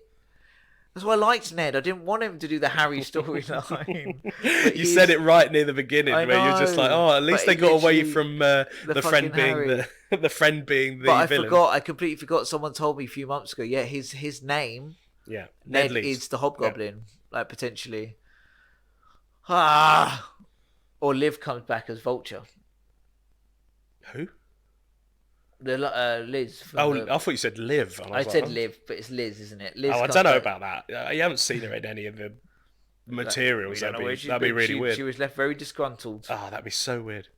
That's why I liked Ned. I didn't want him to do the Harry storyline. You said it right near the beginning, where you're just like, "Oh, at least they got away from the friend being the friend being the villain." I completely forgot. Someone told me a few months ago. Yeah, his name. Yeah, Ned is the Hobgoblin, like potentially. Or Liv comes back as Vulture. Who? Liz. I thought you said Liv. I said Liv, but it's Liz, isn't it? Liz I don't know about that. You haven't seen her in any of the materials. That'd be really weird. She was left very disgruntled. Oh, that'd be so weird.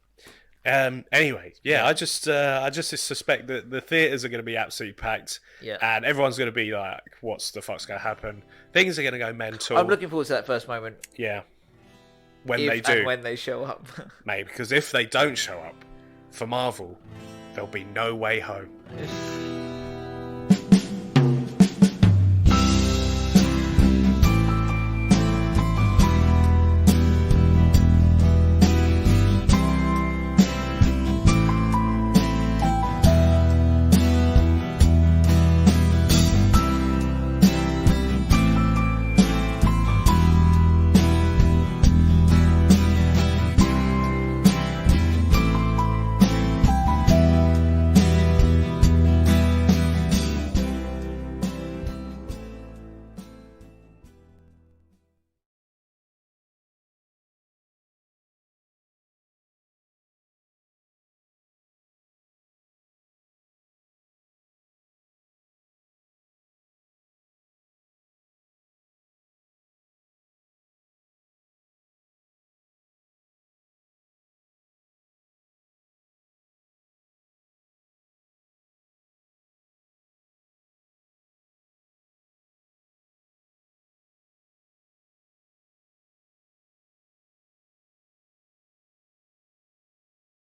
Anyway, I just suspect that the theaters are going to be absolutely packed, and everyone's going to be like, "What's the fuck's going to happen?" Things are going to go mental. I'm looking forward to that first moment. Yeah, when they do, and when they show up, mate. Because if they don't show up for Marvel, there'll be no way home.